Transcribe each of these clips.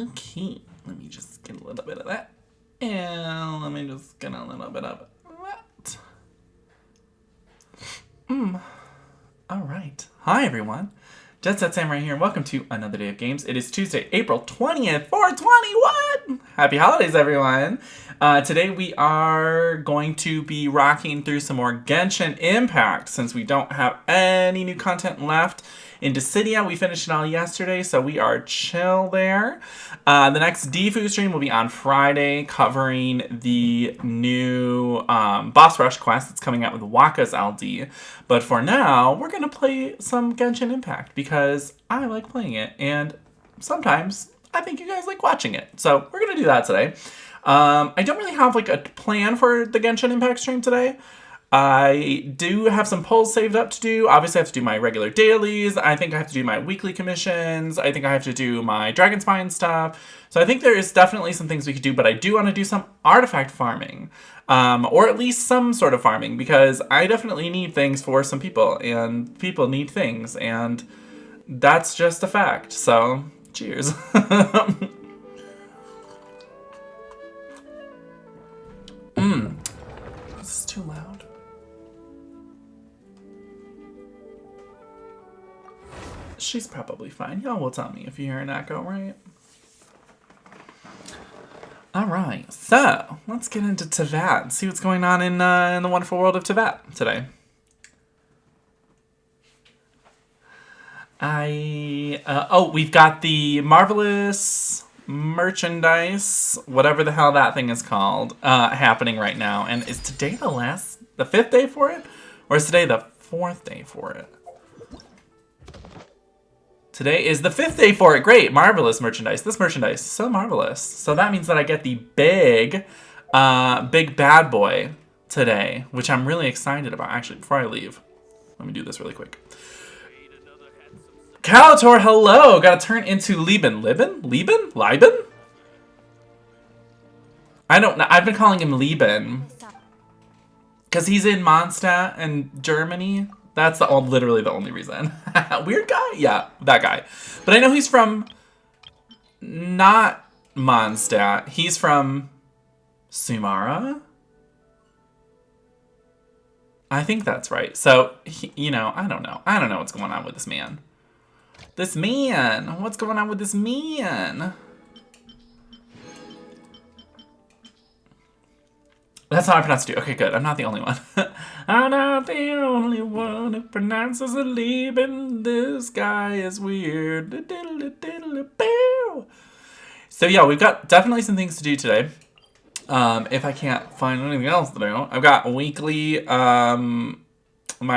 Okay, let me just get a little bit of that. And let me just get a little bit of that. Alright. Hi, everyone. JetSetSamurai here, and welcome to another day of games. It is Tuesday, April 20th, 421! Happy holidays, everyone! Today we are going to be rocking through some more Genshin Impact, since we don't have any new content left. In Dissidia, we finished it all yesterday, so we are chill there. The next Defu stream will be on Friday, covering the new boss rush quest that's coming out with Waka's LD. But for now, we're going to play some Genshin Impact, because I like playing it, and sometimes I think you guys like watching it. So we're going to do that today. I don't really have like a plan for the Genshin Impact stream today. I do have some polls saved up to do. Obviously, I have to do my regular dailies. I think I have to do my weekly commissions. I think I have to do my Dragon Spine stuff. So I think there is definitely some things we could do, but I do want to do some artifact farming. Or at least some sort of farming, because I definitely need things for some people, and people need things, and that's just a fact. So, cheers. This is too loud. She's probably fine. Y'all will tell me if you hear an echo, right? Alright, so let's get into Teyvat and see what's going on in the wonderful world of Teyvat today. We've got the marvelous merchandise, whatever the hell that thing is called, happening right now. And is today the fifth day for it? Or is today the fourth day for it? Today is the fifth day for it. Great, marvelous merchandise. This merchandise is so marvelous. So that means that I get the big bad boy today, which I'm really excited about. Actually, before I leave, let me do this really quick. Calator, hello! Gotta turn into Lieben. Lieben? I don't know. I've been calling him Lieben. Because he's in Mondstadt in Germany. That's literally the only reason. Weird guy? Yeah, that guy. But I know he's from not Mondstadt. He's from Sumara? I think that's right. So, I don't know. I don't know what's going on with this man. What's going on with this man? That's how I pronounce it too. Okay, good. I'm not the only one. I'm not the only one who pronounces a Lieben. This guy is weird. So yeah, we've got definitely some things to do today. If I can't find anything else to do, I've got my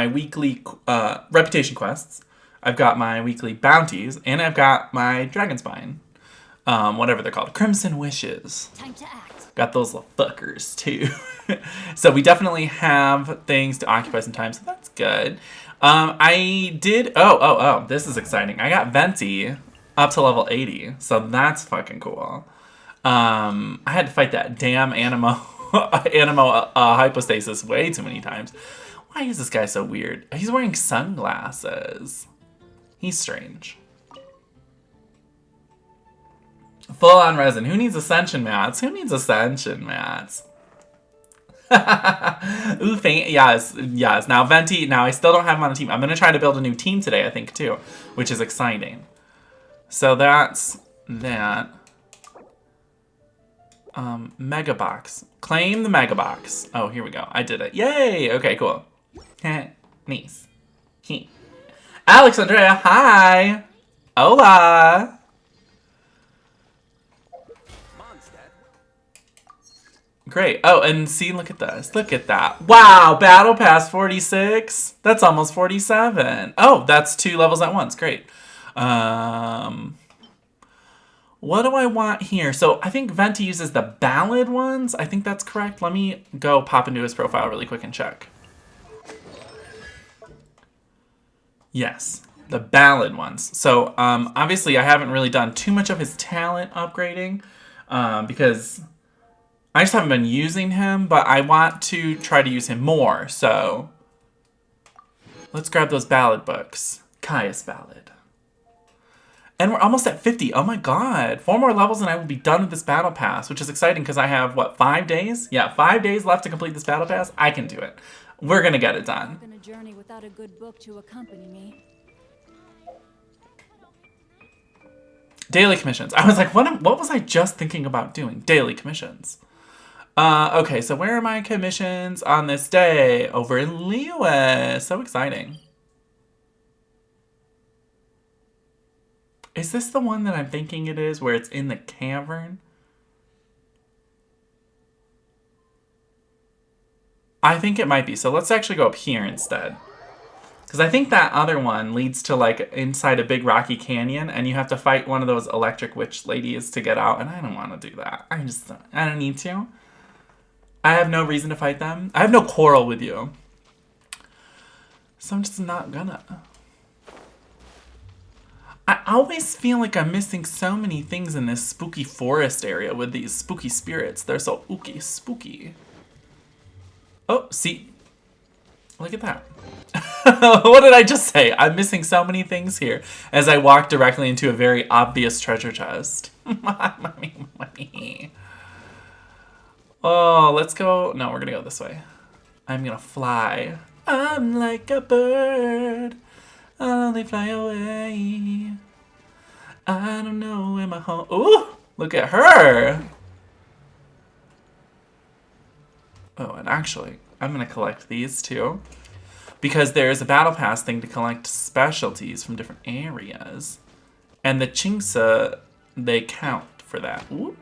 weekly reputation quests. I've got my weekly bounties, and I've got my Dragon Spine. Whatever they're called. Crimson Wishes. Time to act. Got those little fuckers, too. So we definitely have things to occupy some time, so that's good. I did... Oh, this is exciting. I got Venti up to level 80, so that's fucking cool. I had to fight that damn Animo hypostasis way too many times. Why is this guy so weird? He's wearing sunglasses. He's strange. Full on resin. Who needs ascension mats? Ooh, yes. Now Venti. Now I still don't have him on a team. I'm gonna try to build a new team today, I think, too, which is exciting. So that's that. Mega box. Claim the mega box. Oh, here we go. I did it. Yay! Okay, cool. Nice. Alex Andrea, hi. Hola. Great. Oh, and see, look at this. Look at that. Wow, Battle Pass 46. That's almost 47. Oh, that's 2 levels at once. Great. What do I want here? So I think Venti uses the Ballad ones. I think that's correct. Let me go pop into his profile really quick and check. Yes, the Ballad ones. So obviously I haven't really done too much of his talent upgrading because... I just haven't been using him, but I want to try to use him more, so... Let's grab those ballad books. Caius Ballad. And we're almost at 50. Oh my god. 4 more levels and I will be done with this battle pass, which is exciting because I have, what, 5 days? Yeah, 5 days left to complete this battle pass. I can do it. We're going to get it done. Been a journey without a good book to accompany me. Daily commissions. I was like, what was I just thinking about doing? Daily commissions. Okay, so where are my commissions on this day? Over in Lewis. So exciting. Is this the one that I'm thinking it is, where it's in the cavern? I think it might be. So let's actually go up here instead. Because I think that other one leads to, like, inside a big rocky canyon, and you have to fight one of those electric witch ladies to get out, and I don't want to do that. I don't need to. I have no reason to fight them. I have no quarrel with you. So I'm just not gonna. I always feel like I'm missing so many things in this spooky forest area with these spooky spirits. They're so ooky spooky. Oh, see? Look at that. What did I just say? I'm missing so many things here as I walk directly into a very obvious treasure chest. Mommy. Oh, let's go. No, we're gonna go this way. I'm gonna fly. I'm like a bird. I'll only fly away. I don't know where my home. Ooh, look at her. Oh, and actually, I'm gonna collect these too, because there's a battle pass thing to collect specialties from different areas, and the Chingsa, they count for that. Ooh.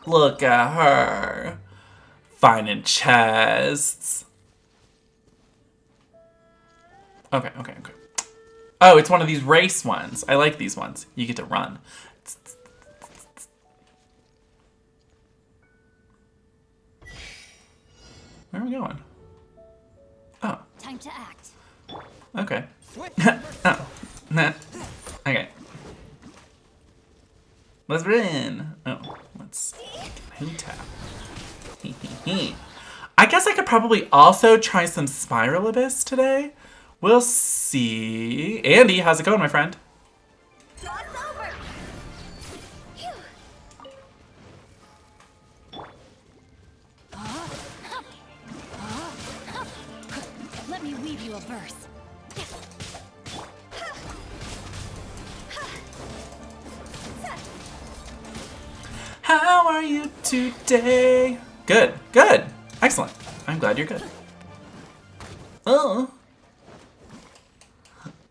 Look at her, finding chests. Okay. Oh, it's one of these race ones. I like these ones. You get to run. Where are we going? Oh. Time to act. Okay. Oh. Nah. Okay. Let's run. Oh, let's who tap. I guess I could probably also try some Spiral Abyss today. We'll see. Andy, how's it going, my friend? Let me weave you a verse. How are you today? Good, good. Excellent. I'm glad you're good. Oh.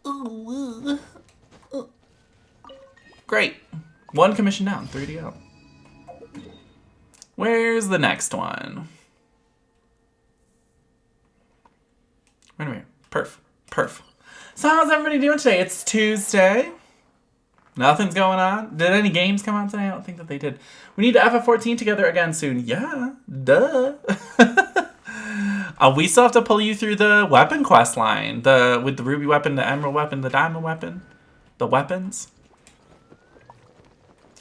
Ooh. Great. 1 commission down, 3 to go. Where's the next one? Right over here. Perf. So how's everybody doing today? It's Tuesday. Nothing's going on. Did any games come out today? I don't think that they did. We need to FF14 together again soon. Yeah, duh. We still have to pull you through the weapon quest line. With the ruby weapon, the emerald weapon, the diamond weapon. The weapons.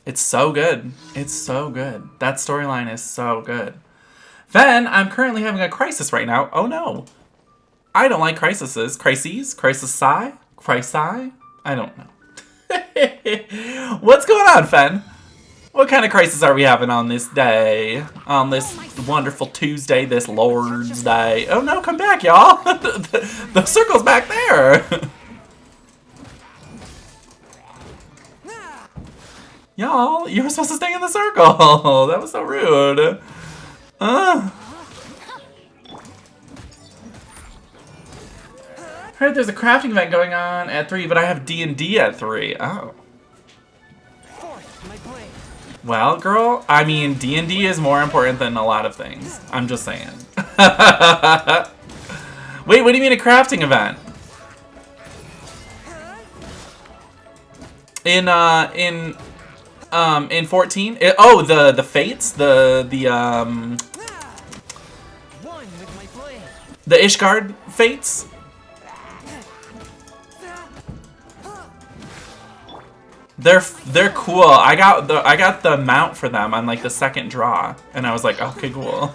It's so good. It's so good. That storyline is so good. Then, I'm currently having a crisis right now. Oh no. I don't like crises. Crises? Crisis-i? Crisis-i? I don't know. What's going on, Fen? What kind of crisis are we having on this day? On this wonderful Tuesday, this Lord's Day. Oh no, come back, y'all. The circle's back there. Y'all, you were supposed to stay in the circle. That was so rude. Heard there's a crafting event going on at 3, but I have D&D at 3. Oh. Well, girl, I mean, D&D is more important than a lot of things. I'm just saying. Wait, what do you mean a crafting event? In 14? The fates? The Ishgard fates? They're cool. I got the mount for them on like the second draw, and I was like, okay, cool.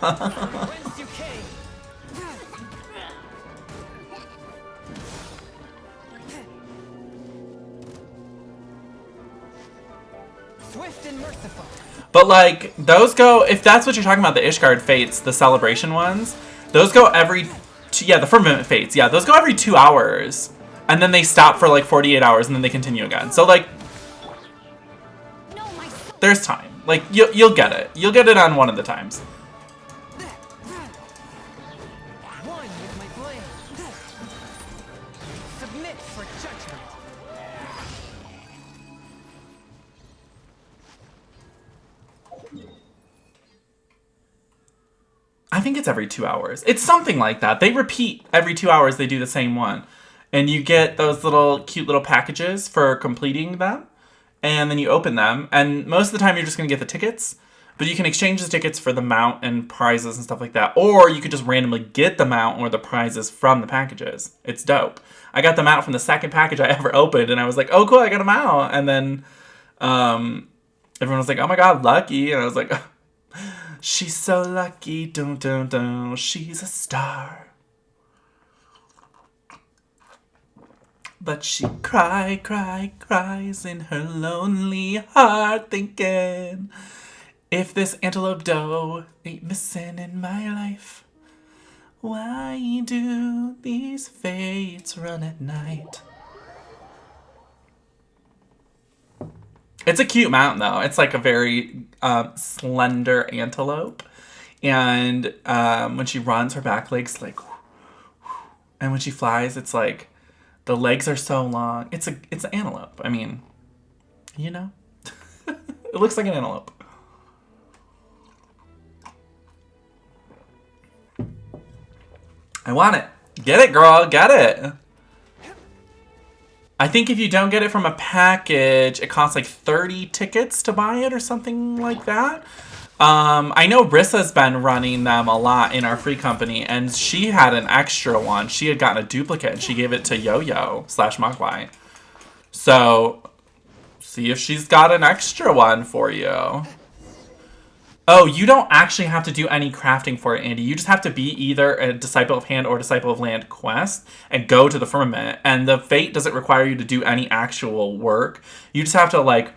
Swift and merciful. But, like, those go, if that's what you're talking about, the Ishgard Fates, the celebration ones, those go every, the Firmament Fates, yeah, those go every 2 hours. And then they stop for, like, 48 hours, and then they continue again. So, like, there's time. Like, you'll get it. You'll get it on one of the times. One with my blade. Submit for judgment. I think it's every 2 hours. It's something like that. They repeat every 2 hours. They do the same one. And you get those little cute little packages for completing them. And then you open them. And most of the time you're just going to get the tickets. But you can exchange the tickets for the mount and prizes and stuff like that. Or you could just randomly get the mount or the prizes from the packages. It's dope. I got the mount from the second package I ever opened. And I was like, oh, cool, I got a mount. And then everyone was like, oh my god, lucky. And I was like, she's so lucky, dun dun dun, she's a star. But she cries in her lonely heart, thinking, if this antelope doe ain't missing in my life, why do these fates run at night? It's a cute mount, though. It's like a very slender antelope. And when she runs, her back legs like... And when she flies, it's like... The legs are so long. It's an antelope. I mean, you know? It looks like an antelope. I want it. Get it, girl. Get it. I think if you don't get it from a package, it costs like 30 tickets to buy it or something like that. I know Rissa's been running them a lot in our free company, and she had an extra one. She had gotten a duplicate, and she gave it to Yo-Yo / Mogwai. So, see if she's got an extra one for you. Oh, you don't actually have to do any crafting for it, Andy. You just have to be either a Disciple of Hand or Disciple of Land quest and go to the Firmament. And the Fate doesn't require you to do any actual work. You just have to, like,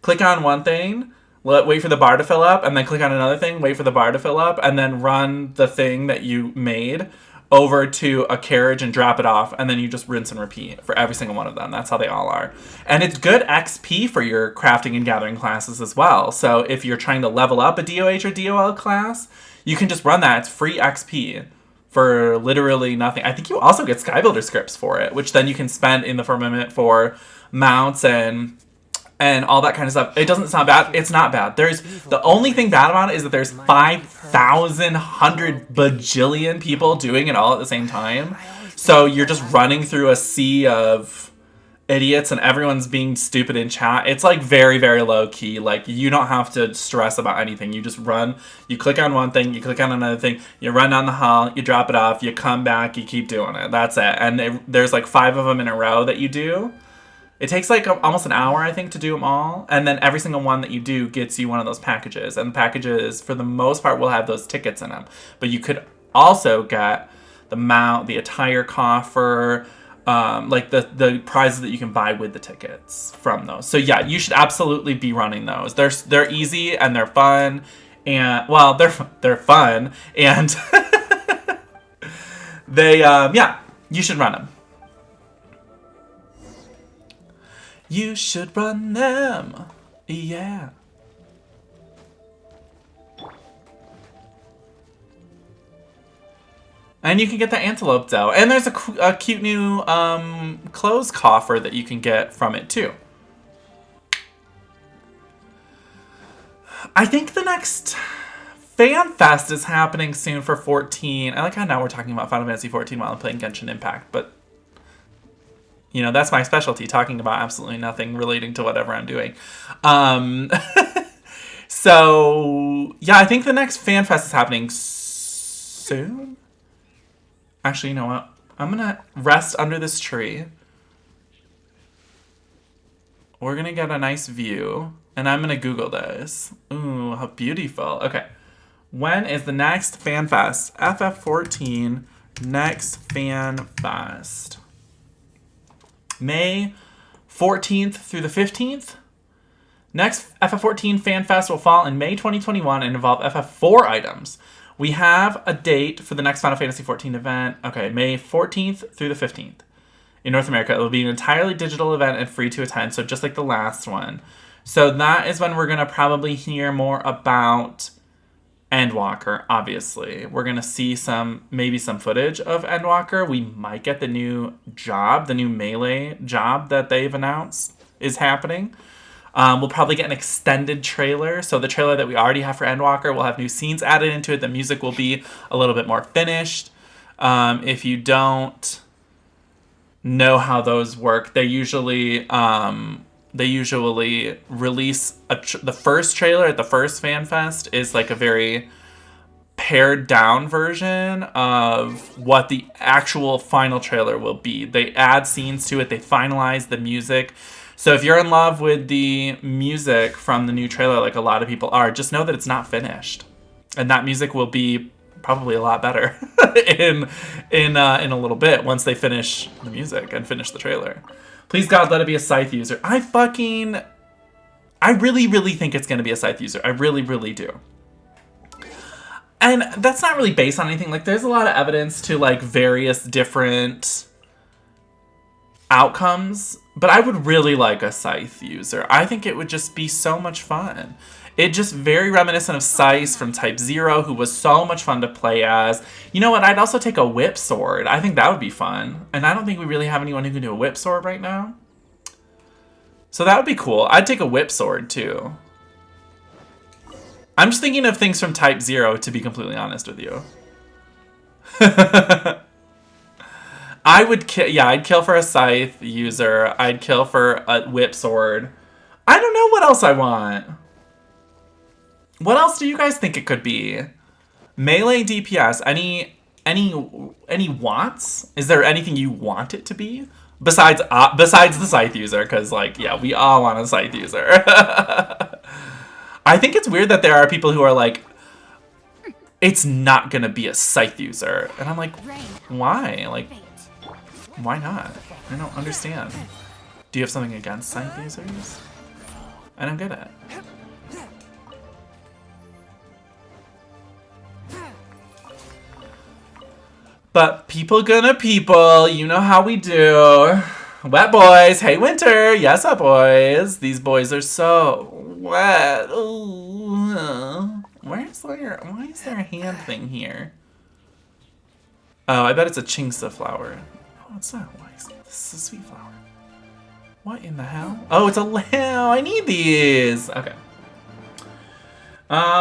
click on one thing, wait for the bar to fill up, and then click on another thing, wait for the bar to fill up, and then run the thing that you made over to a carriage and drop it off, and then you just rinse and repeat for every single one of them. That's how they all are. And it's good XP for your crafting and gathering classes as well. So if you're trying to level up a DOH or DOL class, you can just run that. It's free XP for literally nothing. I think you also get Skybuilder scripts for it, which then you can spend in the Firmament for mounts and all that kind of stuff. It doesn't sound bad. It's not bad. The only thing bad about it is that there's 5,100 bajillion people doing it all at the same time. So you're just running through a sea of idiots and everyone's being stupid in chat. It's like very, very low key. Like you don't have to stress about anything. You just run, you click on one thing, you click on another thing, you run down the hall, you drop it off, you come back, you keep doing it. That's it. And there's like 5 of them in a row that you do. It takes like almost an hour, I think, to do them all. And then every single one that you do gets you one of those packages. And the packages, for the most part, will have those tickets in them. But you could also get the mount, the attire coffer, like the prizes that you can buy with the tickets from those. So yeah, you should absolutely be running those. They're easy and they're fun. And, well, they're fun. And yeah, you should run them. You should run them. Yeah. And you can get the antelope dough. And there's a cute new clothes coffer that you can get from it too. I think the next Fan Fest is happening soon for 14. I like how now we're talking about Final Fantasy 14 while I'm playing Genshin Impact, but you know, that's my specialty, talking about absolutely nothing relating to whatever I'm doing. So, yeah, I think the next Fan Fest is happening soon. Actually, you know what? I'm going to rest under this tree. We're going to get a nice view. And I'm going to Google this. Ooh, how beautiful. Okay. When is the next Fan Fest? FF14 next Fan Fest. May 14th through the 15th. Next, FF14 Fan Fest will fall in May 2021 and involve FF4 items. We have a date for the next Final Fantasy XIV event. Okay, May 14th through the 15th. In North America, it will be an entirely digital event and free to attend, so just like the last one. So that is when we're going to probably hear more about Endwalker, obviously. We're going to see maybe some footage of Endwalker. We might get the new job, the new melee job that they've announced is happening. We'll probably get an extended trailer. So the trailer that we already have for Endwalker will have new scenes added into it. The music will be a little bit more finished. If you don't know how those work, they usually release the first trailer at the first fan fest is like a very pared down version of what the actual final trailer will be. They add scenes to it. They finalize the music. So if you're in love with the music from the new trailer, like a lot of people are, just know that it's not finished, and that music will be probably a lot better in a little bit once they finish the music and finish the trailer. Please God, let it be a Scythe user. I really, really think it's going to be a Scythe user. I really, really do. And that's not really based on anything. Like, there's a lot of evidence to, like, various different outcomes, but I would really like a Scythe user. I think it would just be so much fun. It just very reminiscent of Scythe from Type 0, who was so much fun to play as. You know what? I'd also take a whip sword. I think that would be fun. And I don't think we really have anyone who can do a whip sword right now. So that would be cool. I'd take a whip sword, too. I'm just thinking of things from Type 0, to be completely honest with you. I would kill, yeah, I'd kill for a Scythe user. I'd kill for a whip sword. I don't know what else I want. What else do you guys think it could be? Melee DPS. Any wants? Is there anything you want it to be? Besides the Scythe user, because, like, yeah, we all want a Scythe user. I think it's weird that there are people who are like, it's not gonna be a Scythe user. And I'm like, why? Like, why not? I don't understand. Do you have something against Scythe users? I don't get it. But people gonna people, you know how we do. Wet boys, hey Winter, yes up boys. These boys are so wet. Ooh. Why is there a hand thing here? Oh, I bet it's a Chingsa flower. Oh, it's not. Why is it? This is a sweet flower. What in the hell? Oh, it's a Lao. I need these. Okay.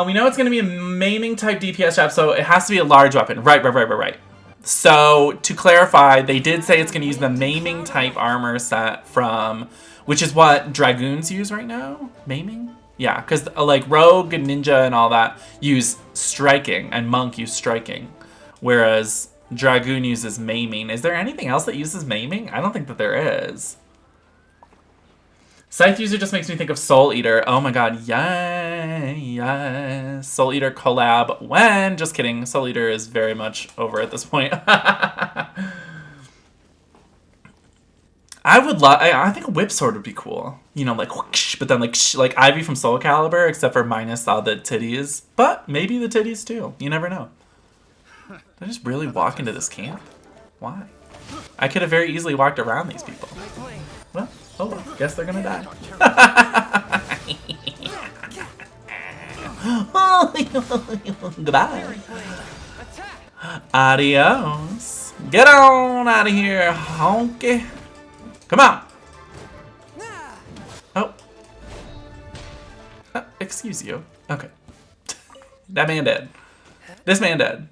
We know it's gonna be a maiming type DPS job, so it has to be a large weapon. Right. So, to clarify, they did say it's going to use the maiming type armor set from, which is what Dragoons use right now? Maiming? Yeah, because like Rogue and Ninja and all that use striking, and Monk use striking, whereas Dragoon uses maiming. Is there anything else that uses maiming? I don't think that there is. Scythe user just makes me think of Soul Eater. Oh my god, yes. Soul Eater collab when? Just kidding. Soul Eater is very much over at this point. I think a whip sword would be cool. You know, like whoosh, but then like Ivy from Soul Calibur, except for minus all the titties. But maybe the titties too. You never know. Did I just really walk into this camp? Why? I could have very easily walked around these people. Well, oh, guess they're gonna die. Goodbye. Adios. Get on out of here, honky. Come on. Oh. Excuse you. Okay. That man dead. This man dead.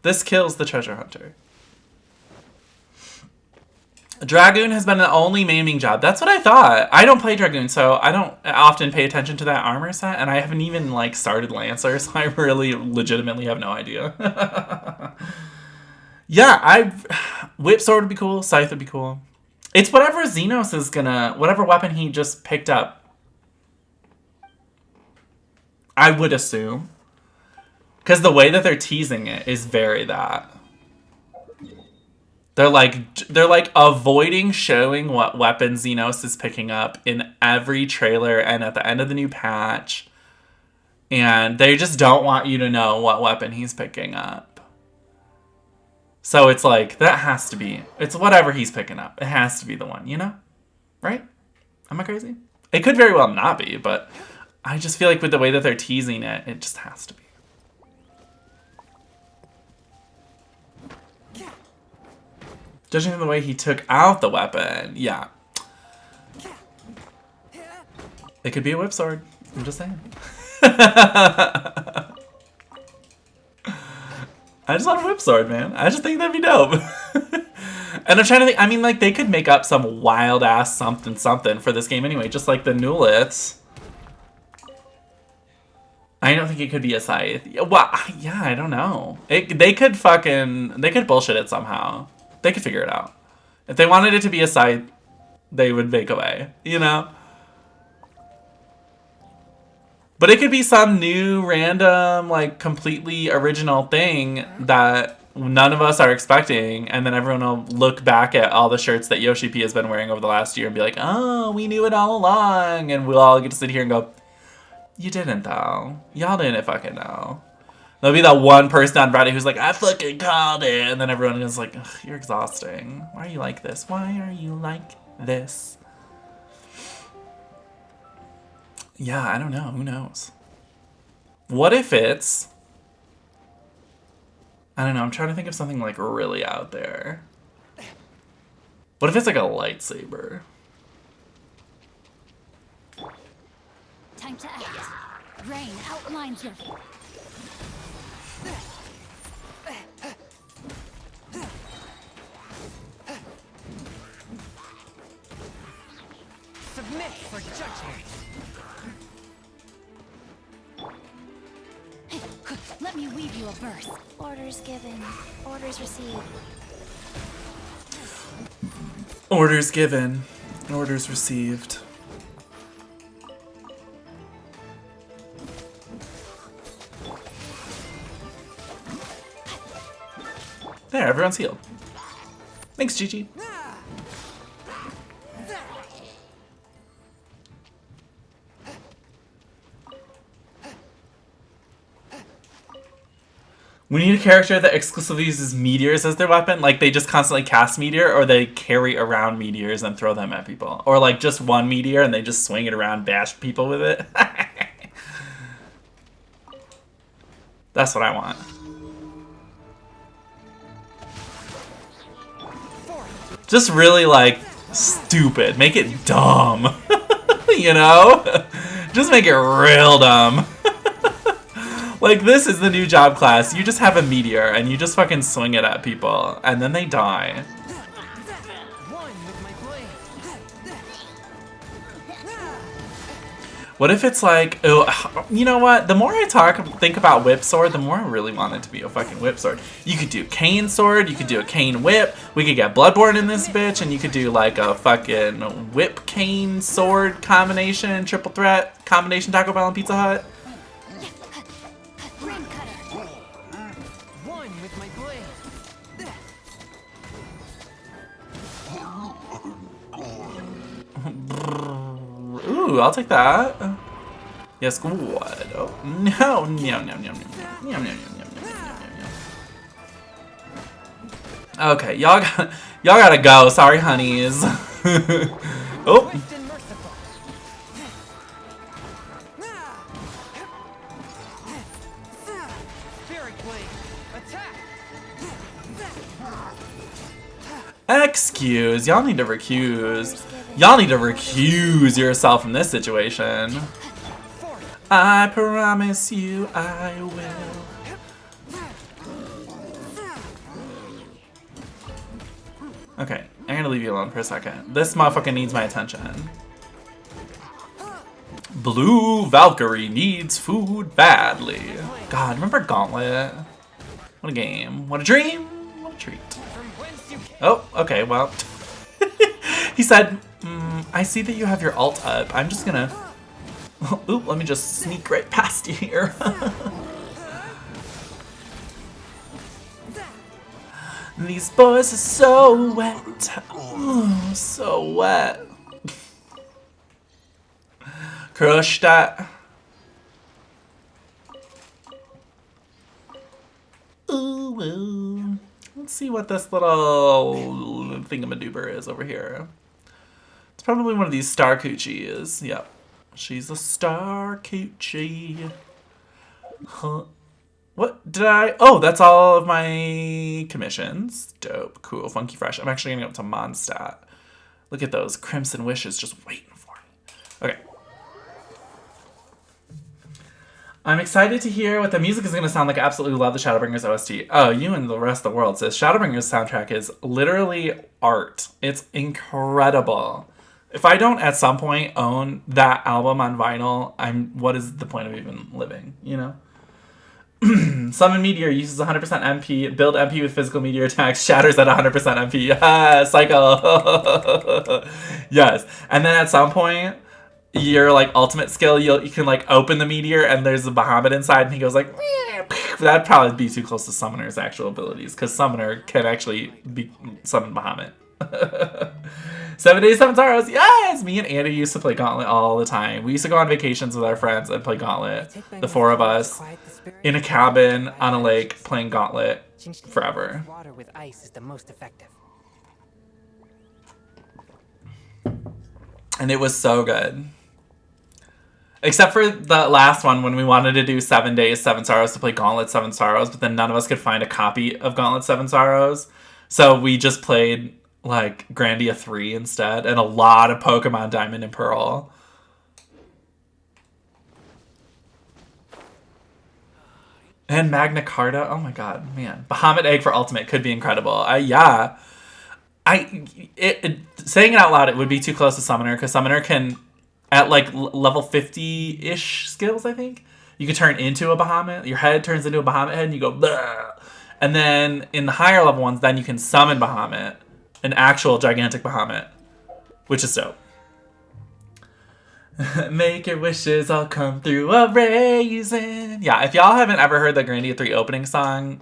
This kills the treasure hunter. Dragoon has been the only maiming job. That's what I thought. I don't play Dragoon, so I don't often pay attention to that armor set, and I haven't even, like, started Lancer, so I really legitimately have no idea. Yeah, Whip Sword would be cool. Scythe would be cool. It's whatever Xenos is gonna... Whatever weapon he just picked up. I would assume. Because the way that they're teasing it is very that. They're like avoiding showing what weapon Xenos is picking up in every trailer and at the end of the new patch. And they just don't want you to know what weapon he's picking up. So it's like, that has to be, it's whatever he's picking up. It has to be the one, you know? Right? Am I crazy? It could very well not be, but I just feel like with the way that they're teasing it, it just has to be. Judging from the way he took out the weapon, yeah. It could be a whip sword. I'm just saying. I just want a whip sword, man. I just think that'd be dope. And I'm trying to think, I mean, like, they could make up some wild-ass something for this game anyway, just like the Newliths. I don't think it could be a scythe. Well, yeah, I don't know. They could bullshit it somehow. They could figure it out. If they wanted it to be a scythe, they would make a way, you know? But it could be some new, random, like, completely original thing that none of us are expecting, and then everyone will look back at all the shirts that Yoshi P has been wearing over the last year and be like, oh, we knew it all along, and we'll all get to sit here and go, you didn't, though. Y'all didn't fucking know. There'll be that one person on Reddit who's like, I fucking called it, and then everyone is like, ugh, you're exhausting. Why are you like this? Why are you like this? Yeah, I don't know. Who knows? What if it's... I don't know. I'm trying to think of something, like, really out there. What if it's, like, a lightsaber? Time to act. Rain outlines your... Submit for judgment. Let me weave you a verse. Orders given. Orders received. Orders given. Orders received. There, everyone's healed. Thanks, Gigi. We need a character that exclusively uses meteors as their weapon. Like, they just constantly cast meteor, or they carry around meteors and throw them at people. Or, like, just one meteor and they just swing it around, bash people with it. That's what I want. Just really, like, stupid. Make it dumb. You know? Just make it real dumb. Like, this is the new job class. You just have a meteor, and you just fucking swing it at people, and then they die. One with my blade. What if it's like, oh, you know what? The more I think about whip sword, the more I really want it to be a fucking whip sword. You could do cane sword, you could do a cane whip, we could get Bloodborne in this bitch, and you could do like a fucking whip cane sword combination, triple threat combination Taco Bell and Pizza Hut. One with my blade. Ooh, I'll take that. Yes, good. Oh, no, no, no, no, no, no, no, no, no, no. Okay, y'all gotta go. Sorry, honeys. Oh. Swift and merciful. Spirit blade. Attack. Excuse. Y'all need to recuse. Y'all need to recuse yourself from this situation. I promise you I will. Okay, I'm gonna leave you alone for a second. This motherfucker needs my attention. Blue Valkyrie needs food badly. God, remember Gauntlet? What a game. What a dream. What a treat. From whence you came. Oh, okay, well. He said, I see that you have your ult up. I'm just gonna... Oop, let me just sneak right past you here. These boys are so wet. Ooh, so wet. Crush that. Ooh, ooh. Let's see what this little thingamadoober is over here. It's probably one of these star coochies. Yep. She's a star coochie. Huh. What did I? Oh, that's all of my commissions. Dope. Cool. Funky fresh. I'm actually getting up to Mondstadt. Look at those crimson wishes just waiting for me. Okay. I'm excited to hear what the music is going to sound like. I absolutely love the Shadowbringers OST. Oh, you and the rest of the world says Shadowbringers soundtrack is literally art. It's incredible. If I don't at some point own that album on vinyl, what is the point of even living, you know? Summon Meteor uses 100% MP. Build MP with physical meteor attacks. Shatters at 100% MP. Cycle. Yes. And then at some point, your like ultimate skill, you can like open the meteor and there's a Bahamut inside and he goes like, that'd probably be too close to Summoner's actual abilities because Summoner can actually be summon Bahamut. 7 Days, 7 Sorrows. Yes! Me and Andy used to play Gauntlet all the time. We used to go on vacations with our friends and play Gauntlet. The four of us in a cabin on a lake playing Gauntlet forever. Water with ice is the most effective. And it was so good. Except for the last one when we wanted to do 7 Days, 7 Sorrows to play Gauntlet 7 Sorrows, but then none of us could find a copy of Gauntlet 7 Sorrows. So we just played like Grandia 3 instead, and a lot of Pokemon Diamond and Pearl. And Magna Carta. Oh my god, man. Bahamut Egg for Ultimate could be incredible. Yeah. Saying it out loud, it would be too close to Summoner, because Summoner can, at like level 50-ish skills, I think, you can turn into a Bahamut. Your head turns into a Bahamut head, and you go, bleh. And then in the higher level ones, then you can summon Bahamut. An actual gigantic Bahamut, which is dope. Make your wishes all come through a raisin. Yeah, if y'all haven't ever heard the Grandia 3 opening song,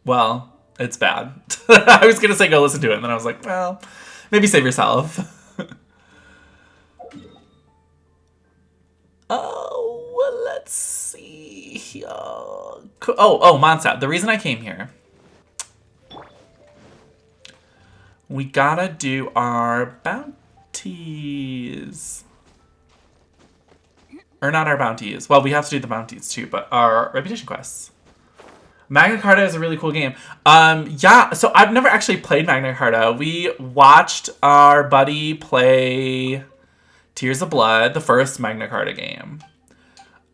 well, it's bad. I was gonna say go listen to it, and then I was like, well, maybe save yourself. Oh, let's see here. Oh, Mondstadt. The reason I came here. We gotta do our bounties. Or not our bounties. Well, we have to do the bounties too, but our reputation quests. Magna Carta is a really cool game. Yeah, so I've never actually played Magna Carta. We watched our buddy play Tears of Blood, the first Magna Carta game,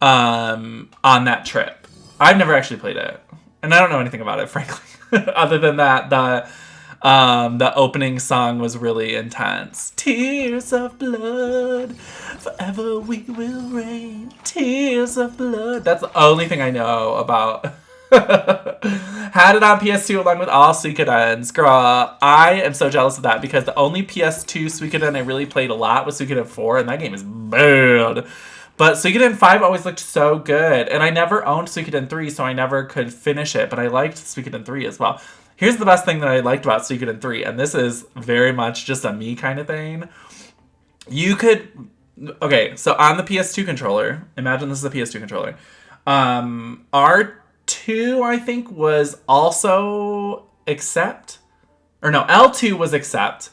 on that trip. I've never actually played it. And I don't know anything about it, frankly. Other than that, the opening song was really intense. Tears of blood, forever we will reign. Tears of blood. That's the only thing I know about. Had it on PS2 along with all Suikodens. Girl, I am so jealous of that because the only PS2 Suikoden I really played a lot was Suikoden 4, and that game is bad. But Suikoden 5 always looked so good, and I never owned Suikoden 3, so I never could finish it, but I liked Suikoden 3 as well. Here's the best thing that I liked about Suikoden 3, and this is very much just a me kind of thing. You could... Okay, so on the PS2 controller, imagine this is a PS2 controller. R2, I think, was also accept. Or no, L2 was accept.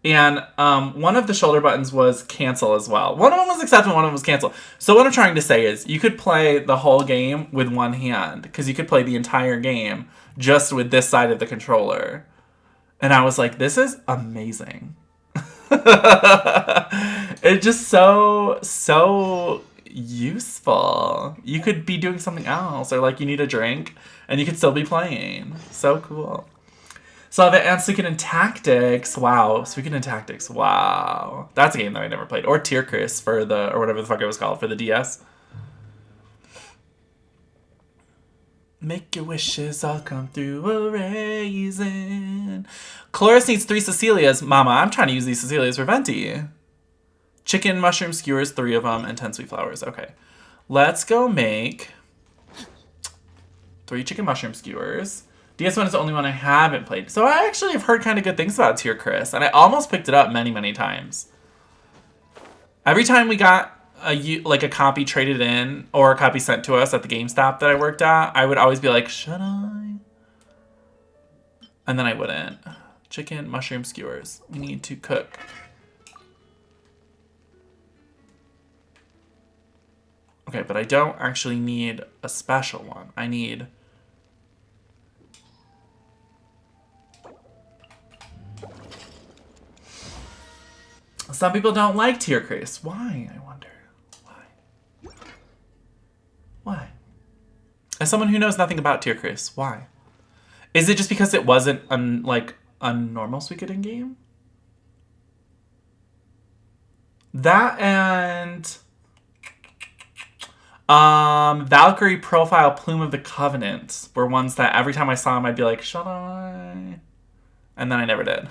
And one of the shoulder buttons was cancel as well. One of them was accept and one of them was cancel. So what I'm trying to say is you could play the whole game with one hand. Because you could play the entire game just with this side of the controller. And I was like, this is amazing. It's just so useful. You could be doing something else, or like you need a drink and you could still be playing. So cool. So the and Suikoden Tactics. Wow. Suikoden Tactics. Wow. That's a game that I never played. Or Tierkris or whatever the fuck it was called for the DS. Make your wishes all come through a raisin. Cloris needs 3 Cecilias. Mama, I'm trying to use these Cecilias for Venti. Chicken, mushroom skewers, 3 of them, and 10 sweet flowers. Okay. Let's go make 3 chicken mushroom skewers, DS1 is the only one I haven't played. So I actually have heard kind of good things about Tier Chris, and I almost picked it up many, many times. Every time we got a copy traded in or a copy sent to us at the GameStop that I worked at, I would always be like, should I? And then I wouldn't. Chicken, mushroom skewers. We need to cook. Okay, but I don't actually need a special one. I need... Some people don't like Tier Chris. Why, I wonder? Why? Why? As someone who knows nothing about Tier Chris, why? Is it just because it wasn't a normal Suikoden game? That and Valkyrie Profile Plume of the Covenant were ones that every time I saw them I'd be like, should I? And then I never did.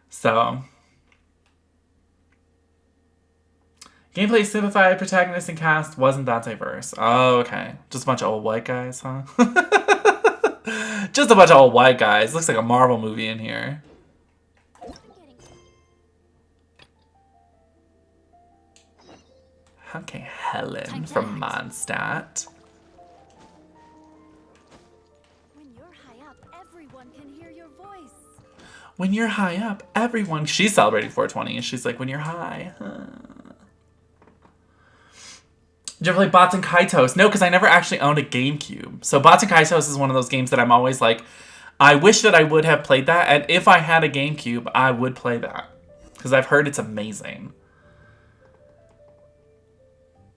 So, gameplay simplified, protagonist and cast wasn't that diverse. Oh, okay. Just a bunch of old white guys, huh? Just a bunch of old white guys. Looks like a Marvel movie in here. Okay, Helen from Mondstadt. When you're high up, everyone can hear your voice. When you're high up, everyone... She's celebrating 420, and she's like, when you're high. Did you ever play Bots and Kaitos? No, because I never actually owned a GameCube. So Bots and Kaitos is one of those games that I'm always like, I wish that I would have played that, and if I had a GameCube, I would play that. Because I've heard it's amazing.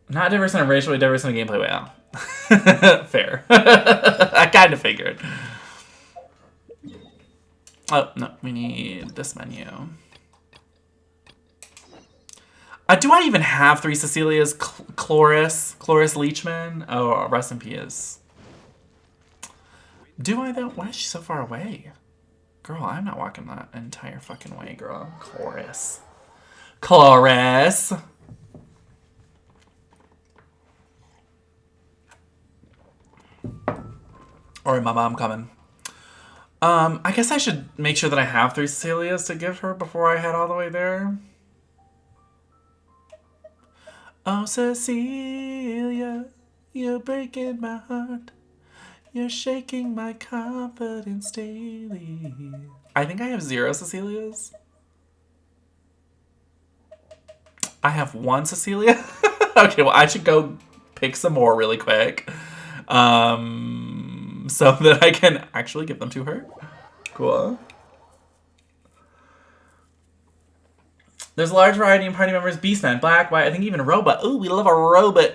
Not diverse in a racially diverse in a gameplay way. Oh. Fair. I kind of figured. Oh, no, we need this menu. Do I even have 3 Cecilias? Cloris Leachman? Oh, rest in peace. Do I, though? Why is she so far away? Girl, I'm not walking that entire fucking way, girl. Cloris. Or my mom coming. I guess I should make sure that I have 3 Cecilias to give her before I head all the way there. Oh, Cecilia, you're breaking my heart. You're shaking my confidence daily. I think I have 0 Cecilias. I have 1 Cecilia. Okay, well, I should go pick some more really quick. So that I can actually give them to her. Cool. There's a large variety in party members. Beastman, black, white, I think even a robot. Ooh, we love a robot.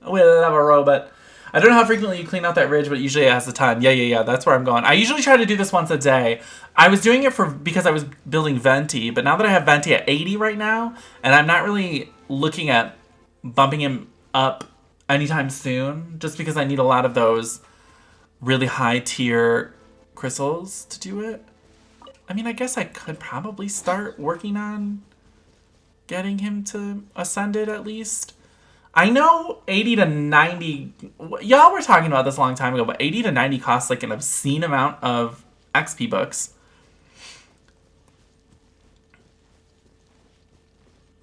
We love a robot. I don't know how frequently you clean out that ridge, but usually it has a ton. Yeah. That's where I'm going. I usually try to do this once a day. I was doing it because I was building Venti, but now that I have Venti at 80 right now, and I'm not really looking at bumping him up anytime soon, just because I need a lot of those really high tier crystals to do it. I mean, I guess I could probably start working on getting him to Ascended at least. I know 80 to 90... Y'all were talking about this a long time ago, but 80 to 90 costs like an obscene amount of XP books.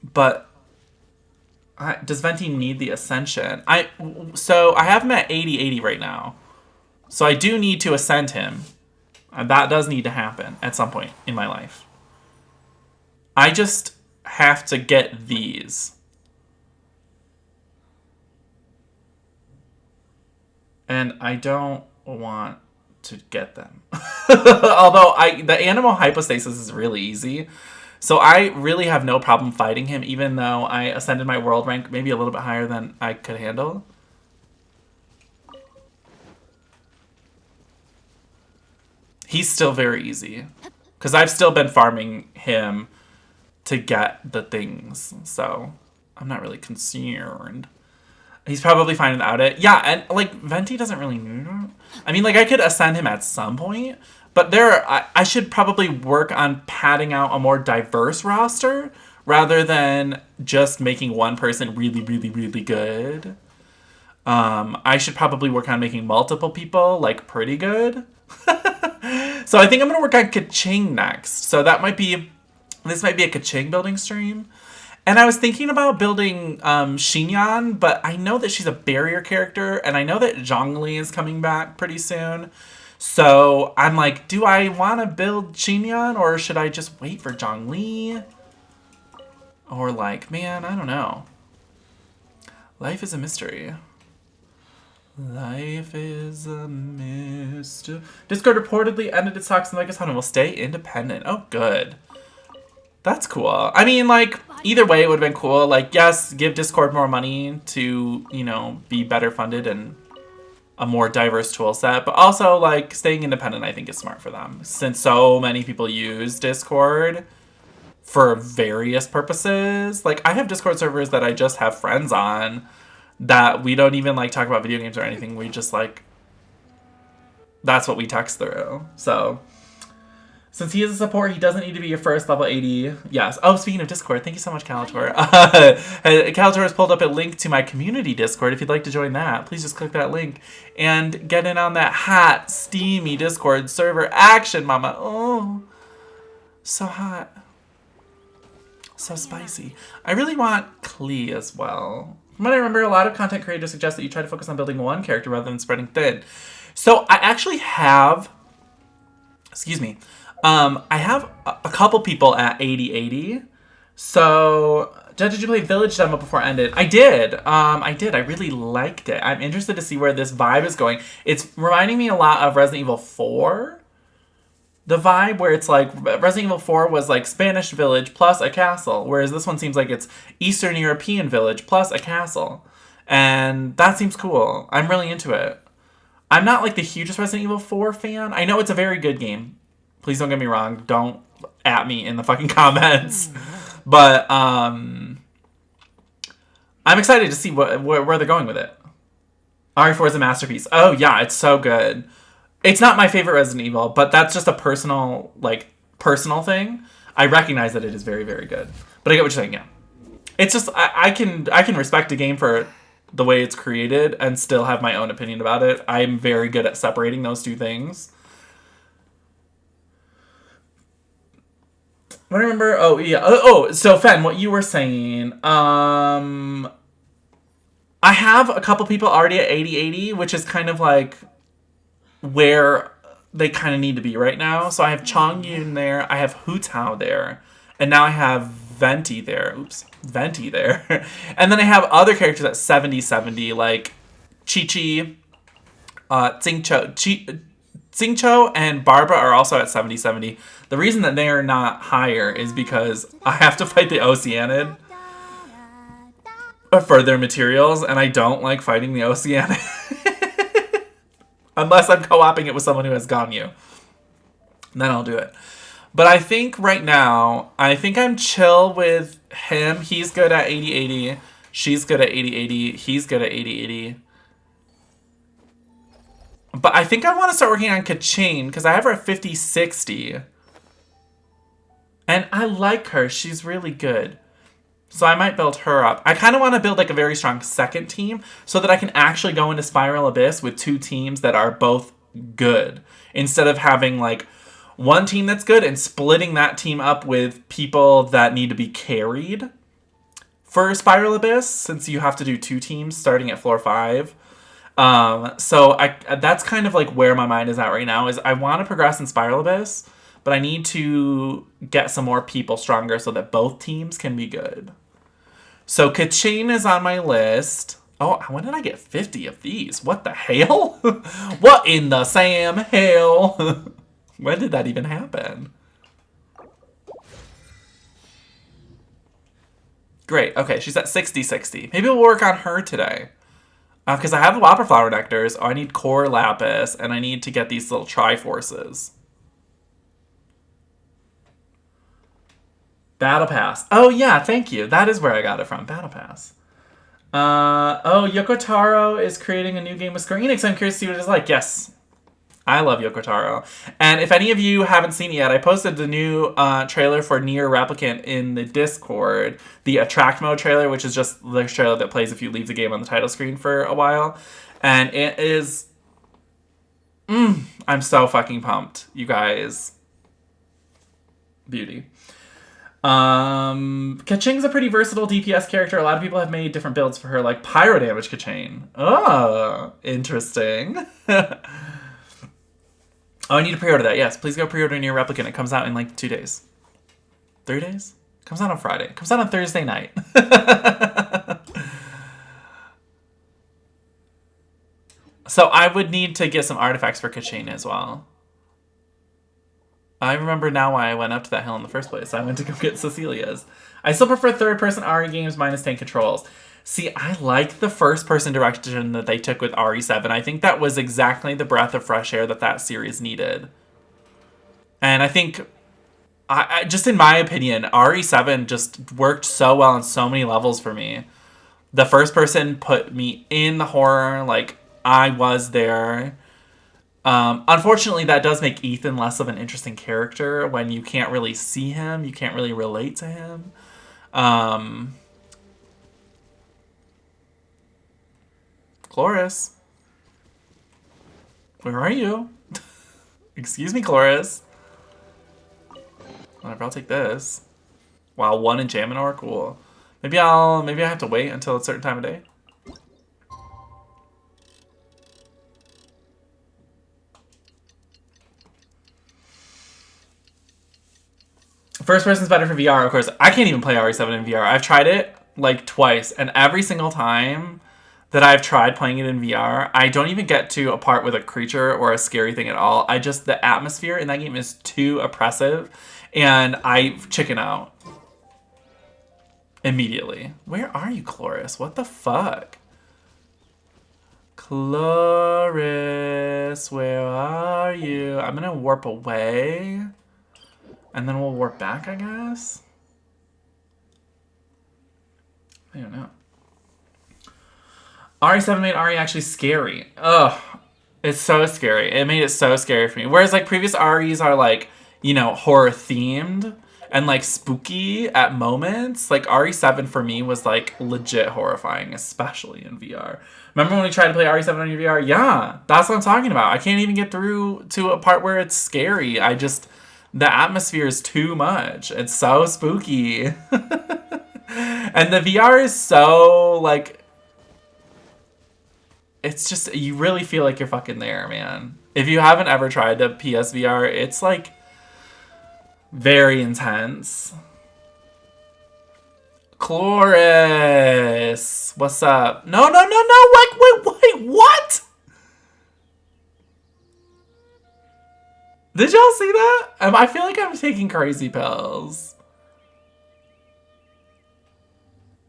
But does Venti need the Ascension? So I have him at 80 right now. So I do need to ascend him. And that does need to happen at some point in my life. I just have to get these. And I don't want to get them. Although the animal hypostasis is really easy. So I really have no problem fighting him, even though I ascended my world rank maybe a little bit higher than I could handle. He's still very easy. Because I've still been farming him to get the things. So I'm not really concerned. He's probably fine without it. Yeah, and like Venti doesn't really need it. I mean, like I could ascend him at some point. But I should probably work on padding out a more diverse roster rather than just making one person really, really, really good. I should probably work on making multiple people, like, pretty good. So I think I'm going to work on Kaching next. So this might be a Kaching building stream. And I was thinking about building Xinyan, but I know that she's a barrier character, and I know that Zhongli is coming back pretty soon. So I'm like, do I want to build Xinyan, or should I just wait for Zhongli? Or like, man, I don't know. Life is a mystery. Life is a mystery. Discord reportedly ended its talks in Legacy and will stay independent. Oh, good. That's cool. I mean, like, either way, it would have been cool. Like, yes, give Discord more money to, you know, be better funded and a more diverse tool set. But also, like, staying independent, I think, is smart for them. Since so many people use Discord for various purposes. Like, I have Discord servers that I just have friends on that we don't even, like, talk about video games or anything. We just, like, that's what we text through. So since he is a support, he doesn't need to be your first level 80. Yes. Oh, speaking of Discord, thank you so much, Calator. Calator has pulled up a link to my community Discord. If you'd like to join that, please just click that link and get in on that hot, steamy Discord server action, mama. Oh, so hot. So spicy. I really want Klee as well. From what I remember, a lot of content creators suggest that you try to focus on building one character rather than spreading thin. So I actually have, excuse me, I have a couple people at 8080. So, Jed, did you play Village demo before it ended? I did. I did. I really liked it. I'm interested to see where this vibe is going. It's reminding me a lot of Resident Evil 4. The vibe where it's like Resident Evil 4 was like Spanish village plus a castle, whereas this one seems like it's Eastern European village plus a castle. And that seems cool. I'm really into it. I'm not like the hugest Resident Evil 4 fan. I know it's a very good game. Please don't get me wrong. Don't at me in the fucking comments. But I'm excited to see where they're going with it. RE4 is a masterpiece. Oh yeah, it's so good. It's not my favorite Resident Evil, but that's just a personal thing. I recognize that it is very, very good. But I get what you're saying, yeah. It's just I can respect a game for the way it's created and still have my own opinion about it. I'm very good at separating those two things. I remember. Oh yeah. So Fen, what you were saying. I have a couple people already at 8080, which is kind of like where they kind of need to be right now. So I have Chong Yun there. I have Hu Tao there, and now I have Venti there. Venti there. And then I have other characters at 7070, like Chi Chi, Xingqiu and Barbara are also at 7070. The reason that they are not higher is because I have to fight the Oceanid for their materials, and I don't like fighting the Oceanid. Unless I'm co-oping it with someone who has Ganyu. Then I'll do it. But I think right now, I'm chill with him. He's good at 8080. She's good at 8080. He's good at 8080. But I think I want to start working on Kaching, because I have her at 5060. And I like her. She's really good. So I might build her up. I kind of want to build like a very strong second team so that I can actually go into Spiral Abyss with two teams that are both good. Instead of having like one team that's good and splitting that team up with people that need to be carried for Spiral Abyss, since you have to do two teams starting at floor 5. So that's kind of like where my mind is at right now, is I want to progress in Spiral Abyss, but I need to get some more people stronger so that both teams can be good. So Kaching is on my list. Oh, when did I get 50 of these? What the hell? What in the Sam hell? When did that even happen? Great. Okay, she's at 6060. Maybe we'll work on her today. Because I have the Whopper Flower Nectars. Oh, I need Core Lapis, and I need to get these little Triforces. Battle Pass. Oh, yeah, thank you. That is where I got it from. Battle Pass. Oh, Yoko Taro is creating a new game with Square Enix. I'm curious to see what it is like. Yes. I love Yoko Taro. And if any of you haven't seen it yet, I posted the new trailer for Nier Replicant in the Discord. The Attract Mode trailer, which is just the trailer that plays if you leave the game on the title screen for a while. And it is... I'm so fucking pumped, you guys. Beauty. Kaching's a pretty versatile DPS character. A lot of people have made different builds for her, like Pyro Damage Kaching. Oh, interesting. Oh, I need to pre-order that. Yes, please go pre-order Nier Replicant. It comes out in like 2 days. 3 days? Comes out on Friday. Comes out on Thursday night. So I would need to get some artifacts for Kaching as well. I remember now why I went up to that hill in the first place. I went to go get Cecilia's. I still prefer third-person RE games minus tank controls. See, I like the first-person direction that they took with RE7. I think that was exactly the breath of fresh air that series needed. And I think, just in my opinion, RE7 just worked so well on so many levels for me. The first person put me in the horror, like, I was there. Unfortunately, that does make Ethan less of an interesting character when you can't really see him, you can't really relate to him. Chloris. Where are you? Excuse me, Chloris. Whatever, I'll take this. Wow, 1 enchantment ore? Cool. Maybe I have to wait until a certain time of day. First person's better for VR, of course. I can't even play RE7 in VR. I've tried it like twice, and every single time that I've tried playing it in VR, I don't even get to a part with a creature or a scary thing at all. The atmosphere in that game is too oppressive, and I chicken out immediately. Where are you, Chloris? What the fuck? Chloris, where are you? I'm gonna warp away, and then we'll warp back, I guess? I don't know. RE7 made RE actually scary. Ugh. It's so scary. It made it so scary for me. Whereas, like, previous REs are, like, you know, horror-themed and, like, spooky at moments. Like, RE7 for me was, like, legit horrifying, especially in VR. Remember when we tried to play RE7 on your VR? Yeah, that's what I'm talking about. I can't even get through to a part where it's scary. The atmosphere is too much. It's so spooky. And the VR is so, like... It's just, you really feel like you're fucking there, man. If you haven't ever tried the PSVR, it's, like, very intense. Chloris! What's up? No! Wait, what? Did y'all see that? I feel like I'm taking crazy pills.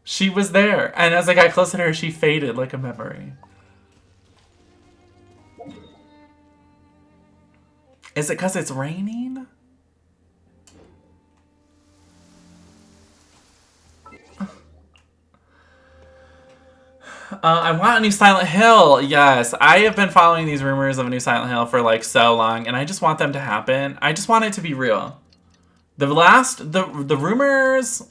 She was there, and as I got closer to her, she faded like a memory. Is it because it's raining? I want a new Silent Hill. Yes, I have been following these rumors of a new Silent Hill for like so long, and I just want them to happen. I just want it to be real. The rumors,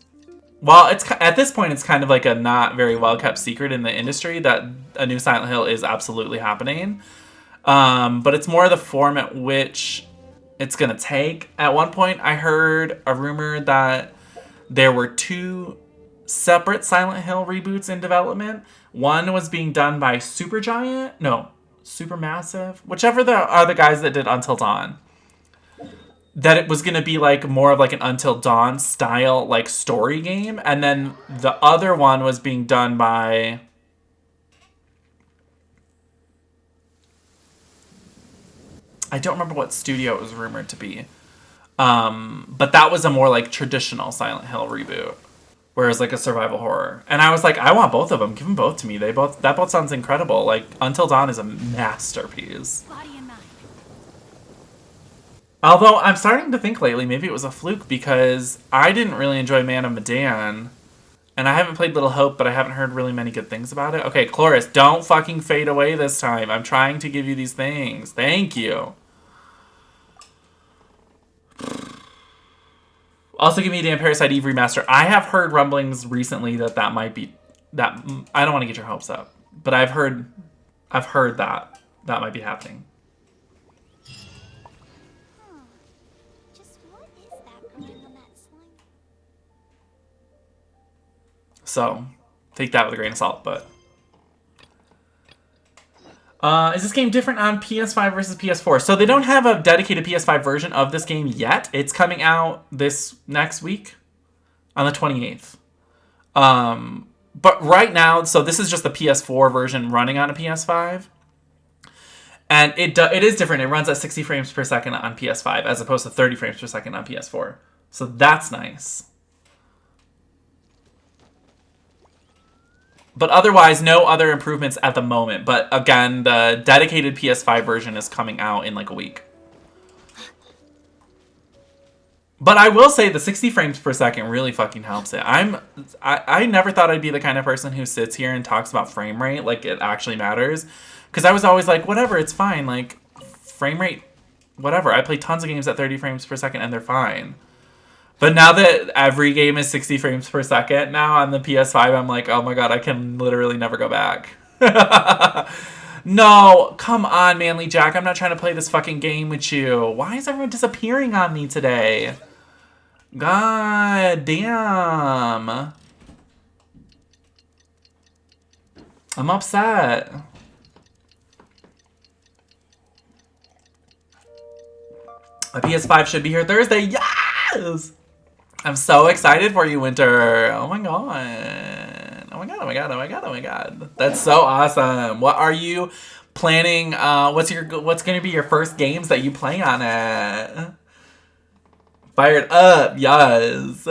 well, it's at this point it's kind of like a not very well kept secret in the industry that a new Silent Hill is absolutely happening. But it's more the form at which it's gonna take. At one point, I heard a rumor that there were 2 separate Silent Hill reboots in development. One was being done by Supermassive, whichever are the guys that did Until Dawn. That it was gonna be like more of like an Until Dawn style like story game, and then the other one was being done by I don't remember what studio it was rumored to be. But that was a more like traditional Silent Hill reboot. Whereas like a survival horror. And I was like, I want both of them. Give them both to me. That both sounds incredible. Like, Until Dawn is a masterpiece. Body and mind. Although, I'm starting to think lately, maybe it was a fluke because I didn't really enjoy Man of Medan. And I haven't played Little Hope, but I haven't heard really many good things about it. Okay, Chloris, don't fucking fade away this time. I'm trying to give you these things. Thank you. Also, give me a damn Parasite Eve remaster. I have heard rumblings recently that might be that. I don't want to get your hopes up, but I've heard that might be happening. Just what is that growing on that slime? So, take that with a grain of salt. But is this game different on PS5 versus PS4? So they don't have a dedicated PS5 version of this game yet. It's coming out this next week on the 28th. But right now, so this is just the PS4 version running on a PS5. And it is different. It runs at 60 frames per second on PS5 as opposed to 30 frames per second on PS4. So that's nice. But otherwise, no other improvements at the moment. But again, the dedicated PS5 version is coming out in like a week. But I will say the 60 frames per second really fucking helps it. I never thought I'd be the kind of person who sits here and talks about frame rate like it actually matters. Because I was always like, whatever, it's fine. Like, frame rate, whatever. I play tons of games at 30 frames per second and they're fine. But now that every game is 60 frames per second now on the PS5, I'm like, oh my god, I can literally never go back. No, come on, Manly Jack. I'm not trying to play this fucking game with you. Why is everyone disappearing on me today? God damn. I'm upset. My PS5 should be here Thursday. Yes! I'm so excited for you, Winter. Oh my god. Oh my god, oh my god, oh my god, oh my god. That's so awesome. What are you planning? What's going to be your first games that you play on it? Fired up, yes.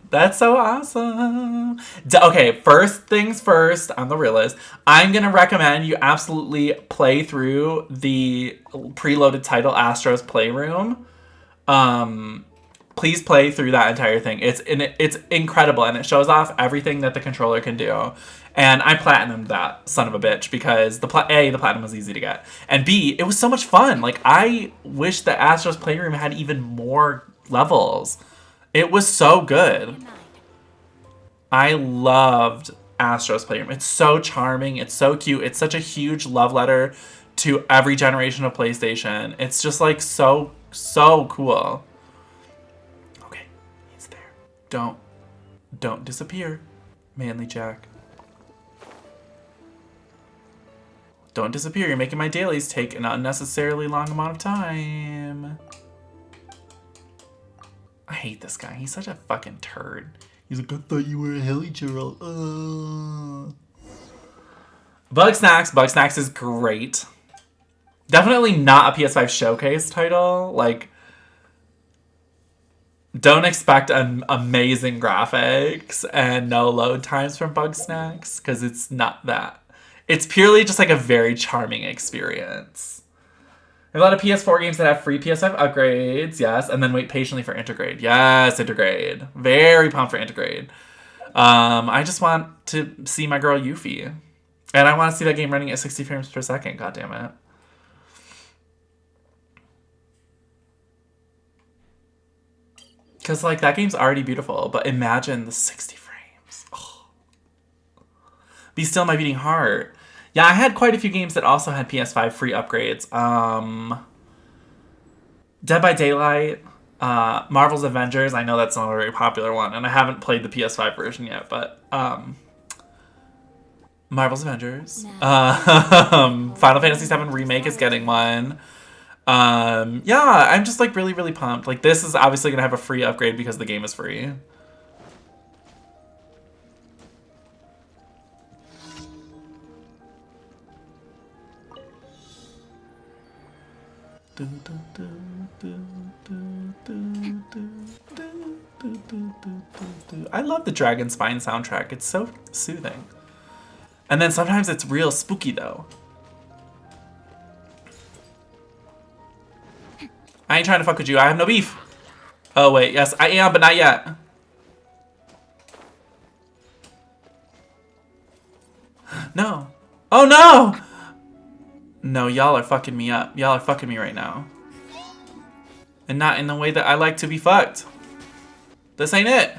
That's so awesome. Okay, first things first, I'm the realist. I'm going to recommend you absolutely play through the preloaded title, Astro's Playroom. Please play through that entire thing. It's incredible, and it shows off everything that the controller can do. And I platinumed that son of a bitch because the platinum was easy to get, and B, it was so much fun. Like, I wish that Astro's Playroom had even more levels. It was so good. I loved Astro's Playroom. It's so charming. It's so cute. It's such a huge love letter to every generation of PlayStation. It's just like so cool. Okay, he's there. Don't disappear, Manly Jack. Don't disappear. You're making my dailies take an unnecessarily long amount of time. I hate this guy. He's such a fucking turd. He's like, I thought you were a heli girl. Bug Snacks. Bug Snacks is great. Definitely not a PS5 showcase title. Like, don't expect an amazing graphics and no load times from Bug Snacks, because it's not that. It's purely just like a very charming experience. There's a lot of PS4 games that have free PS5 upgrades, yes, and then wait patiently for Intergrade. Yes, Intergrade. Very pumped for Intergrade. I just want to see my girl Yuffie. And I want to see that game running at 60 frames per second, God damn it. Because, like, that game's already beautiful, but imagine the 60 frames. Oh. Be Still My Beating Heart. Yeah, I had quite a few games that also had PS5 free upgrades. Dead by Daylight, Marvel's Avengers. I know that's not a very popular one, and I haven't played the PS5 version yet, but Marvel's Avengers. Final Fantasy VII Remake is getting one. Yeah, I'm just like really, really pumped. Like, this is obviously gonna have a free upgrade because the game is free. I love the Dragon Spine soundtrack. It's so soothing. And then sometimes it's real spooky though. I ain't trying to fuck with you. I have no beef. Oh wait, yes I am, but not yet. No. Oh no! No, y'all are fucking me up. Y'all are fucking me right now. And not in the way that I like to be fucked. This ain't it.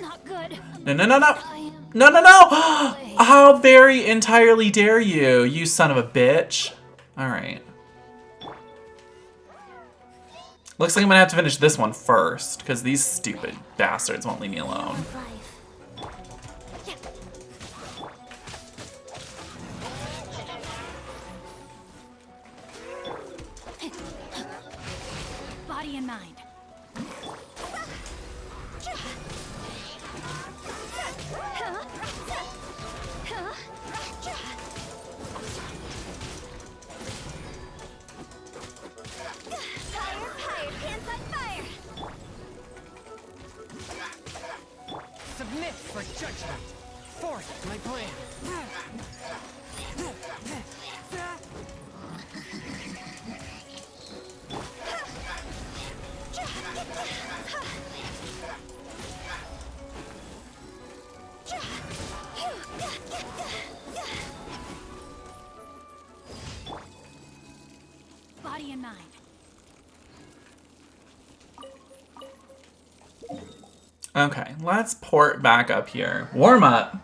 Not good. No, no, no, no. I am. No, no, no! How very entirely dare you, you son of a bitch. Alright. Looks like I'm gonna have to finish this one first, because these stupid bastards won't leave me alone. Body and mind. Submit for judgment. Forth my plan. Body and mind. Okay, let's port back up here. Warm up.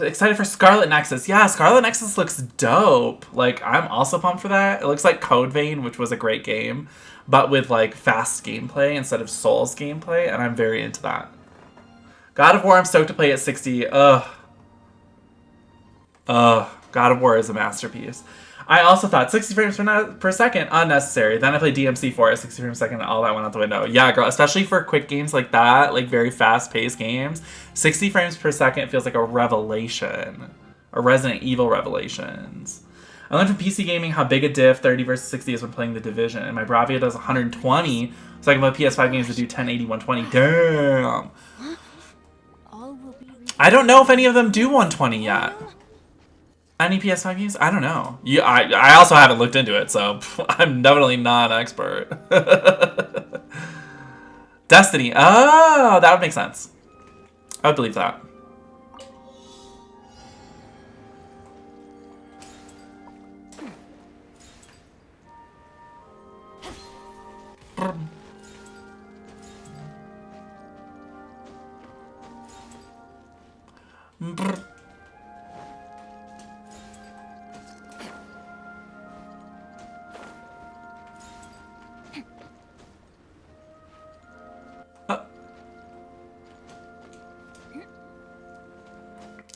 Excited for Scarlet Nexus. Yeah, Scarlet Nexus looks dope. Like, I'm also pumped for that. It looks like Code Vein, which was a great game, but with, like, fast gameplay instead of Souls gameplay, and I'm very into that. God of War, I'm stoked to play at 60. Ugh. God of War is a masterpiece. I also thought 60 frames per second, unnecessary. Then I played DMC 4 at 60 frames per second, and all that went out the window. Yeah, girl, especially for quick games like that, like very fast-paced games, 60 frames per second feels like a revelation. A Resident Evil Revelations. I learned from PC gaming how big a diff 30 versus 60 is when playing The Division, and my Bravia does 120, so I can play PS5 games that do 1080, 120. Damn! All will be I don't know if any of them do 120 yet. Any PS5 games? I don't know. I also haven't looked into it, so I'm definitely not an expert. Destiny. Oh, that would make sense. I would believe that.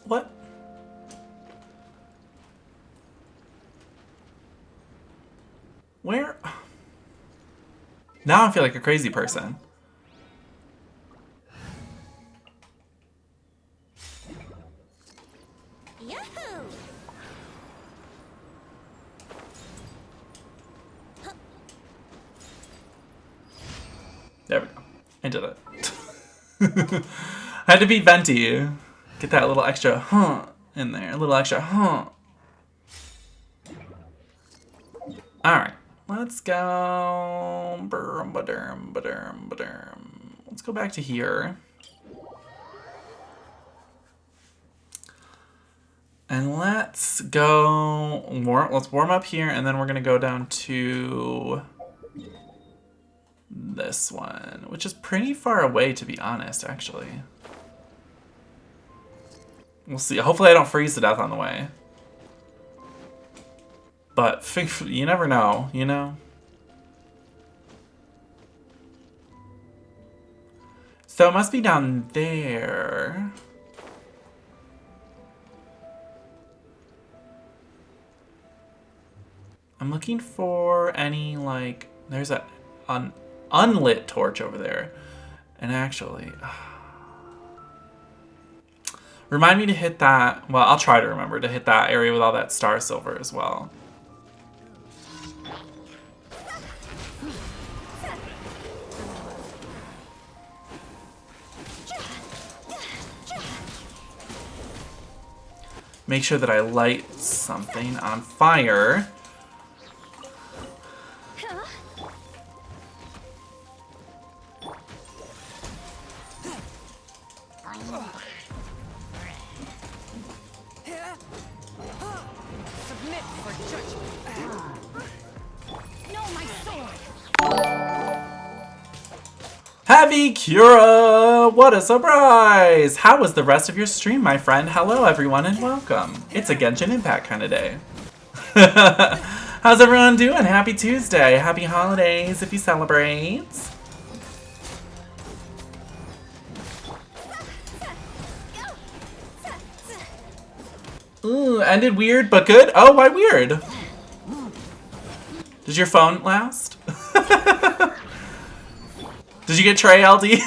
What? Where? Now I feel like a crazy person. Yahoo! There we go. I did it. Had to be venti. Get that little extra in there. A little extra Alright. Let's go. Let's go back to here. And let's go. Let's warm up here, and then we're going to go down to this one, which is pretty far away, to be honest, actually. We'll see. Hopefully I don't freeze to death on the way. But you never know, you know? So it must be down there. I'm looking for any, like... There's an unlit torch over there. And actually... Remind me to hit that... Well, I'll try to remember to hit that area with all that star silver as well. Make sure that I light something on fire. Heavy Cura! What a surprise! How was the rest of your stream, my friend? Hello, everyone, and welcome. It's a Genshin Impact kind of day. How's everyone doing? Happy Tuesday. Happy holidays if you celebrate. Ooh, ended weird, but good. Oh, why weird? Did your phone last? Did you get Trey LD?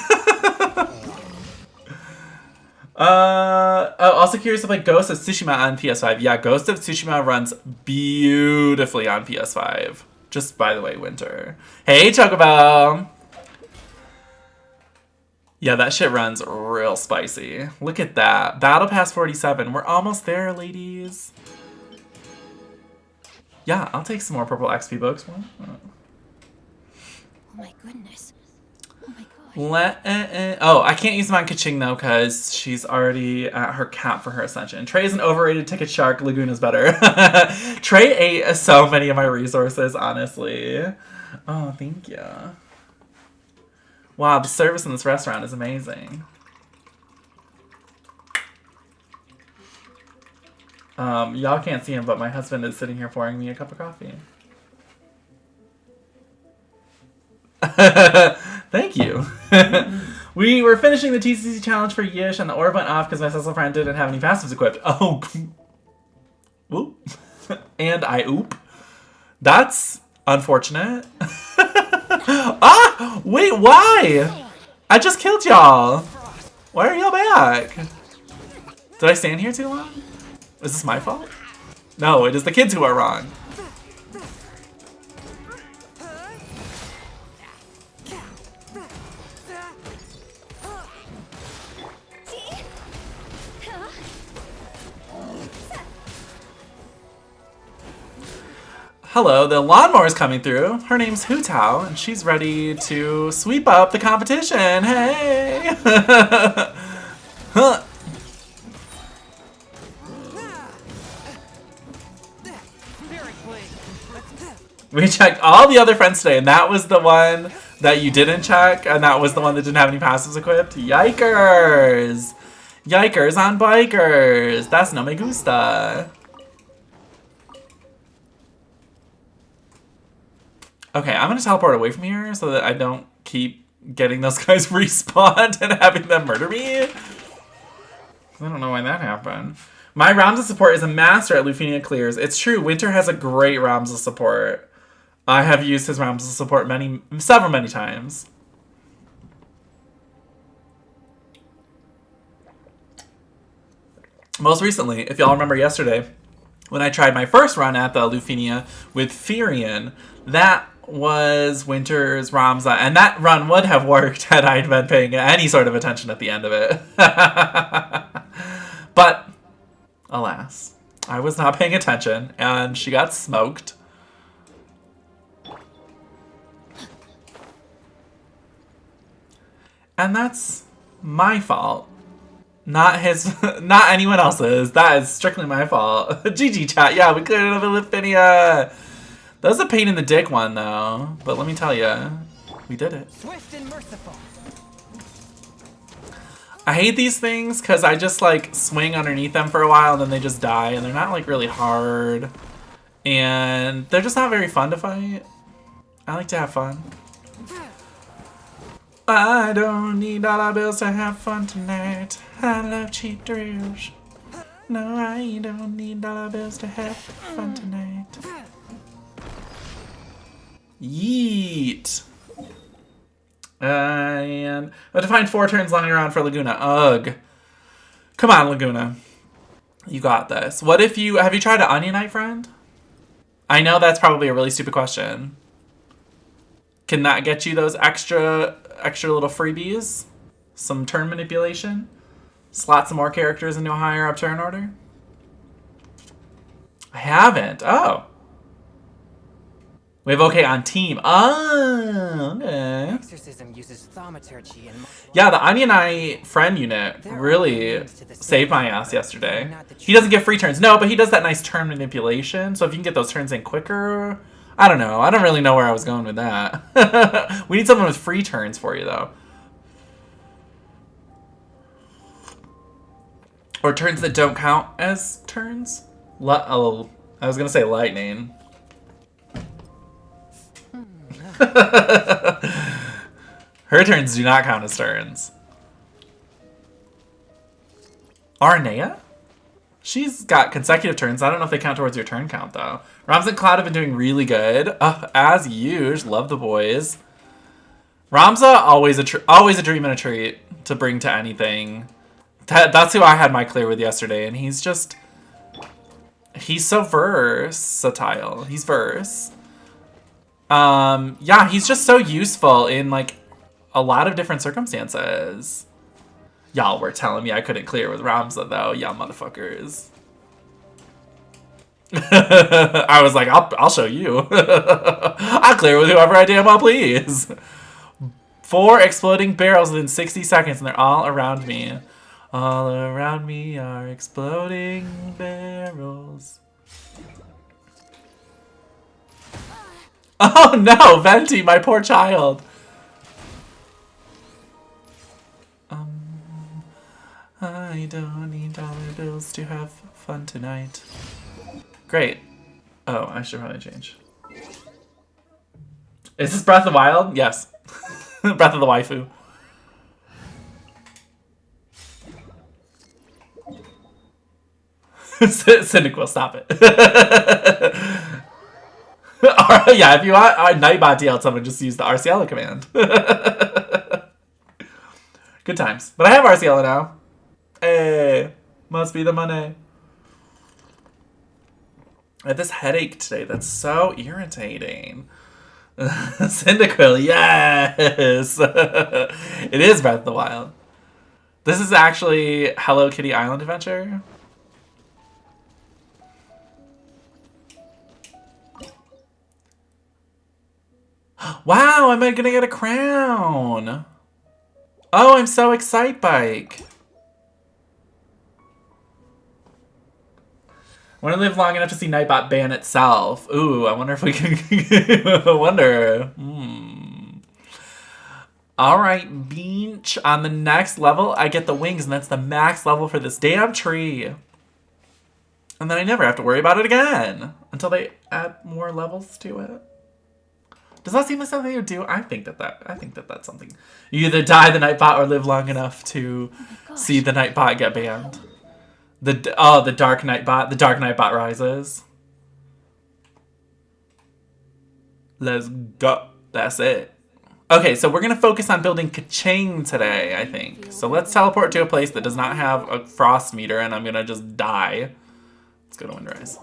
Also curious if like Ghost of Tsushima on PS5. Yeah, Ghost of Tsushima runs beautifully on PS5. Just by the way, Winter. Hey, Chocobo! Yeah, that shit runs real spicy. Look at that. Battle Pass 47. We're almost there, ladies. Yeah, I'll take some more purple XP books. Oh my goodness. Oh my god. Oh, I can't use them on Kaching though, because she's already at her cap for her ascension. Trey is an overrated ticket shark. Laguna's better. Trey ate so many of my resources, honestly. Oh, thank you. Wow, the service in this restaurant is amazing. Y'all can't see him, but my husband is sitting here pouring me a cup of coffee. Thank you. We were finishing the TCC challenge for Yish, and the orb went off because my Cecil friend didn't have any passives equipped. Oh. Oop. And I oop. That's unfortunate. Ah! Wait, why? I just killed y'all. Why are y'all back? Did I stand here too long? Is this my fault? No, it is the kids who are wrong. Hello, the lawnmower is coming through. Her name's Hutao, and she's ready to sweep up the competition. Hey! Huh. We checked all the other friends today, and that was the one that you didn't check, and that was the one that didn't have any passives equipped. Yikers! Yikers on bikers! That's no me gusta. Okay, I'm gonna teleport away from here so that I don't keep getting those guys respawned and having them murder me. I don't know why that happened. My Ramza support is a master at Lufenia clears. It's true, Winter has a great Ramza support. I have used his Ramza support several times. Most recently, if y'all remember yesterday, when I tried my first run at the Lufenia with Firion, that was Winter's Ramza, and that run would have worked had I been paying any sort of attention at the end of it. But, alas, I was not paying attention, and she got smoked. And that's my fault. Not his, not anyone else's. That is strictly my fault. GG chat, yeah, we cleared it up in Lithuania. That was a pain in the dick one, though. But let me tell you, we did it. Swift and merciful. I hate these things because I just, like, swing underneath them for a while and then they just die. And they're not, like, really hard. And they're just not very fun to fight. I like to have fun. I don't need dollar bills to have fun tonight. I love cheap thrills. No, I don't need dollar bills to have fun tonight. Yeet. And I have to find 4 turns lying around for Laguna. Ugh. Come on, Laguna. You got this. What if you... Have you tried an Onion Knight, friend? I know that's probably a really stupid question. Can that get you those extra little freebies? Some turn manipulation? Slot some more characters into a higher up turn order? I haven't. Oh. We have okay on team. Oh, okay. Exorcism uses thaumaturgy and yeah, the Onion Eye friend unit really saved my ass yesterday. He doesn't get free turns. No, but he does that nice turn manipulation. So if you can get those turns in quicker... I don't know. I don't really know where I was going with that. We need someone with free turns for you, though. Or turns that don't count as turns? Oh, I was gonna say lightning. Her turns do not count as turns. Arnea? She's got consecutive turns. I don't know if they count towards your turn count, though. Rams and Cloud have been doing really good. As usual. Love the boys. Ramza, always a dream and a treat to bring to anything. That's who I had my clear with yesterday, and he's so versatile. He's verse. Yeah, he's just so useful in, like, a lot of different circumstances. Y'all were telling me I couldn't clear with Ramza, though. Y'all motherfuckers. I was like, I'll show you. I'll clear with whoever I damn well please. 4 exploding barrels within 60 seconds, and they're all around me. All around me are exploding barrels. Oh no, Venti, my poor child. I don't need dollar bills to have fun tonight. Great. Oh, I should probably change. Is this Breath of the Wild? Yes. Breath of the waifu. Cynical, stop it. Yeah, if you want Nightbot to yell at someone, just use the RCL command. Good times. But I have RCL now. Hey, must be the money. I have this headache today that's so irritating. Cyndaquil, yes! It is Breath of the Wild. This is actually Hello Kitty Island Adventure. Wow, am I gonna get a crown? Oh, I'm so excited, Bike. I want to live long enough to see Nightbot ban itself. Ooh, I wonder if we can... I wonder. Alright, Beach. On the next level, I get the wings, and that's the max level for this damn tree. And then I never have to worry about it again. Until they add more levels to it. Does that seem like something you do? I think that's something. You either die the Nightbot or live long enough to see the Nightbot get banned. The Dark Nightbot. The Dark Nightbot rises. Let's go. That's it. Okay, so we're going to focus on building Kaching today, I think. So let's teleport to a place that does not have a frost meter, and I'm going to just die. Let's go to Windrise.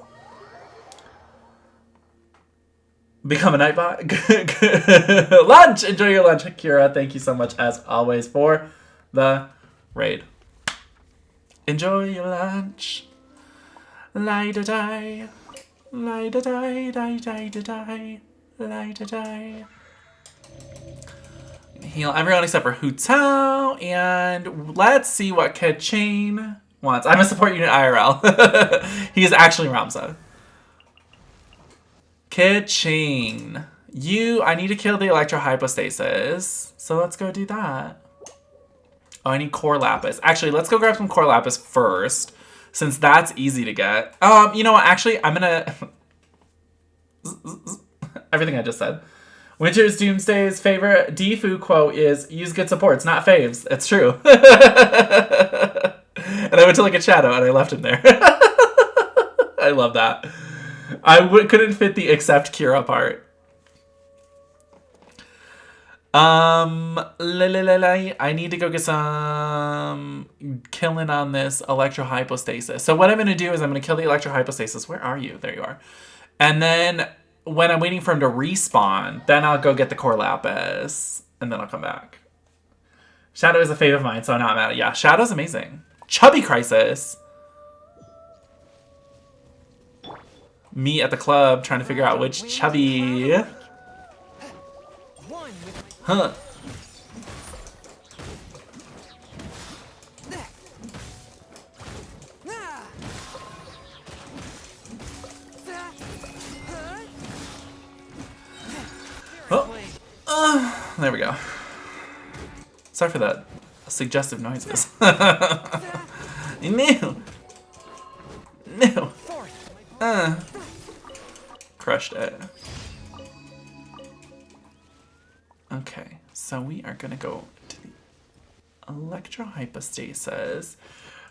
Become a Nightbot. Lunch! Enjoy your lunch, Kira. Thank you so much, as always, for the raid. Enjoy your lunch. Lie-da-die. Lie-da-die, die-die-da-die. Lie-da-die. Heal everyone except for Hu Tao. And let's see what Kaching wants. I'm a support unit IRL. He is actually Ramza. Kaching. I need to kill the electrohypostasis. So let's go do that. Oh, I need core lapis. Actually, let's go grab some core lapis first, since that's easy to get. You know what? Actually, I'm gonna... Everything I just said. Winter's Doomsday's favorite Defu quote is, use good supports, not faves. It's true. And I went to like a shadow and I left him there. I love that. I couldn't fit the except Kira part. I need to go get some killing on this electrohypostasis. So what I'm going to do is I'm going to kill the electrohypostasis. Where are you? There you are. And then when I'm waiting for him to respawn, then I'll go get the core lapis. And then I'll come back. Shadow is a fave of mine, so I'm not mad at it. Yeah, Shadow's amazing. Chubby Crisis. Me at the club trying to figure out which chubby. Huh. Oh. There we go. Sorry for that suggestive noises. No. No. Fourth. Crushed it. Okay, so we are gonna go to the electrohypostasis.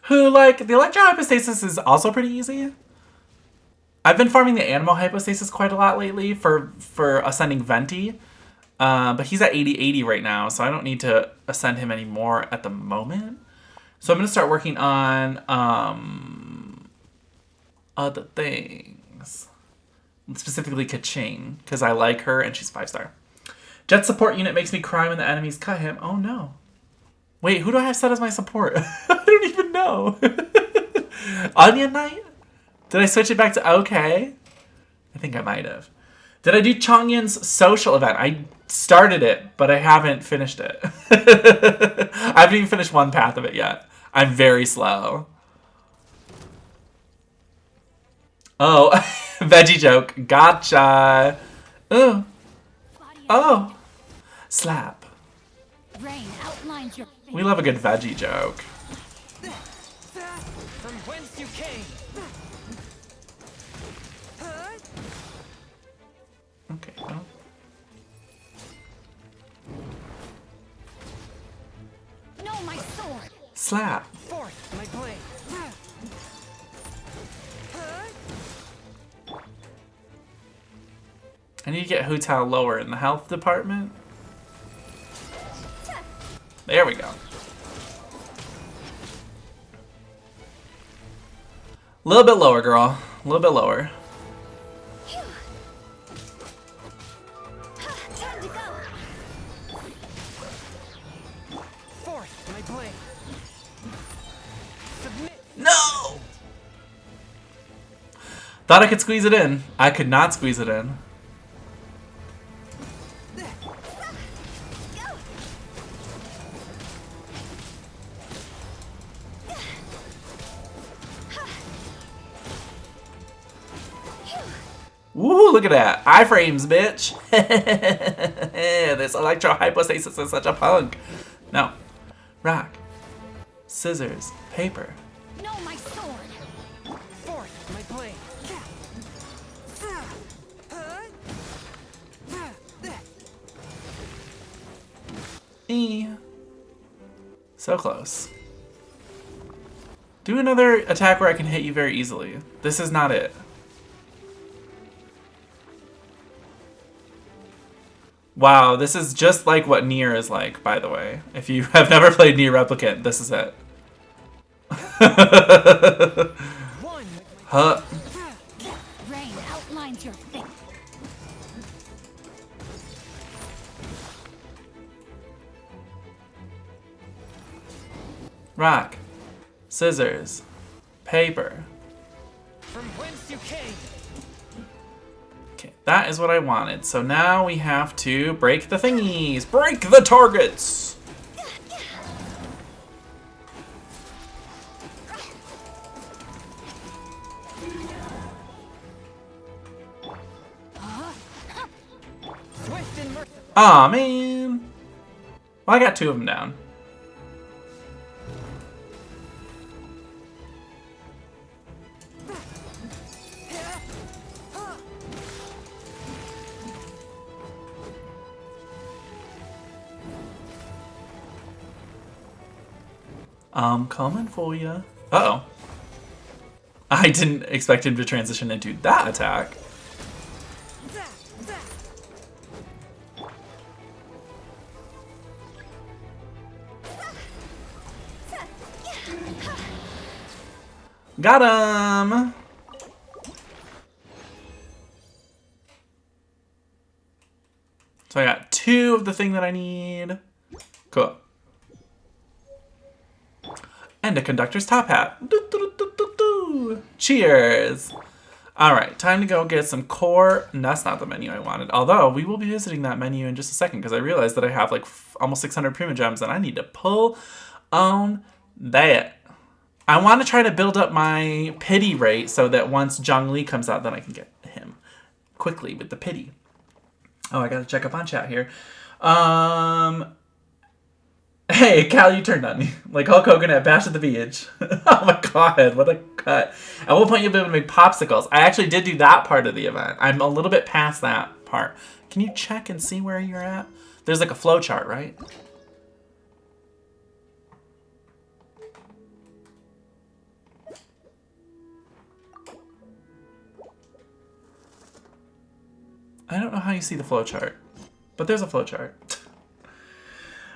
Who, like, the electrohypostasis is also pretty easy. I've been farming the animal hypostasis quite a lot lately for ascending Venti. But he's at 80-80 right now, so I don't need to ascend him anymore at the moment. So I'm going to start working on other things. Specifically Kaching, because I like her and she's 5-star. Jet support unit makes me cry when the enemies cut him. Oh no. Wait, who do I have set as my support? I don't even know. Onion Knight? Did I switch it back to okay? I think I might have. Did I do Chongyun's social event? I started it, but I haven't finished it. I haven't even finished one path of it yet. I'm very slow. Oh, veggie joke. Gotcha. Ooh. Oh. Slap. Rain outlines your We love a good veggie joke. From whence you came. Okay, well. No, my sword. Slap. Fourth, my blade. I need to get Hu Tao lower in the health department. There we go. A little bit lower, girl. A little bit lower. Time to go. Fourth, my blade. Submit. No! Thought I could squeeze it in. I could not squeeze it in. Woo, look at that. Iframes, bitch. This electrohypostasis is such a punk. No. Rock. Scissors. Paper. No, my sword. Fourth, my blade. So close. Do another attack where I can hit you very easily. This is not it. Wow, this is just like what Nier is like, by the way. If you have never played Nier Replicant, this is it. One. Huh. Rain outlines your fate. Rock. Scissors. Paper. From whence you came. Okay, that is what I wanted. So now we have to break the thingies. Break the targets. Swift and merciful. Aw, man. Well, I got 2 of them down. I'm coming for you. Uh-oh. I didn't expect him to transition into that attack. Got him! So I got 2 of the thing that I need. Cool. And a conductor's top hat. Cheers! Alright, time to go get some core. And that's not the menu I wanted. Although, we will be visiting that menu in just a second because I realized that I have like almost 600 Prima Gems and I need to pull on that. I want to try to build up my pity rate so that once Zhongli comes out, then I can get him quickly with the pity. Oh, I gotta check up on chat here. Hey, Cal, you turned on me. Like Hulk Hogan at Bash at the Beach. Oh my god, what a cut. At one point you'll be able to make popsicles. I actually did do that part of the event. I'm a little bit past that part. Can you check and see where you're at? There's like a flow chart, right? I don't know how you see the flow chart, but there's a flow chart.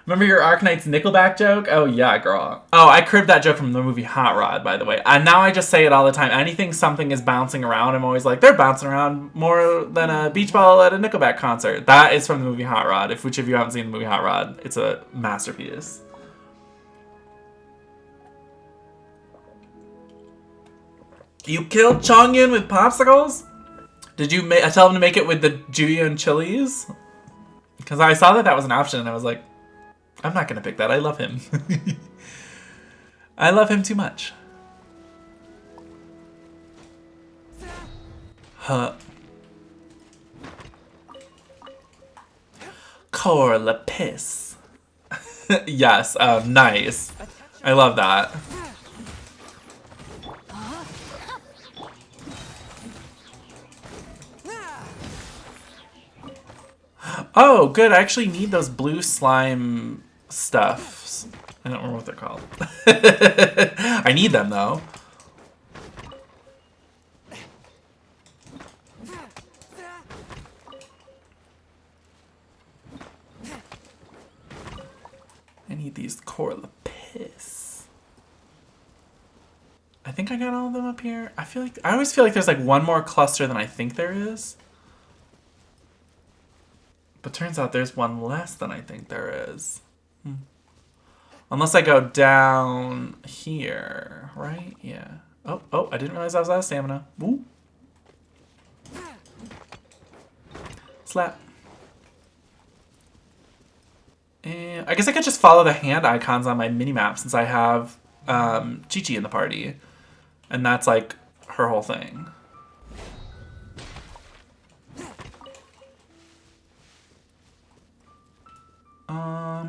Remember your Arknight's Nickelback joke? Oh yeah, girl. Oh, I cribbed that joke from the movie Hot Rod, by the way. And now I just say it all the time. Anything something is bouncing around, I'm always like, they're bouncing around more than a beach ball at a Nickelback concert. That is from the movie Hot Rod. Which of you haven't seen the movie Hot Rod, it's a masterpiece. You killed Chongyun with popsicles? Did you tell him to make it with the Julian chilies? Because I saw that was an option and I was like, I'm not going to pick that. I love him. I love him too much. Huh. Corlapis. Yes, nice. I love that. Oh, good. I actually need those blue slime stuffs. I don't remember what they're called. I need them, though. I need these Corlapis. I think I got all of them up here. I always feel like there's like one more cluster than I think there is. But turns out there's one less than I think there is. Unless I go down here, right? Yeah. Oh, I didn't realize I was out of stamina. Woo. Slap. And I guess I could just follow the hand icons on my minimap since I have Chi-Chi in the party. And that's like her whole thing.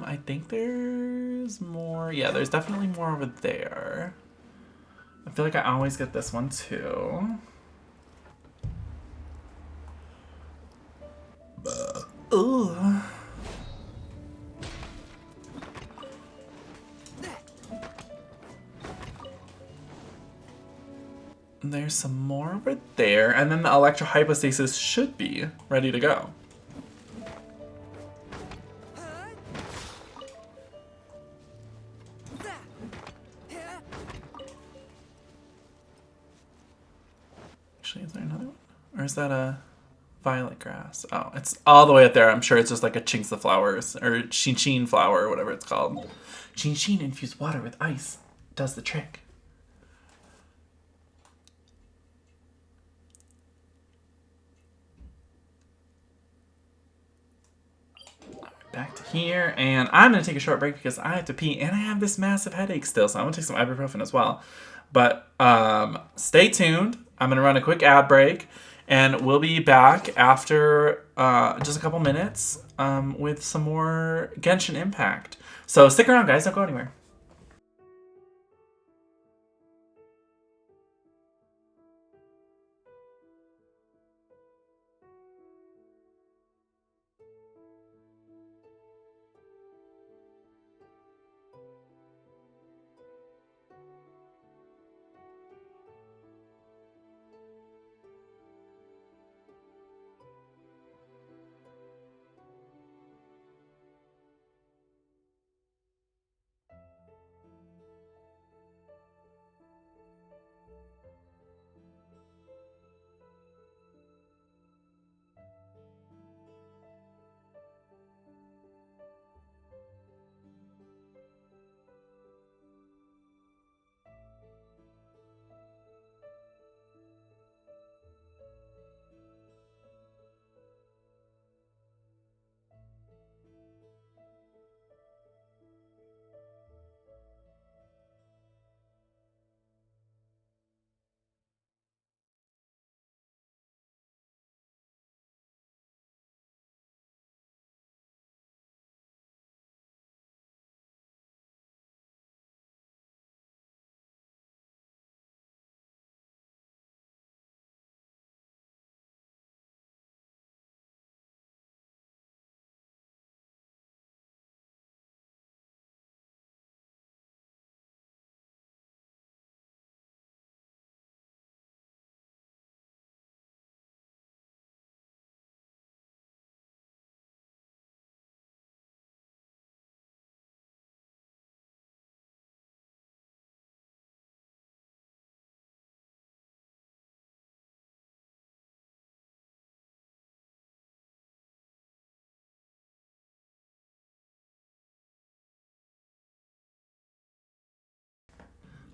I think there's more. Yeah, there's definitely more over there. I feel like I always get this one too. Ooh. There's some more over there, and then the electrohypostasis should be ready to go. Actually, is there another one? Or is that a violet grass? Oh, it's all the way up there. I'm sure it's just like a Chinks the Flowers, or Chin flower, or whatever it's called. Chin infused water with ice does the trick. Back to here, and I'm going to take a short break because I have to pee, and I have this massive headache still, so I'm going to take some ibuprofen as well. But stay tuned. I'm going to run a quick ad break, and we'll be back after just a couple minutes with some more Genshin Impact. So stick around, guys. Don't go anywhere.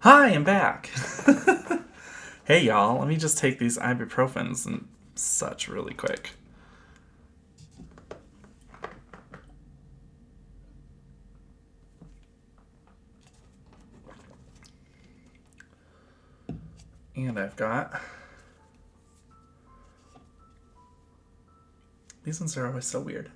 Hi, I'm back. Hey, y'all. Let me just take these ibuprofens and such really quick. And I've got... These ones are always so weird.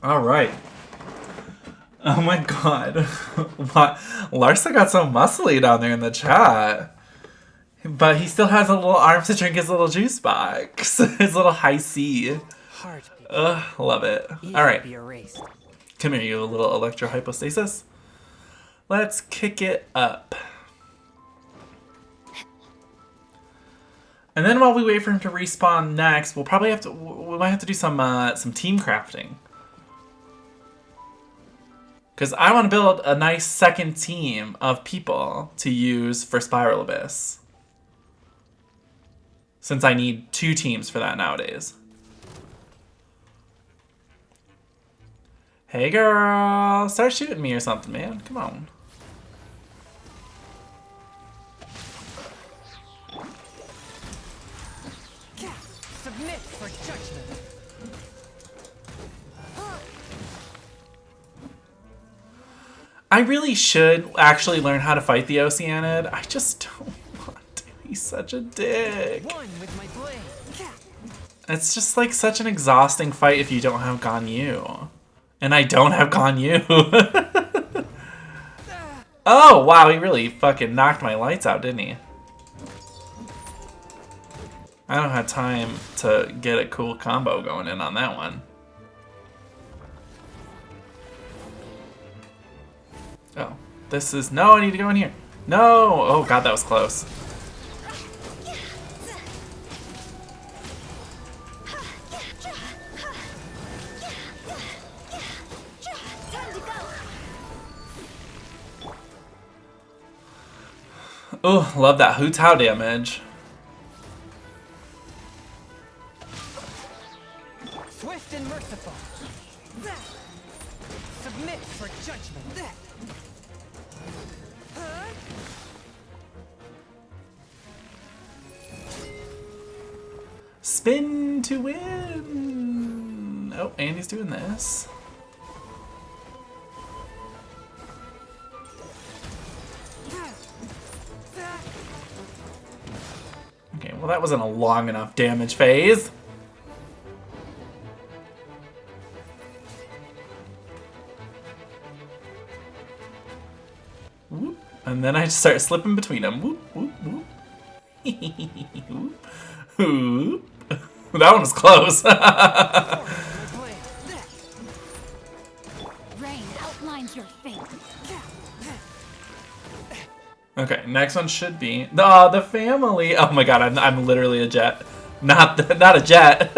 All right. Oh my god. What? Larsa got so muscly down there in the chat. But he still has a little arm to drink his little juice box. His little high C. Heartbeat. Ugh, love it. Easily All right. be erased. Come here, you little electrohypostasis. Let's kick it up. And then while we wait for him to respawn next, we'll probably have to... We might have to do some team crafting. Because I want to build a nice second team of people to use for Spiral Abyss. Since I need 2 teams for that nowadays. Hey girl, start shooting me or something, man. Come on. Submit for judgment. I really should actually learn how to fight the Oceanid. I just don't want to. He's such a dick. One with my blade. It's just like such an exhausting fight if you don't have Ganyu. And I don't have Ganyu. Oh, wow, he really fucking knocked my lights out, didn't he? I don't have time to get a cool combo going in on that one. Oh, this is... No, I need to go in here. No! Oh, God, that was close. Time to go. Oh, love that Hu Tao damage. Swift and merciful. Submit for judgment. Spin to win. Oh, Andy's doing this. Okay, well that wasn't a long enough damage phase. Whoop. And then I just start slipping between them. Whoop, whoop, whoop. Whoop, whoop. That one was close. Rain outlines your fate. Okay, next one should be the family. Oh my god, I'm literally a jet, not a jet.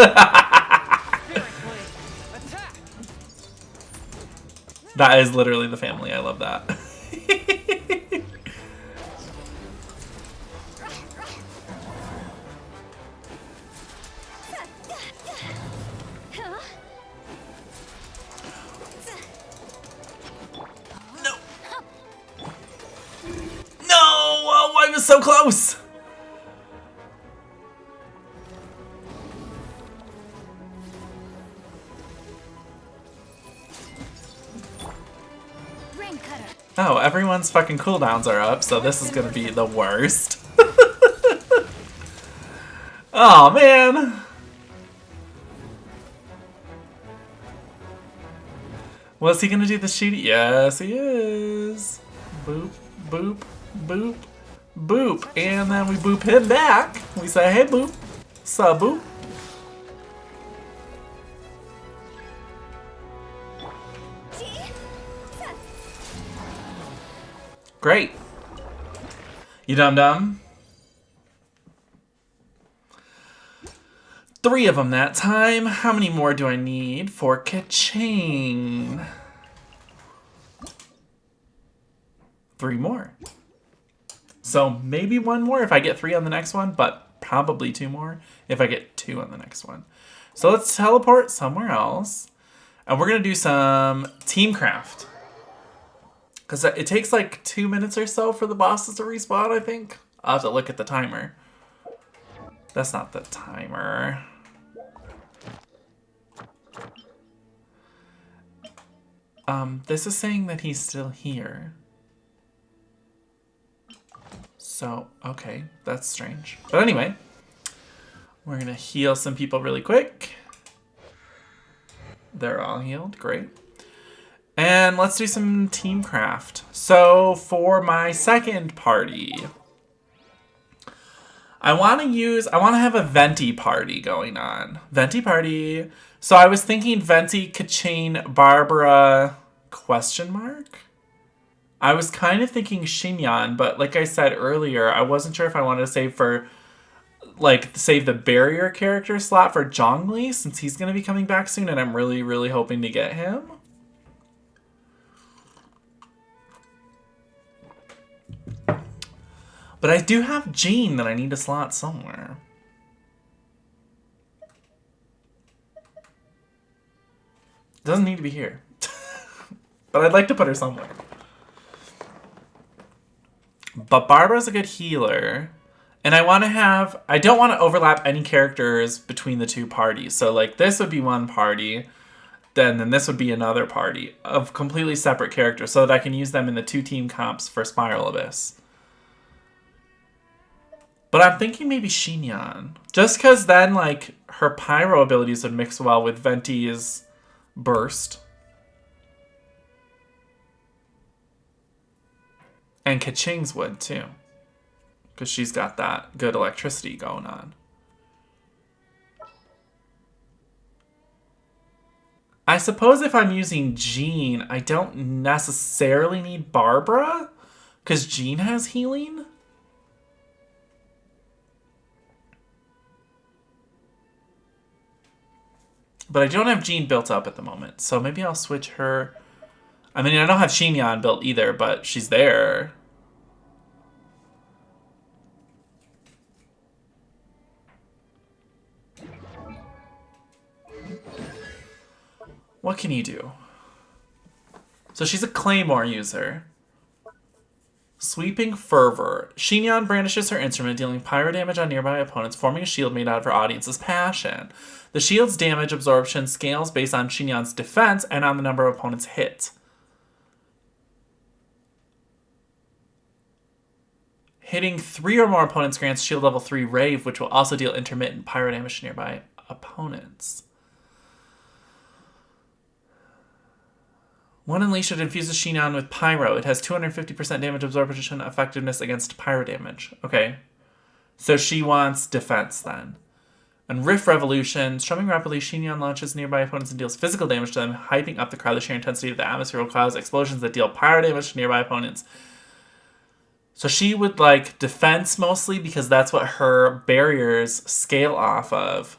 That is literally the family. I love that. No. No! Oh, I was so close. Rain cutter. Oh, everyone's fucking cooldowns are up, so this is gonna be the worst. Oh man. Was he gonna do the shooty? Yes, he is. Boop, boop, boop, boop. And then we boop him back. We say, hey, boop. Sup, boop. Great. You dum-dum? 3 of them that time. How many more do I need for ka-ching? 3 more. So maybe 1 more if I get 3 on the next one, but probably 2 more if I get 2 on the next one. So let's teleport somewhere else. And we're going to do some teamcraft. Because it takes like 2 minutes or so for the bosses to respawn, I think. I'll have to look at the timer. That's not the timer. This is saying that he's still here. So, okay, that's strange. But anyway, we're gonna heal some people really quick. They're all healed, great. And let's do some teamcraft. So for my second party, I want to have a Venti party going on. Venti party. So I was thinking Venti, Kachane, Barbara, question mark? I was kind of thinking Xinyan, but like I said earlier, I wasn't sure if I wanted to save the barrier character slot for Zhongli, since he's going to be coming back soon, and I'm really, really hoping to get him. But I do have Jean that I need to slot somewhere. Doesn't need to be here. But I'd like to put her somewhere. But Barbara's a good healer. And I don't want to overlap any characters between the two parties. So like this would be one party. Then this would be another party of completely separate characters so that I can use them in the 2-team comps for Spiral Abyss. But I'm thinking maybe Xinyan. Just because then, like, her pyro abilities would mix well with Venti's burst. And Kaching's would, too. Because she's got that good electricity going on. I suppose if I'm using Jean, I don't necessarily need Barbara. Because Jean has healing. But I don't have Jean built up at the moment, so maybe I'll switch her. I mean, I don't have Xinyan built either, but she's there. What can you do? So she's a Claymore user. Sweeping Fervor. Xinyan brandishes her instrument, dealing pyro damage on nearby opponents, forming a shield made out of her audience's passion. The shield's damage absorption scales based on Xinyan's defense and on the number of opponents hit. Hitting 3 or more opponents grants shield level 3 Rave, which will also deal intermittent pyro damage to nearby opponents. One Unleashed infuses Xinyan with Pyro. It has 250% damage absorption effectiveness against pyro damage. Okay. So she wants defense then. And Rift Revolution. Strumming rapidly, Xinyan launches nearby opponents and deals physical damage to them, hyping up the crowd. The sheer intensity of the atmosphere will cause explosions that deal pyro damage to nearby opponents. So she would like defense mostly because that's what her barriers scale off of.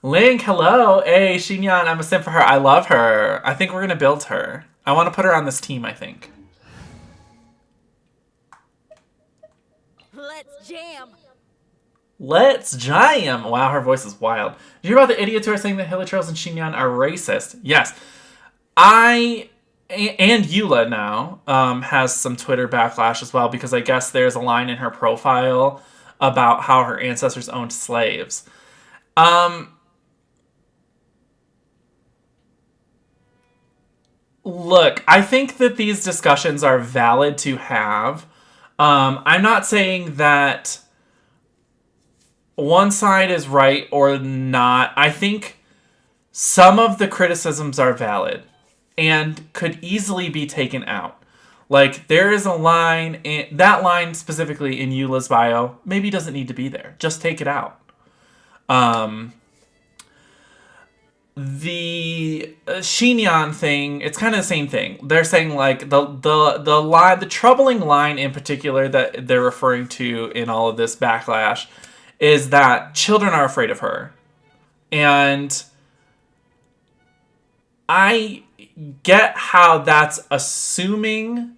Link, hello. Hey, Xinyan, I'm a sim for her. I love her. I think we're going to build her. I want to put her on this team, I think. Let's jam. Let's jam. Wow, her voice is wild. Did you hear about the idiots who are saying that Hilichurls and Xinyan are racist? Yes. And Eula now has some Twitter backlash as well because I guess there's a line in her profile about how her ancestors owned slaves. Look, I think that these discussions are valid to have. I'm not saying that one side is right or not. I think some of the criticisms are valid and could easily be taken out. Like, there is a line, that line specifically in Eula's bio, maybe doesn't need to be there. Just take it out. The Xinyan thing, it's kind of the same thing. They're saying like the troubling line in particular that they're referring to in all of this backlash is that children are afraid of her. And I get how that's assuming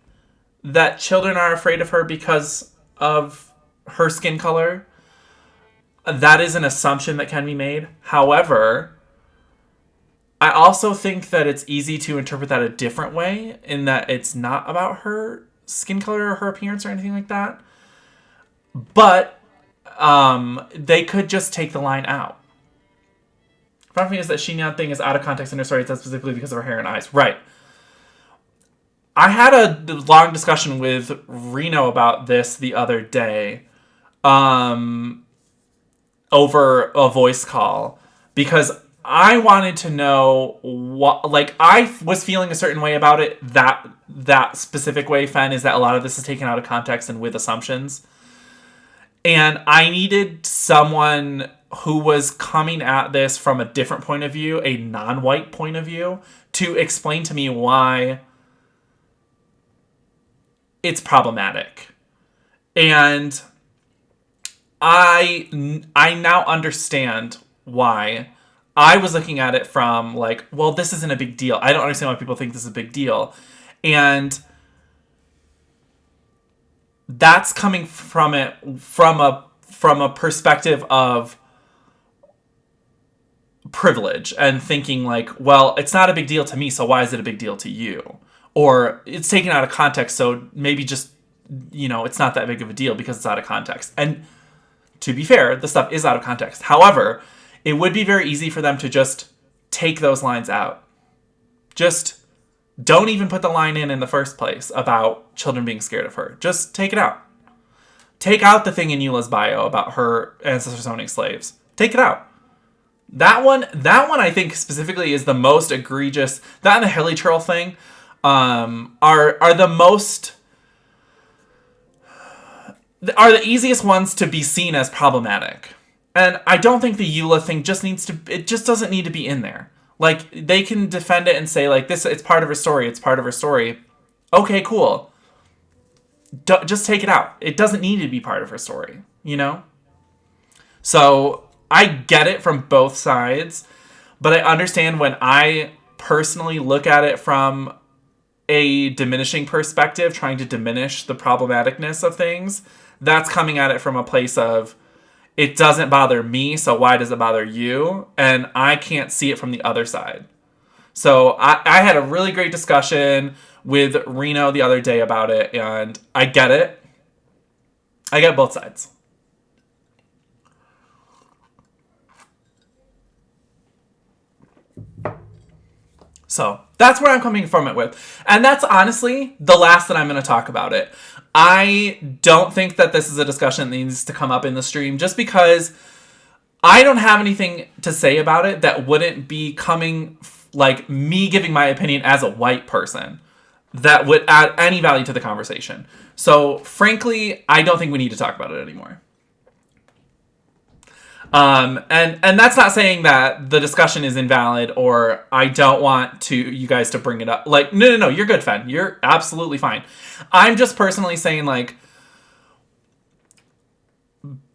that children are afraid of her because of her skin color. That is an assumption that can be made. However, I also think that it's easy to interpret that a different way, in that it's not about her skin color or her appearance or anything like that. But they could just take the line out. Problem is that Xinyan thing is out of context in her story. It's not specifically because of her hair and eyes. Right. I had a long discussion with Reno about this the other day. Over a voice call, because I wanted to know what, like, I was feeling a certain way about it. That specific way, Fen, is that a lot of this is taken out of context and with assumptions. And I needed someone who was coming at this from a different point of view, a non-white point of view, to explain to me why it's problematic. And I now understand why. I was looking at it from, like, well, this isn't a big deal. I don't understand why people think this is a big deal. And that's coming from a perspective of privilege and thinking, like, well, it's not a big deal to me, so why is it a big deal to you? Or it's taken out of context, so maybe just, it's not that big of a deal because it's out of context. And to be fair, the stuff is out of context. However, it would be very easy for them to just take those lines out. Just don't even put the line in the first place about children being scared of her. Just take it out. Take out the thing in Eula's bio about her ancestors owning slaves. Take it out. That one I think specifically is the most egregious. That and the Hilly Churl thing are the most... are the easiest ones to be seen as problematic. And I don't think the Eula thing it just doesn't need to be in there. Like, they can defend it and say, like, it's part of her story, it's part of her story. Okay, cool. Just take it out. It doesn't need to be part of her story, So, I get it from both sides, but I understand when I personally look at it from a diminishing perspective, trying to diminish the problematicness of things, that's coming at it from a place of, it doesn't bother me, so why does it bother you? And I can't see it from the other side. So I had a really great discussion with Reno the other day about it, and I get it. I get both sides. So that's where I'm coming from it with. And that's honestly the last that I'm going to talk about it. I don't think that this is a discussion that needs to come up in the stream, just because I don't have anything to say about it that wouldn't be coming, like, me giving my opinion as a white person that would add any value to the conversation. So frankly, I don't think we need to talk about it anymore. And that's not saying that the discussion is invalid or I don't want you guys to bring it up. Like, no, you're good, Fen. You're absolutely fine. I'm just personally saying, like,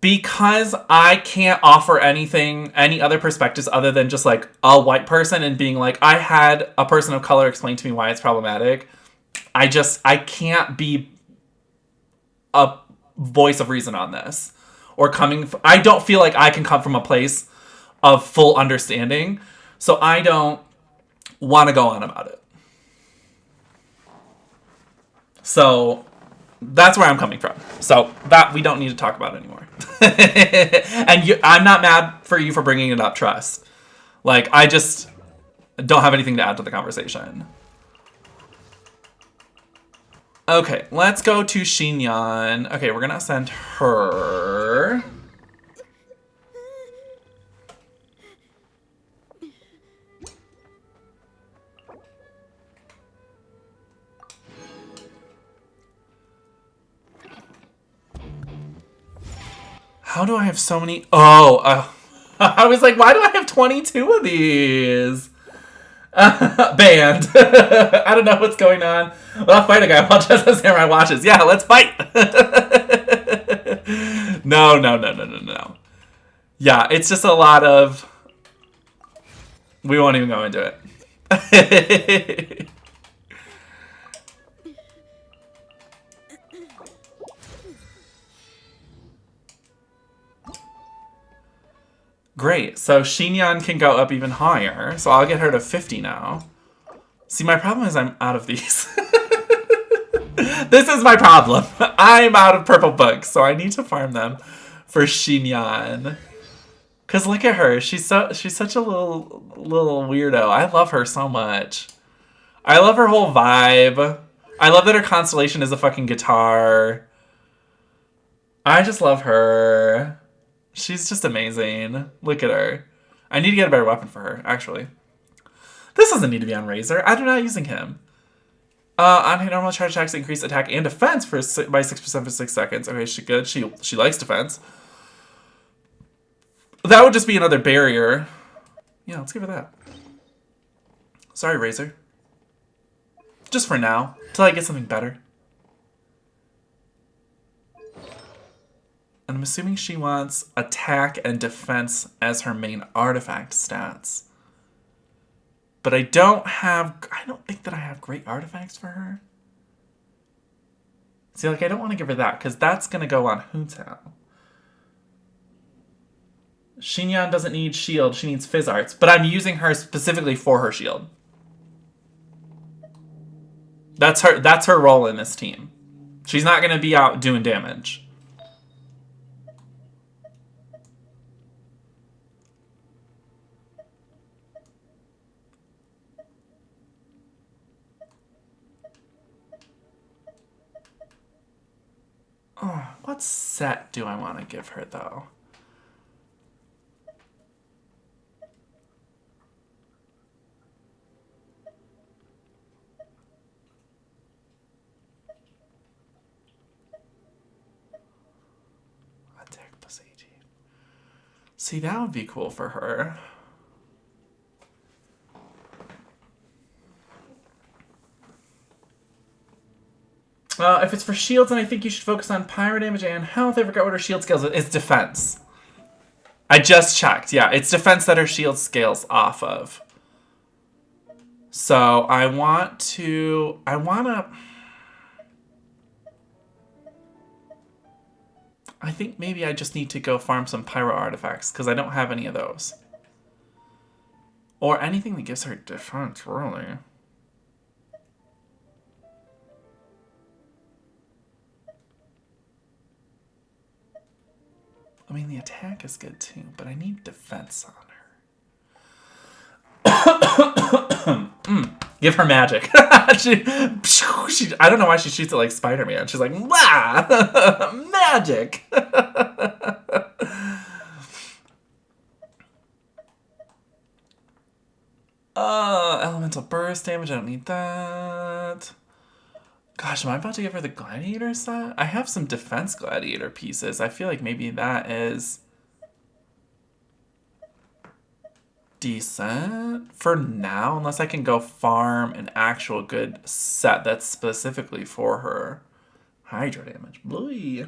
because I can't offer any other perspectives other than just, like, a white person and being like, I had a person of color explain to me why it's problematic. I can't be a voice of reason on this. Or I don't feel like I can come from a place of full understanding. So I don't want to go on about it. So that's where I'm coming from. So that we don't need to talk about anymore. And I'm not mad for you for bringing it up, trust. Like, I just don't have anything to add to the conversation. Okay, let's go to Xinyan. Okay, we're gonna send her. How do I have so many? I was like, why do I have 22 of these? Banned. I don't know what's going on. Well, I'll fight a guy while JetSetSamurai watches. Yeah, let's fight. No. Yeah, it's just a lot of... We won't even go into it. Great. So Xinyan can go up even higher. So I'll get her to 50 now. See, my problem is I'm out of these. This is my problem. I'm out of purple books, so I need to farm them for Xinyan. Cause look at her. She's such a little weirdo. I love her so much. I love her whole vibe. I love that her constellation is a fucking guitar. I just love her. She's just amazing. Look at her. I need to get a better weapon for her, actually. This doesn't need to be on Razor. I'm not using him. On hit normal charge attacks increase attack and defense by 6% for 6 seconds. Okay, she good. She likes defense. That would just be another barrier. Yeah, let's give her that. Sorry, Razor. Just for now, till I get something better. And I'm assuming she wants attack and defense as her main artifact stats. But I don't think that I have great artifacts for her. See, like, I don't want to give her that, because that's going to go on Hootao. Xinyan doesn't need shield, she needs Fizz Arts. But I'm using her specifically for her shield. That's her role in this team. She's not going to be out doing damage. Oh, what set do I want to give her, though? Attack plus 18. See, that would be cool for her. If it's for shields, then I think you should focus on pyro damage and health. I forgot what her shield scales is. It's defense. I just checked. Yeah, it's defense that her shield scales off of. So I want to... I think maybe I just need to go farm some pyro artifacts, because I don't have any of those. Or anything that gives her defense, really. I mean, the attack is good too, but I need defense on her. Give her magic. I don't know why she shoots it like Spider-Man. She's like, "Wah! Magic!" Elemental burst damage. I don't need that. Gosh, am I about to give her the gladiator set? I have some defense gladiator pieces. I feel like maybe that is decent for now, unless I can go farm an actual good set that's specifically for her. Hydro damage. Blee.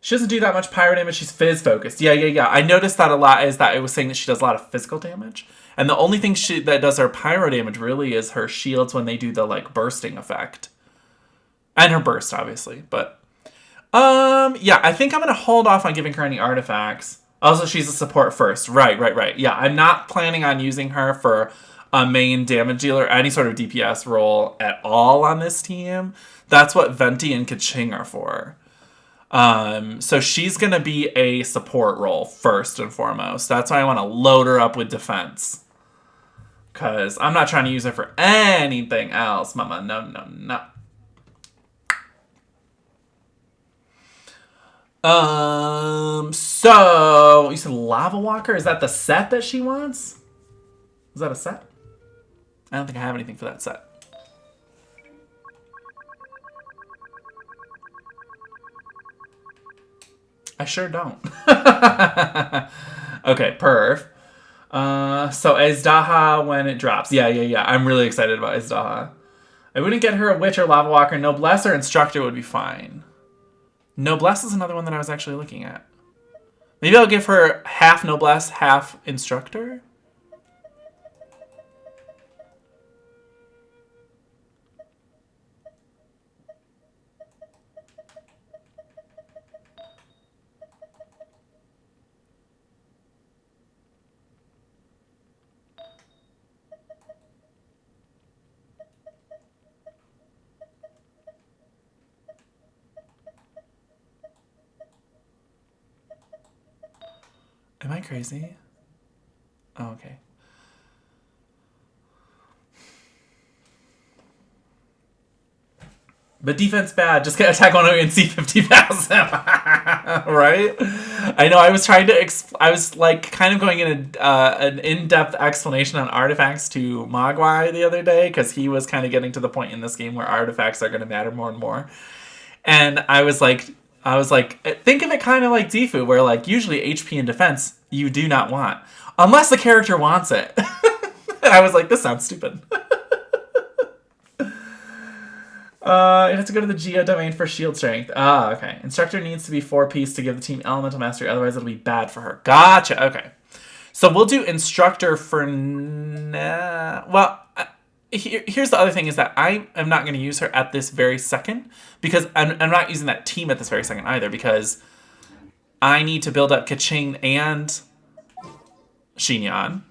She doesn't do that much pyro damage. She's fizz focused. Yeah. I noticed that a lot, is that it was saying that she does a lot of physical damage. And the only thing that does her pyro damage really is her shields when they do the, like, bursting effect. And her burst, obviously, but... yeah, I think I'm going to hold off on giving her any artifacts. Also, she's a support first. Right. Yeah, I'm not planning on using her for a main damage dealer, any sort of DPS role at all on this team. That's what Venti and Kaching are for. So she's going to be a support role first and foremost. That's why I want to load her up with defense. Because I'm not trying to use her for anything else, mama. No. So you said Lava Walker? Is that the set that she wants? Is that a set? I don't think I have anything for that set. I sure don't. Okay, perf. So Azdaha when it drops. Yeah. I'm really excited about Azdaha. I wouldn't get her a Witch or Lava Walker. Noblesse or Instructor would be fine. Noblesse is another one that I was actually looking at. Maybe I'll give her half Noblesse, half Instructor. Am I crazy? Oh, okay. But defense bad. Just get attack on and see 50 passive. Right? I know. I was trying to. I was like kind of going in an in-depth explanation on artifacts to Mogwai the other day because he was kind of getting to the point in this game where artifacts are going to matter more and more. And I was like, think of it kind of like Zifu, where like usually HP and defense you do not want unless the character wants it. And I was like, this sounds stupid. You have to go to the Geo domain for shield strength. Ah, okay. Instructor needs to be 4-piece to give the team elemental mastery, otherwise it'll be bad for her. Gotcha, okay. So we'll do instructor for now. Well, here's the other thing is that I am not going to use her at this very second because I'm not using that team at this very second either because I need to build up Kaching and Xinyan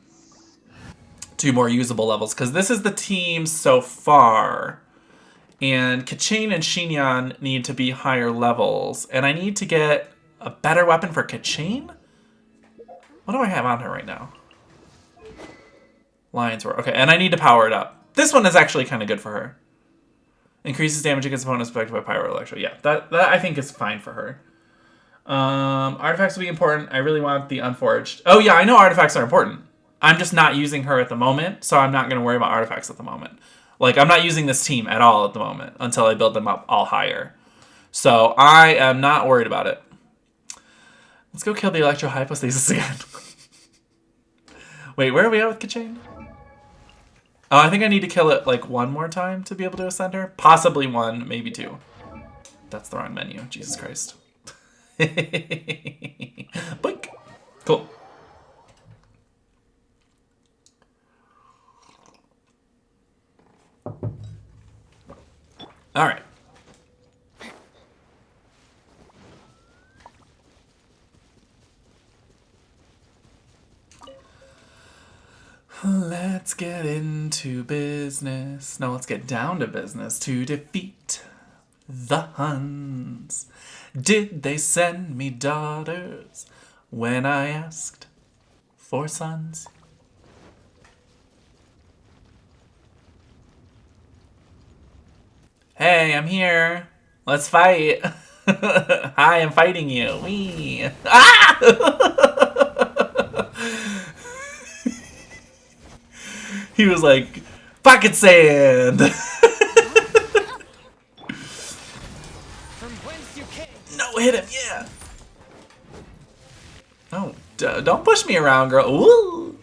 to more usable levels because this is the team so far. And Kaching and Xinyan need to be higher levels. And I need to get a better weapon for Kaching? What do I have on her right now? Lion's Roar. Okay, and I need to power it up. This one is actually kind of good for her. Increases damage against opponents affected by Pyro Electro. Yeah, that I think is fine for her. Artifacts will be important. I really want the Unforged. Oh yeah, I know artifacts are important. I'm just not using her at the moment, so I'm not going to worry about artifacts at the moment. Like, I'm not using this team at all at the moment until I build them up all higher. So, I am not worried about it. Let's go kill the Electro Hypostasis again. Wait, where are we at with Kaching? Oh, I think I need to kill it, like, one more time to be able to ascend her. Possibly one, maybe two. That's the wrong menu. Jesus Christ. Boink. Cool. All right. Let's get into business. No, let's get down to business to defeat the Huns. Did they send me daughters when I asked for sons? Hey, I'm here. Let's fight. Hi, I'm fighting you. Wee. Ah! He was like, pocket sand. From whence you came. No, hit him, yeah. Oh, don't push me around, girl. Ooh.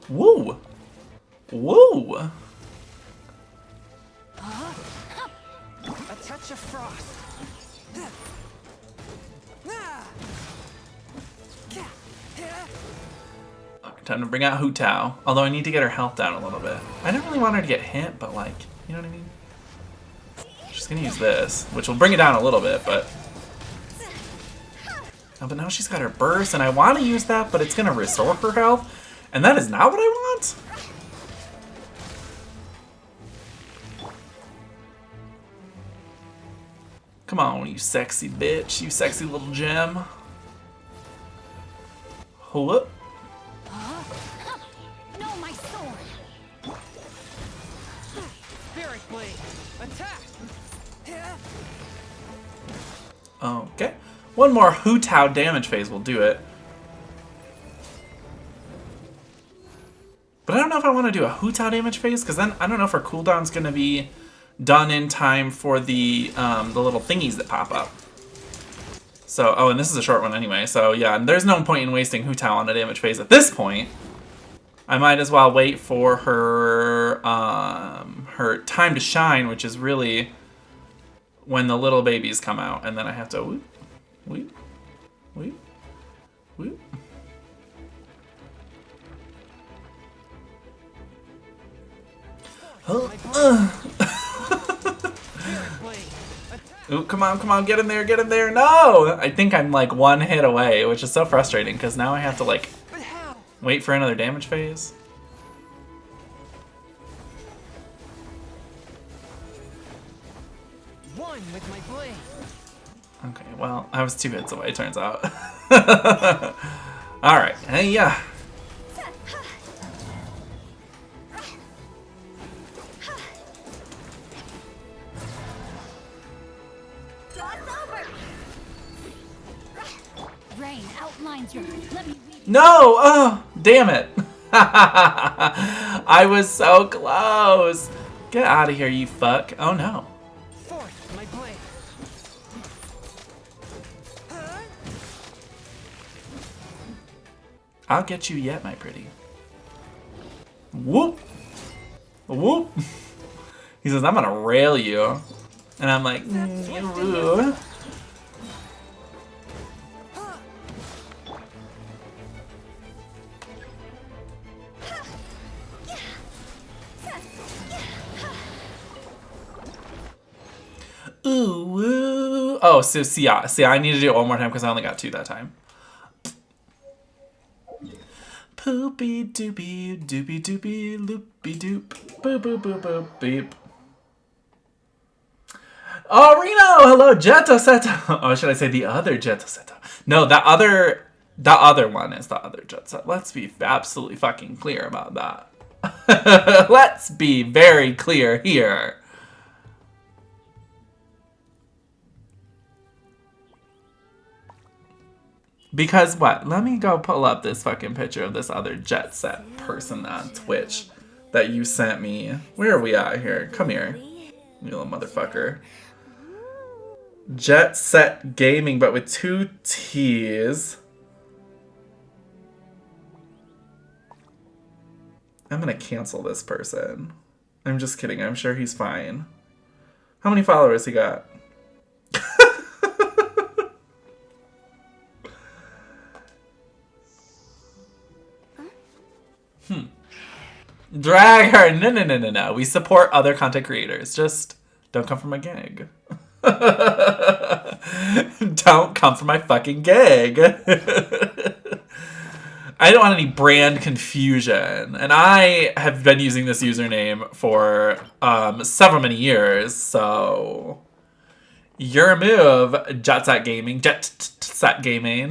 Woo! Woo! A touch of frost. Okay, time to bring out Hu Tao. Although I need to get her health down a little bit. I don't really want her to get hit, but like, you know what I mean? She's gonna use this, which will bring it down a little bit, but... Oh, but now she's got her burst, and I want to use that, but it's gonna restore her health. And that is not what I want? Come on, you sexy bitch. You sexy little gem. Hold up. No, my sword. Spirit blade. Attack. Okay. One more Hu Tao damage phase will do it. But I don't know if I want to do a Hu Tao damage phase, because then I don't know if our cooldown's going to be done in time for the little thingies that pop up. So, oh, and this is a short one anyway, so yeah, and there's no point in wasting Hu Tao on a damage phase at this point. I might as well wait for her her time to shine, which is really when the little babies come out, and then I have to whoop, whoop, whoop, whoop. Ooh, come on, get in there, no! I think I'm like one hit away, which is so frustrating, because now I have to like wait for another damage phase. one with my blade. Okay, well, I was 2 hits away, turns out. Alright, hey, yeah. Rain outlines your. Let me read. No! Oh, damn it. I was so close. Get out of here, you fuck. Oh, no. Fourth, my blade. I'll get you yet, my pretty. Whoop. Whoop. He says, I'm gonna rail you. And I'm like, ooh. Ooh, woo. Oh, so see, I need to do it one more time because I only got 2 that time. Poopy doopy doopy doopy loopy doop boop boop boop boop beep. Oh, Reno! Hello, JetSetSamurai. Oh, should I say the other JetSetSamurai? No, that other one is the other JetSet. Let's be absolutely fucking clear about that. Let's be very clear here. Because what? Let me go pull up this fucking picture of this other Jet Set person on Twitch that you sent me. Where are we at here? Come here, you little motherfucker. Jet Set Gaming, but with 2 T's. I'm gonna cancel this person. I'm just kidding. I'm sure he's fine. How many followers he got? Drag her. No. We support other content creators. Just don't come from my gig. Don't come from my fucking gig. I don't want any brand confusion. And I have been using this username for several many years. So your move, JetSet Gaming. JetSet Gaming.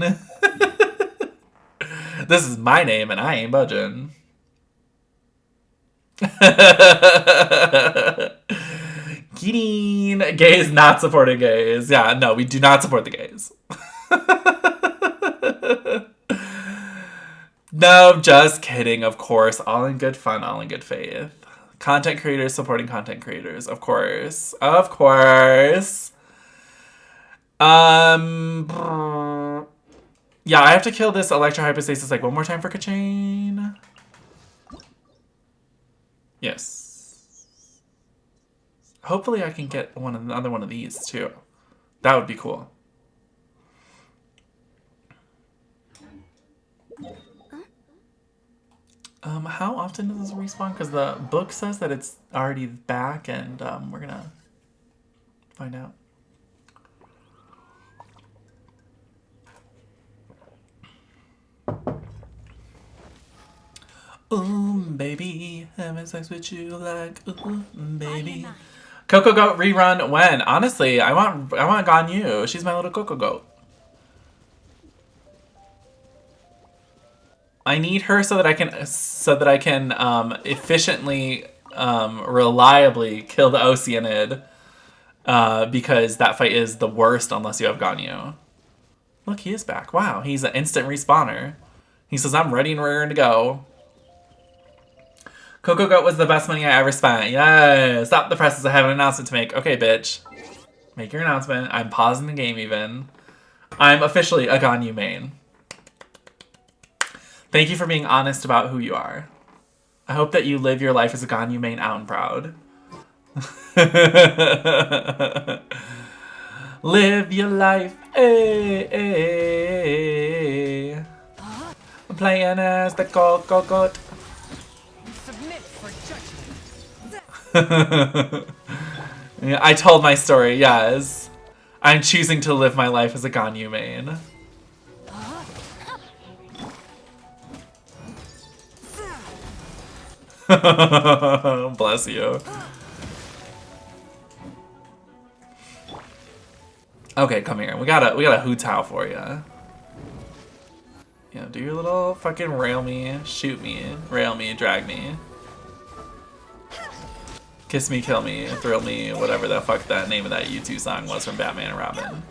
This is my name and I ain't budging. Kidding. Gays not supporting gays. Yeah, no, we do not support the gays. No, just kidding, of course. All in good fun, all in good faith. Content creators supporting content creators, of course. Of course. Yeah, I have to kill this electrohypostasis like one more time for Ka-chain. Yes. Hopefully I can get another one of these too. That would be cool. How often does this respawn? Because the book says that it's already back, and we're gonna find out. Ooh, baby, having sex with you like ooh, baby. Coco Goat rerun when? Honestly, I want Ganyu. She's my little Coco Goat. I need her so that I can efficiently, reliably kill the Oceanid. Because that fight is the worst unless you have Ganyu. Look, he is back. Wow, he's an instant respawner. He says, I'm ready and raring to go. Coco Goat was the best money I ever spent. Yes! Stop the presses. I have an announcement to make. Okay, bitch. Make your announcement. I'm pausing the game even. I'm officially a Ganyu main. Thank you for being honest about who you are. I hope that you live your life as a Ganyu main out and proud. Live your life. Ay. I'm playing as the Coco Goat. Submit for judgment. Yeah, I told my story, yes. I'm choosing to live my life as a Ganyu main. Bless you. Okay, come here. We got a Hu Tao for you. Yeah, do your little fucking rail me, shoot me, rail me, drag me. Kiss me, kill me, thrill me, whatever the fuck that name of that U2 song was from Batman and Robin.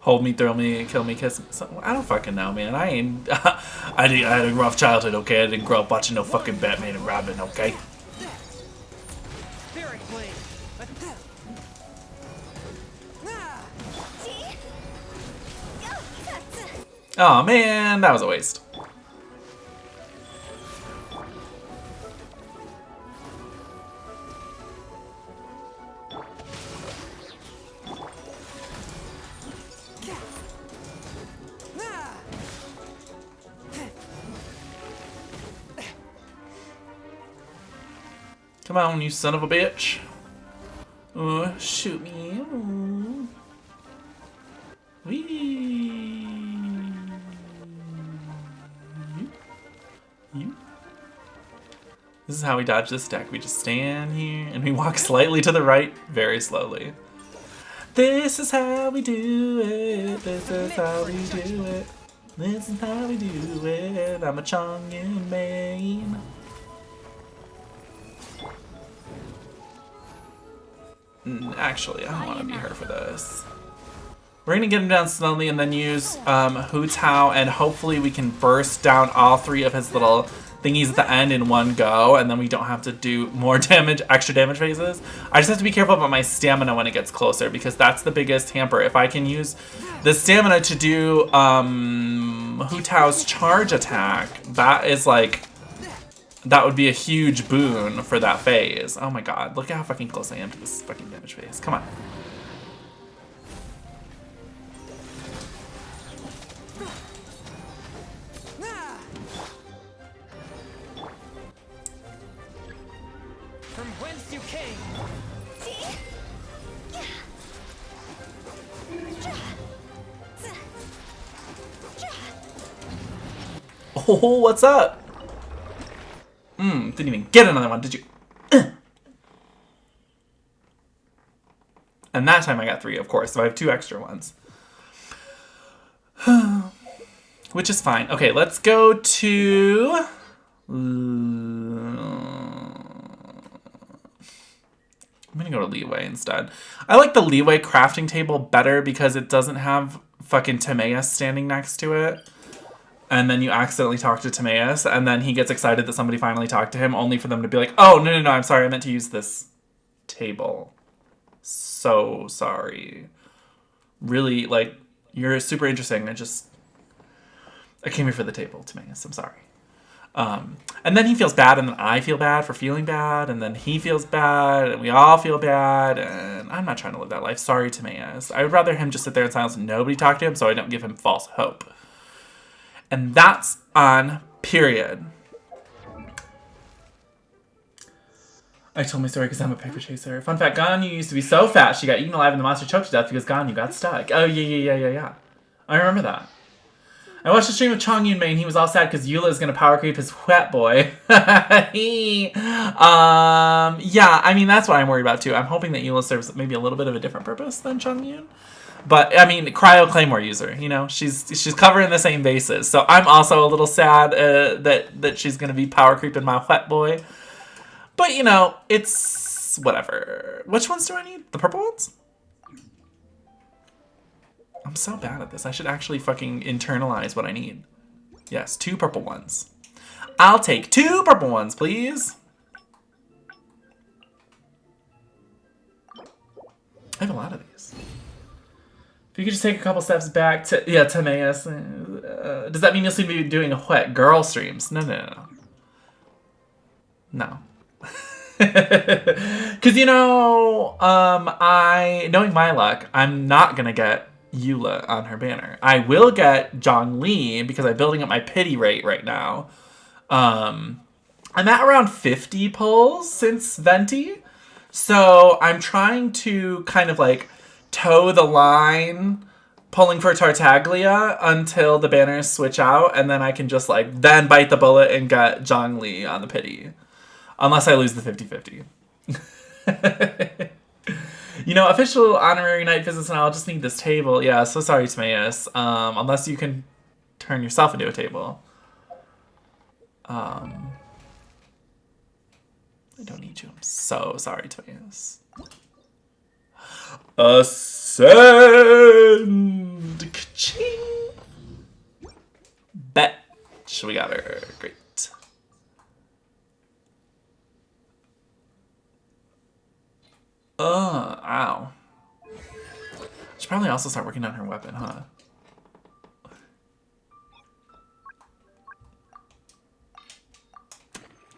Hold me, thrill me, kill me, kiss me. I don't fucking know, man. I ain't. I had a rough childhood, okay? I didn't grow up watching no fucking Batman and Robin, okay? Spirit blade. Oh man, that was a waste. Come on, you son of a bitch. Shoot me. Wee. You. This is how we dodge this deck. We just stand here and we walk slightly to the right, very slowly. This is how we do it. This is how we do it. This is how we do it. I'm a Chongyun main. Actually, I don't want to be her for this. We're going to get him down slowly and then use Hu Tao, and hopefully we can burst down all three of his little thingies at the end in one go, and then we don't have to do more damage, extra damage phases. I just have to be careful about my stamina when it gets closer, because that's the biggest hamper. If I can use the stamina to do Hu Tao's charge attack, that is like... that would be a huge boon for that phase. Oh my god, look at how fucking close I am to this fucking damage phase. Come on. From whence you came. Oh, what's up? Didn't even get another one, did you? And that time I got 3, of course, so I have 2 extra ones. Which is fine. Okay, let's go to... I'm gonna go to Leeway instead. I like the Leeway crafting table better because it doesn't have fucking Timaeus standing next to it. And then you accidentally talk to Timaeus, and then he gets excited that somebody finally talked to him, only for them to be like, oh, no, I'm sorry, I meant to use this table. So sorry. Really, like, you're super interesting. I came here for the table, Timaeus, I'm sorry. And then he feels bad, and then I feel bad for feeling bad, and then he feels bad, and we all feel bad, and I'm not trying to live that life. Sorry, Timaeus. I would rather him just sit there in silence and nobody talk to him, so I don't give him false hope. And that's on period. I told my story because I'm a paper chaser. Fun fact, Ganyu used to be so fat she got eaten alive and the monster choked to death because Ganyu got stuck. Oh, yeah. I remember that. I watched the stream of Chongyun Main. He was all sad because Eula is going to power creep his wet boy. Yeah, I mean, that's what I'm worried about too. I'm hoping that Eula serves maybe a little bit of a different purpose than Chongyun. But, I mean, Cryo Claymore user, you know, she's covering the same bases. So I'm also a little sad that she's going to be power creeping my wet boy. But, you know, it's whatever. Which ones do I need? The purple ones? I'm so bad at this. I should actually fucking internalize what I need. Yes, 2 purple ones. I'll take 2 purple ones, please. I have a lot of these. If you could just take a couple steps back to... yeah, Timaeus. Does that mean you'll soon be doing wet girl streams? No. No. Because, you know, knowing my luck, I'm not going to get Eula on her banner. I will get Zhongli because I'm building up my pity rate right now. I'm at around 50 pulls since Venti. So I'm trying to kind of like toe the line pulling for Tartaglia until the banners switch out, and then I can just like then bite the bullet and get Zhongli on the pity. Unless I lose the 50-50. You know, official honorary night visits, and I'll just need this table. Yeah, so sorry, Timaeus. Unless you can turn yourself into a table. I don't need you. I'm so sorry, Timaeus. Ascend! Ka-ching! Bet. We got her. Great. Ow. Should probably also start working on her weapon, huh?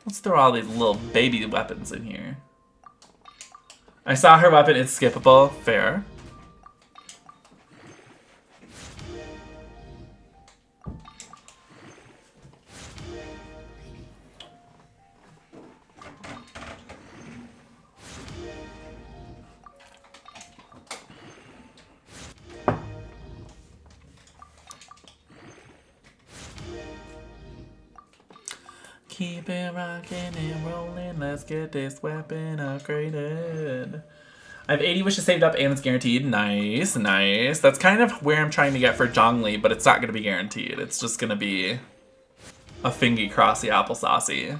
Let's throw all these little baby weapons in here. I saw her weapon, it's skippable. Fair. Keep it rocking and rolling. Let's get this weapon upgraded. I have 80 wishes saved up and it's guaranteed. Nice, nice. That's kind of where I'm trying to get for Zhongli, but it's not going to be guaranteed. It's just going to be a fingy crossy applesaucy.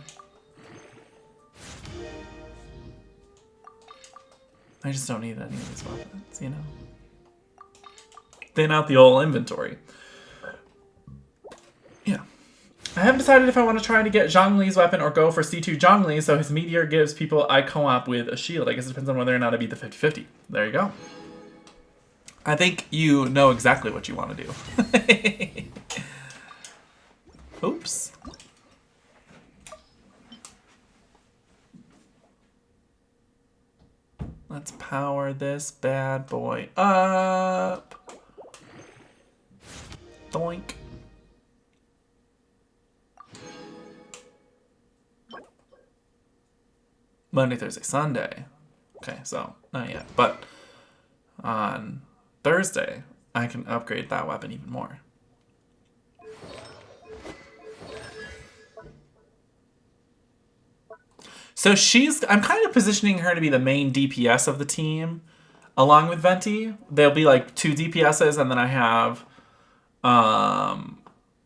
I just don't need any of these weapons, you know? Thin out the old inventory. Yeah. I haven't decided if I want to try to get Zhongli's weapon or go for C2 Zhongli, so his meteor gives people I co-op with a shield. I guess it depends on whether or not I beat the 50-50. There you go. I think you know exactly what you want to do. Oops. Let's power this bad boy up. Doink. Monday, Thursday, Sunday. Okay, so not yet. But on Thursday, I can upgrade that weapon even more. So I'm kind of positioning her to be the main DPS of the team, along with Venti. There'll be like 2 DPSs, and then I have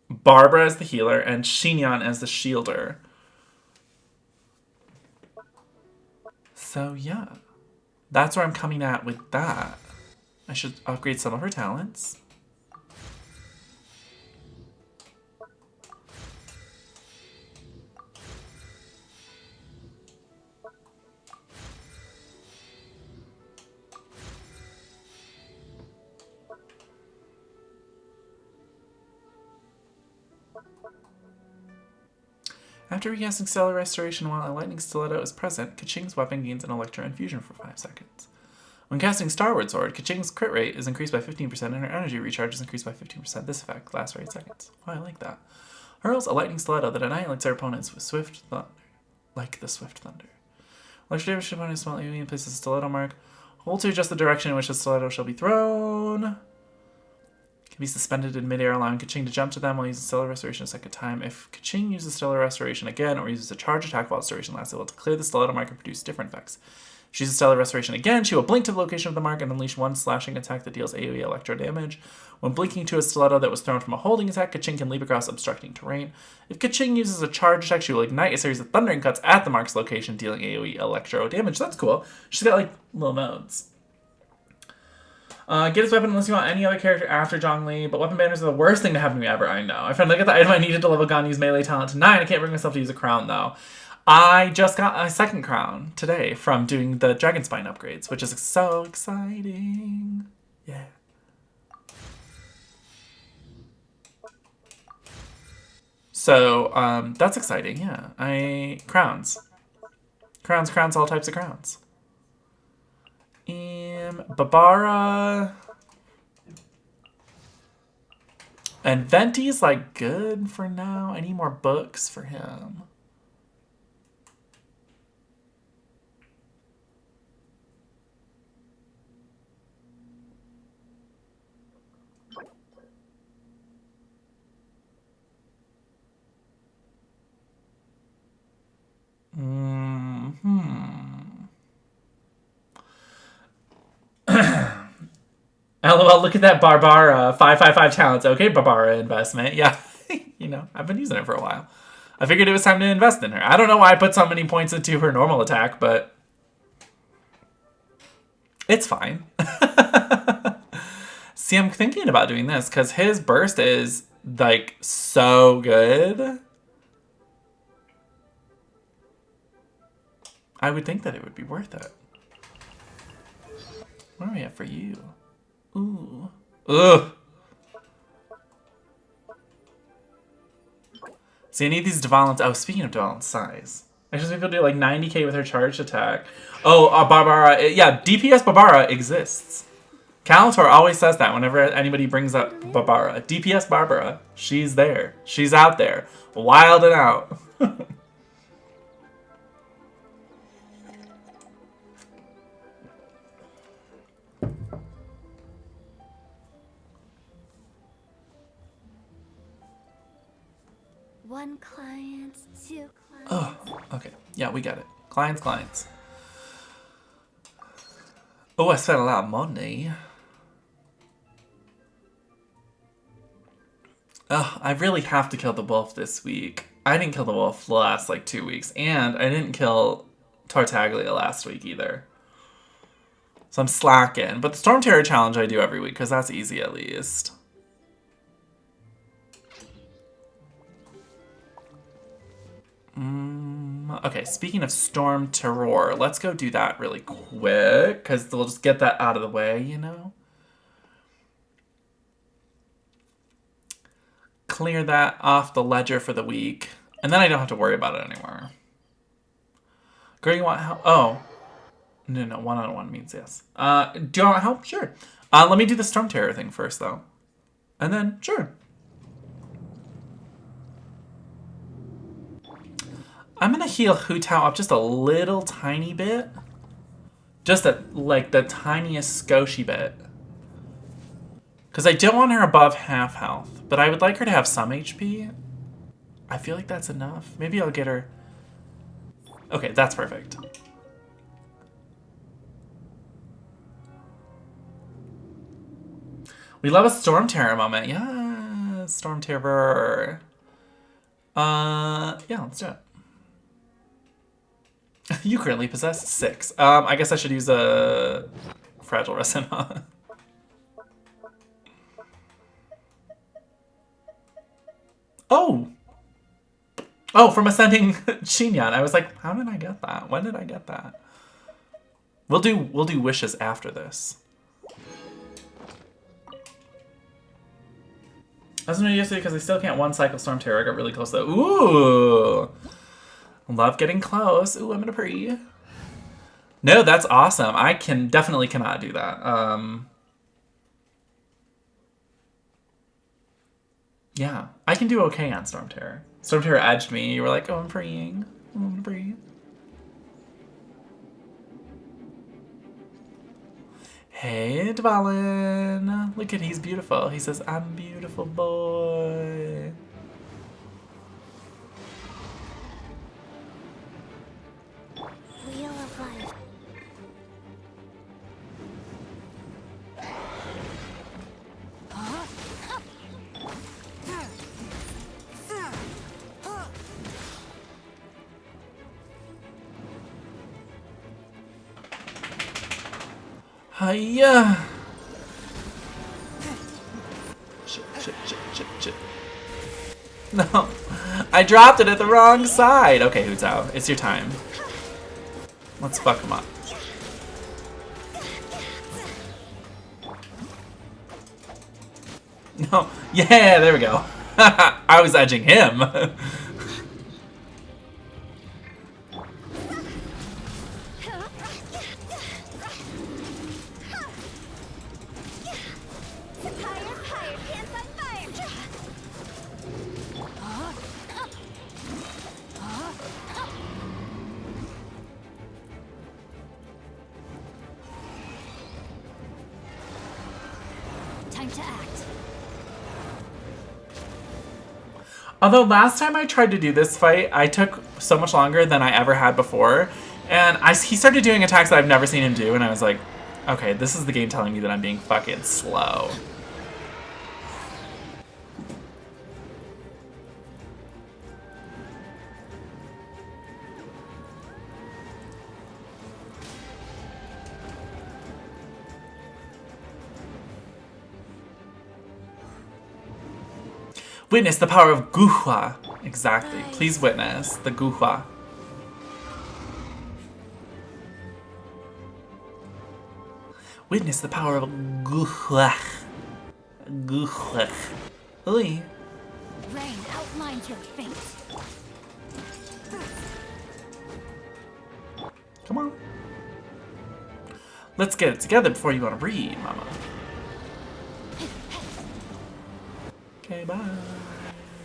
Barbara as the healer and Xinyan as the shielder. So yeah, that's where I'm coming at with that. I should upgrade some of her talents. After recasting Stellar Restoration while a Lightning Stiletto is present, Kaching's weapon gains an Electro Infusion for 5 seconds. When casting Starward Sword, Kaching's crit rate is increased by 15% and her energy recharge is increased by 15%. This effect lasts for 8 seconds. Oh, I like that. Hurls a Lightning Stiletto that annihilates their opponents with Swift Thunder, like the Swift Thunder. Electro damage to opponent's small enemy places a stiletto mark. Hold to adjust the direction in which the stiletto shall be thrown. Can be suspended in midair, allowing Kaching to jump to them while using Stellar Restoration a second time. If Kaching uses Stellar Restoration again or uses a charge attack while its duration lasts, it will clear the stiletto mark and produce different effects. If she uses Stellar Restoration again, she will blink to the location of the mark and unleash one slashing attack that deals AoE electro damage. When blinking to a stiletto that was thrown from a holding attack, Kaching can leap across obstructing terrain. If Kaching uses a charge attack, she will ignite a series of thundering cuts at the mark's location, dealing AoE electro damage. That's cool. She's got like little modes. Get his weapon unless you want any other character after Zhongli, but weapon banners are the worst thing to happen to me ever, I know. I found at the item I needed to level Ganyu's melee talent to 9. I can't bring myself to use a crown, though. I just got a second crown today from doing the Dragon Spine upgrades, which is so exciting. Yeah. So, that's exciting, yeah. Crowns. Crowns, all types of crowns. Babara and Venti's like good for now. I need more books for him. LOL, look at that Barbara 555 talents. Okay, Barbara investment. Yeah, you know, I've been using it for a while. I figured it was time to invest in her. I don't know why I put so many points into her normal attack, but it's fine. See, I'm thinking about doing this because his burst is, like, so good. I would think that it would be worth it. What do we have for you? Ooh. Ugh. See, I need these Devalents. Oh, speaking of Devalent size. I just people do like 90k with her charged attack. Oh, Barbara. Yeah, DPS Barbara exists. Calator always says that whenever anybody brings up Barbara. DPS Barbara. She's there. She's out there. Wild and out. One client, two clients. Oh, okay. Yeah, we get it. Clients. Oh, I spent a lot of money. Oh, I really have to kill the wolf this week. I didn't kill the wolf the last, like, 2 weeks. And I didn't kill Tartaglia last week either. So I'm slacking. But the Storm Terror challenge I do every week, because that's easy at least. Okay, speaking of Storm Terror, let's go do that really quick, because we'll just get that out of the way, you know? Clear that off the ledger for the week, and then I don't have to worry about it anymore. Girl, you want help? Oh. No, one-on-one means yes. Do you want help? Sure. Let me do the Storm Terror thing first, though. And then, sure. I'm gonna heal Hu Tao up just a little tiny bit. Just like the tiniest scoshy bit. Because I don't want her above half health, but I would like her to have some HP. I feel like that's enough. Maybe I'll get her... Okay, that's perfect. We love a Storm Terror moment. Yeah, Storm Terror. Yeah, let's do it. You currently possess 6. I guess I should use a Fragile Resin. Oh! Oh, from Ascending Xinyan. I was like, how did I get that? When did I get that? We'll do wishes after this. I was gonna do yesterday because I still can't one-cycle Storm Terror. I got really close though. Ooh! Love getting close. Ooh, I'm gonna pre. No, that's awesome. I definitely cannot do that. Yeah, I can do okay on Storm Terror. Storm Terror edged me. You were like, oh, I'm preying. I'm gonna breathe. Hey, Dvalin. Look at, he's beautiful. He says, I'm beautiful boy. Wheel of Life. Hiya. Shit. No, I dropped it at the wrong side. Okay, Hu Tao, it's your time. Let's fuck him up. No, yeah, there we go. I was edging him. Time to act. Although last time I tried to do this fight, I took so much longer than I ever had before. And he started doing attacks that I've never seen him do, and I was like, Okay, this is the game telling me that I'm being fucking slow. Witness the power of Guhua. Exactly. Nice. Please witness the Guhua. Witness the power of Guhua. Guhua. Oi. Rain outlines your fate. Come on. Let's get it together before you want to read, mama. Okay, bye.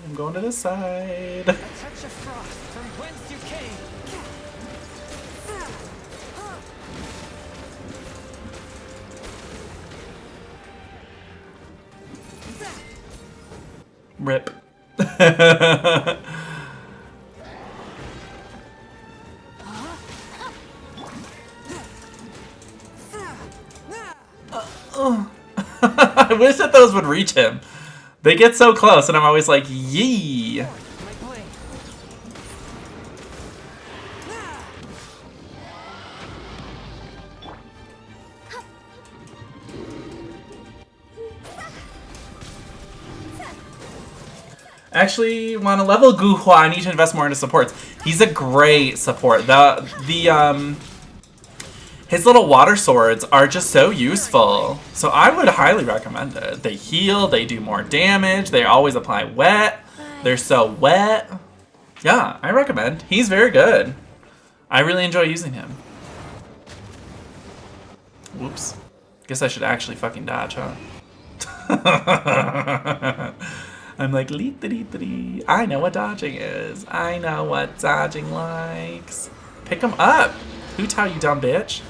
I'm going to this side. A touch of frost from whence you came. Rip. I wish that those would reach him. They get so close, and I'm always like, yee. My blade. Actually, want to level Guhua, I need to invest more into supports. He's a great support. His little water swords are just so useful. So I would highly recommend it. They heal, they do more damage, they always apply wet. They're so wet. Yeah, I recommend. He's very good. I really enjoy using him. Whoops. Guess I should actually fucking dodge, huh? I'm like, lee-dee-dee-dee. I know what dodging is. I know what dodging likes. Pick him up. Who tell you, dumb bitch?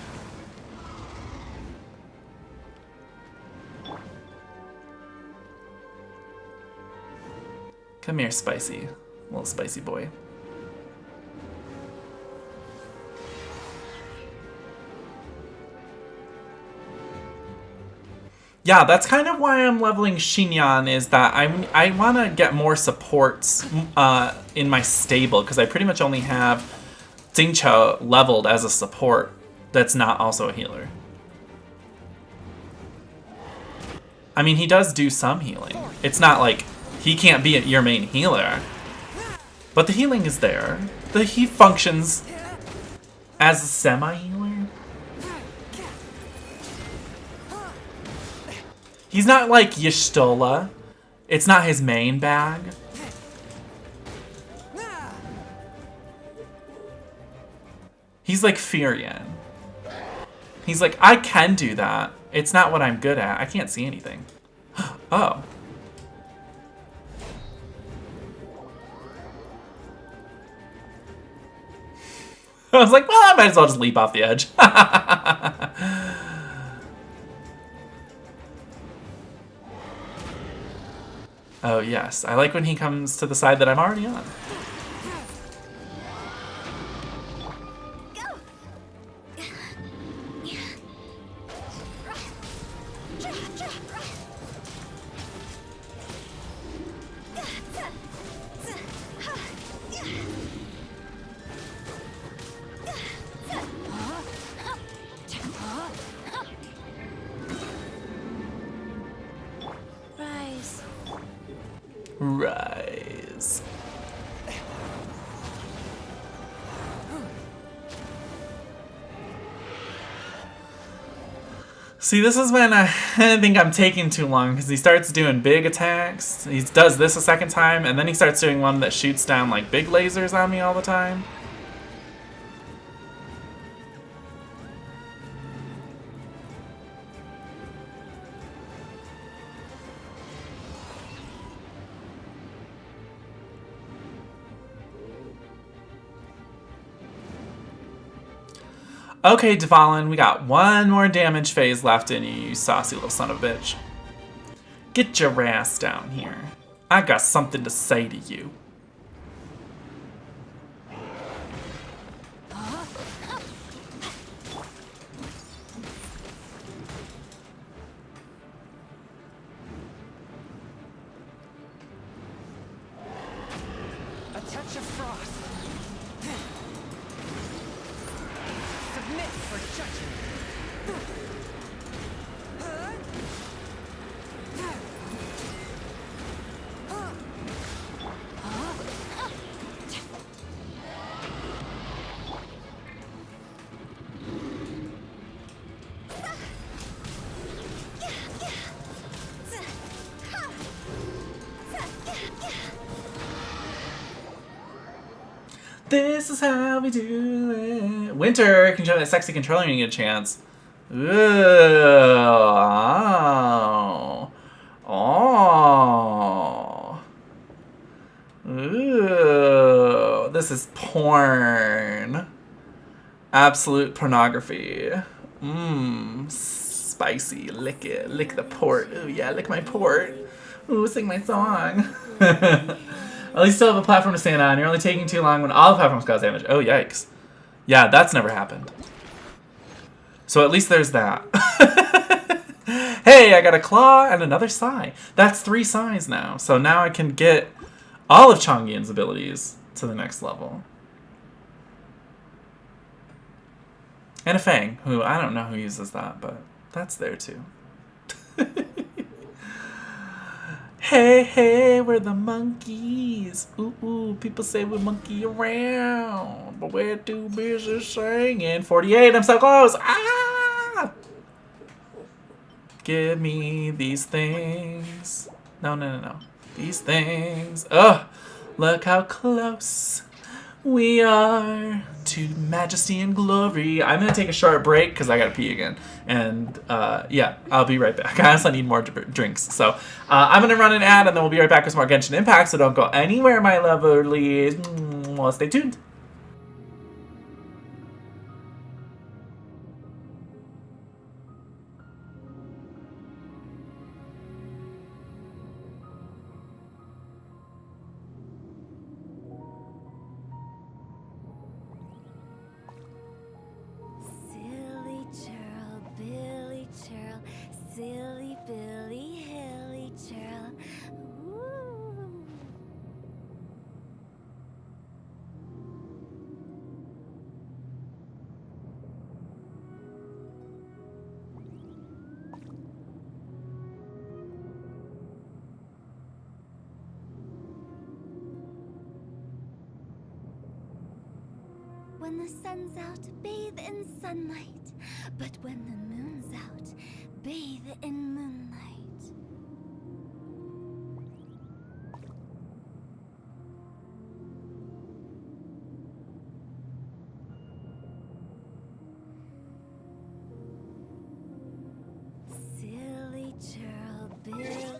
Come here, spicy. Little spicy boy. Yeah, that's kind of why I'm leveling Xinyan, is that I want to get more supports in my stable, because I pretty much only have Xingqiu leveled as a support that's not also a healer. I mean, he does do some healing. It's not like he can't be your main healer, but the healing is there. He functions as a semi-healer. He's not like Y'shtola. It's not his main bag. He's like Furion. He's like, I can do that. It's not what I'm good at. I can't see anything. Oh. I was like, well, I might as well just leap off the edge. Oh, yes. I like when he comes to the side that I'm already on. Rise. Rise. See, this is when I think I'm taking too long, because he starts doing big attacks. He does this a second time, and then he starts doing one that shoots down like big lasers on me all the time. Okay, Dvalin, we got one more damage phase left in you, you saucy little son of a bitch. Get your ass down here. I got something to say to you. touch of frost. Submit for judgment. This is how we do it. Winter, control that sexy controller when you get a chance. Ooh. Oh. Oh. Ooh. This is porn. Absolute pornography. Mmm. Spicy. Lick it. Lick the port. Ooh, yeah, lick my port. Ooh, sing my song. At least still have a platform to stand on. You're only taking too long when all the platforms cause damage. Oh, yikes. Yeah, that's never happened. So at least there's that. Hey, I got a claw and another sai. That's 3 sais now. So now I can get all of Chongyin's abilities to the next level. And a Fang, who I don't know who uses that, but that's there too. Hey, hey, we're the monkeys. Ooh, ooh, people say we monkey around, but we're too busy singing. 48, I'm so close. Ah! Give me these things. No, no, no, no. These things. Ugh, look how close we are to majesty and glory. I'm gonna take a short break because I gotta pee again, and yeah, I'll be right back. I also need more drinks, so I'm gonna run an ad, and then we'll be right back with some more Genshin Impact. So don't go anywhere, my lovelies. Well, stay tuned. Silly churl, Billy churl, silly Billy, hilly churl. Ooh. When the sun's out, bathe in sunlight. But when the moon's out, bathe in moonlight. Silly churl, Bill.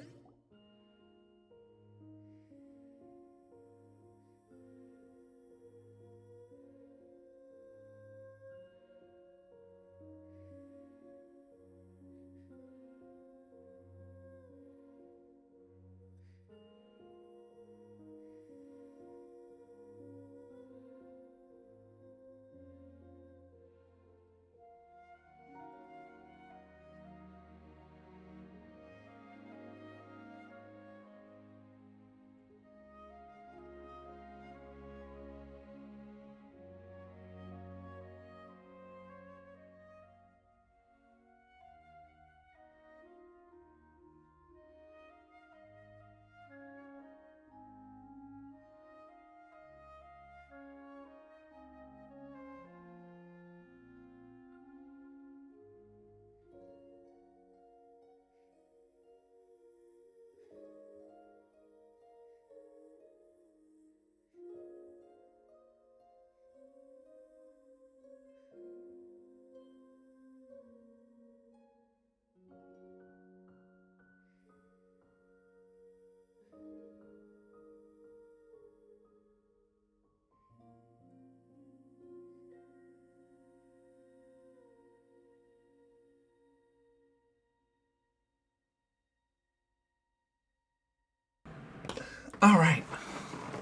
All right,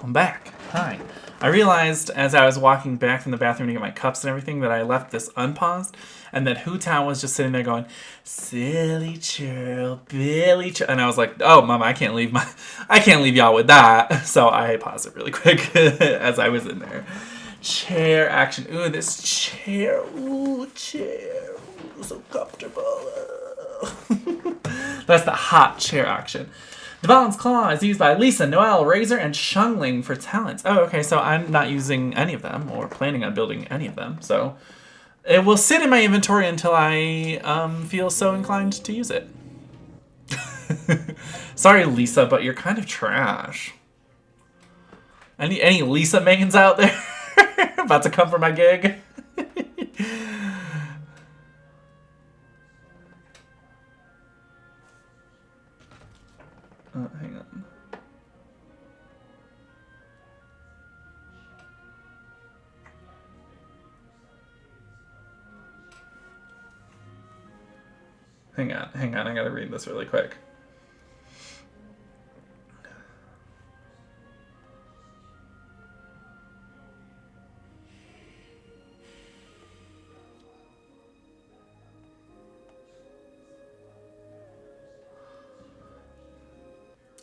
I'm back. Hi. I realized as I was walking back from the bathroom to get my cups and everything that I left this unpaused, and that Hootown was just sitting there going, "Silly churl, Billy churl," and I was like, "Oh, Mama, I can't leave y'all with that." So I paused it really quick as I was in there. Chair action. Ooh, this chair. Ooh, chair. Ooh, so comfortable. That's the hot chair action. Devalon's Claw is used by Lisa, Noelle, Razor, and Shungling for talents. Oh, okay, so I'm not using any of them or planning on building any of them. So it will sit in my inventory until I feel so inclined to use it. Sorry, Lisa, but you're kind of trash. Any Lisa mains out there about to come for my gig? Hang on. Hang on, I gotta read this really quick.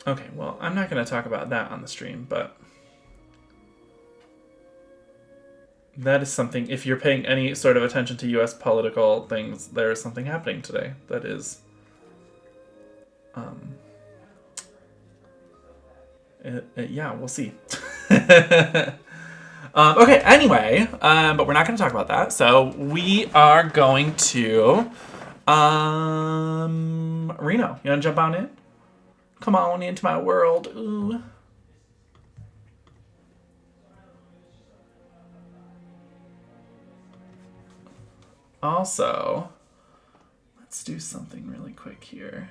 Okay, well, I'm not gonna talk about that on the stream, but that is something, if you're paying any sort of attention to US political things, there is something happening today that is yeah, we'll see. Okay, anyway, but we're not going to talk about that. So we are going to Reno. You want to jump on in? Come on into my world. Ooh. Also, let's do something really quick here.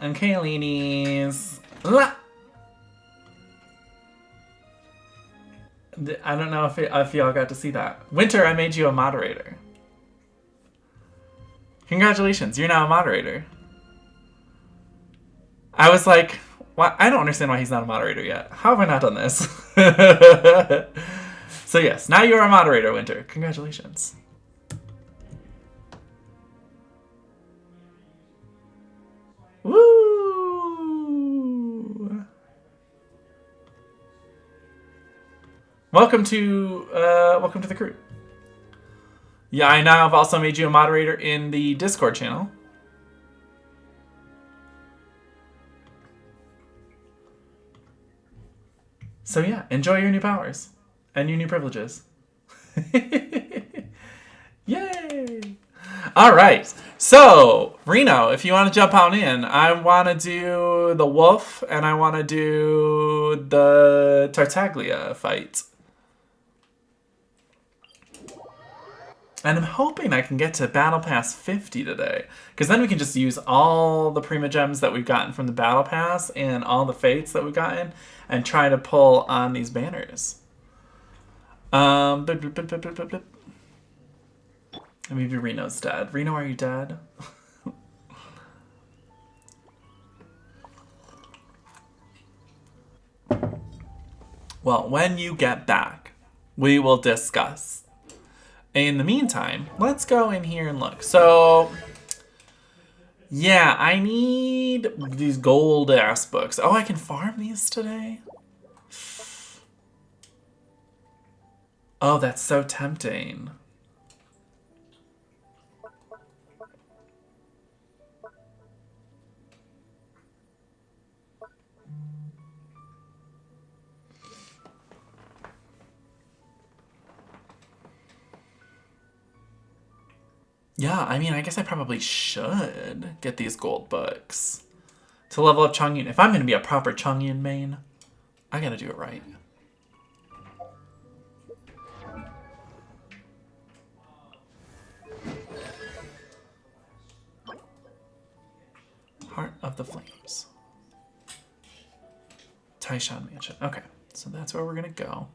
Okay, ladies. I don't know if y'all got to see that. Winter, I made you a moderator. Congratulations, you're now a moderator. I was like, what? I don't understand why he's not a moderator yet. How have I not done this? So yes, now you're a moderator, Winter. Congratulations. Woo! Welcome to the crew. Yeah, I now have also made you a moderator in the Discord channel. So yeah, enjoy your new powers and your new privileges. Yay! All right. So, Reno, if you want to jump on in, I want to do the wolf and I want to do the Tartaglia fight. And I'm hoping I can get to Battle Pass 50 today. Because then we can just use all the Prima Gems that we've gotten from the Battle Pass and all the Fates that we've gotten and try to pull on these banners. Maybe Reno's dead. Reno, are you dead? Well, when you get back, we will discuss. In the meantime, let's go in here and look. So, yeah, I need these gold-ass books. Oh, I can farm these today? Oh, that's so tempting. Yeah, I mean, I guess I probably should get these gold books to level up Chongyun. If I'm going to be a proper Chongyun main, I got to do it right. Heart of the Flames. Taishan Mansion. Okay, So that's where we're gonna go.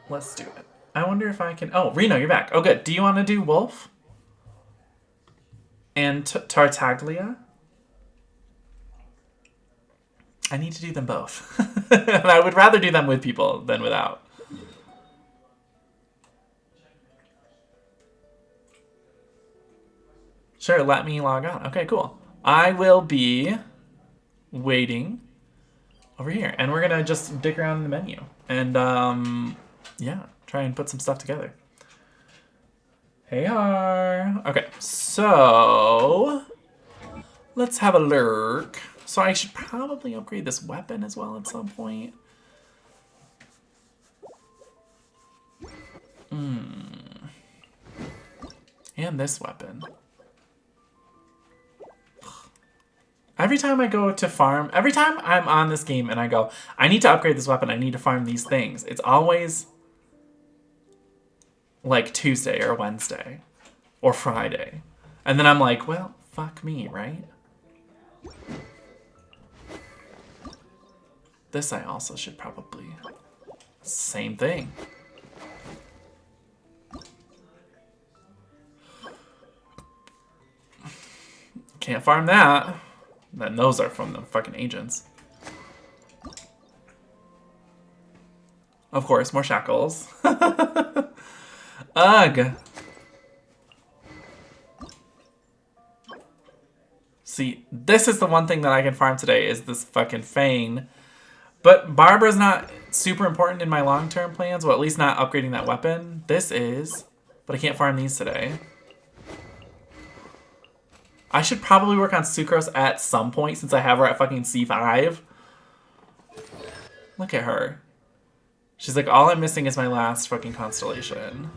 Let's do it. I wonder if I can... Oh, Reno, you're back. Oh, good. Do you want to do Wolf? And Tartaglia? I need to do them both. And I would rather do them with people than without. Sure, let me log on. Okay, cool. I will be waiting over here. And we're going to just dig around in the menu. And, yeah, try and put some stuff together. Hey, Har. Okay, so let's have a lurk. So I should probably upgrade this weapon as well at some point. And this weapon. Every time I go to farm, every time I'm on this game and I go, I need to upgrade this weapon, I need to farm these things, it's always like Tuesday or Wednesday or Friday. And then I'm like, well, fuck me, right? This I also should probably... Same thing. Can't farm that. Then those are from the fucking agents. Of course, more shackles. Ugh. See, this is the one thing that I can farm today is this fucking Fane. But Barbara's not super important in my long-term plans. Well, at least not upgrading that weapon. This is. But I can't farm these today. I should probably work on Sucrose at some point since I have her at fucking C5. Look at her. She's like, all I'm missing is my last fucking constellation.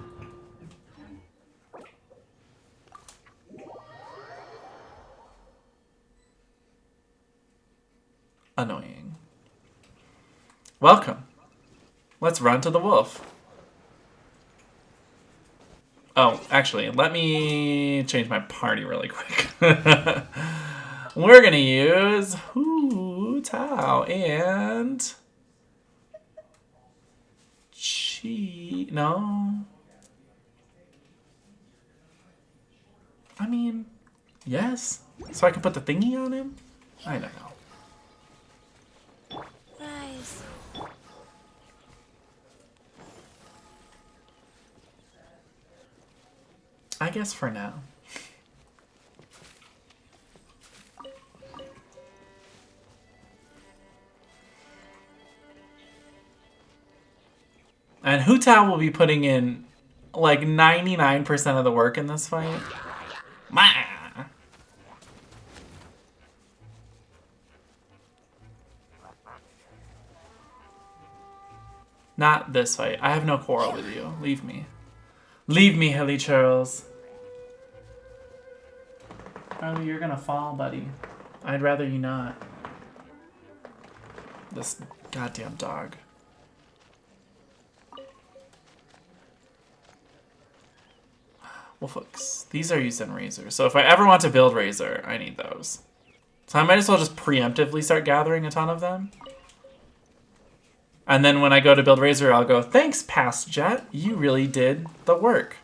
Annoying. Welcome. Let's run to the wolf. Oh, actually, let me change my party really quick. We're gonna use Hu Tao and Chi. No. I mean, yes. So I can put the thingy on him? I don't know. Guys. I guess for now. And Hu Tao will be putting in like 99% of the work in this fight. Ma! Not this fight. I have no quarrel with you. Leave me. Leave me, Hilly Charles. Oh, you're gonna fall, buddy. I'd rather you not. This goddamn dog. Well, folks, these are used in Razor. So if I ever want to build Razor, I need those. So I might as well just preemptively start gathering a ton of them. And then when I go to build Razor, I'll go, thanks, Past Jet. You really did the work.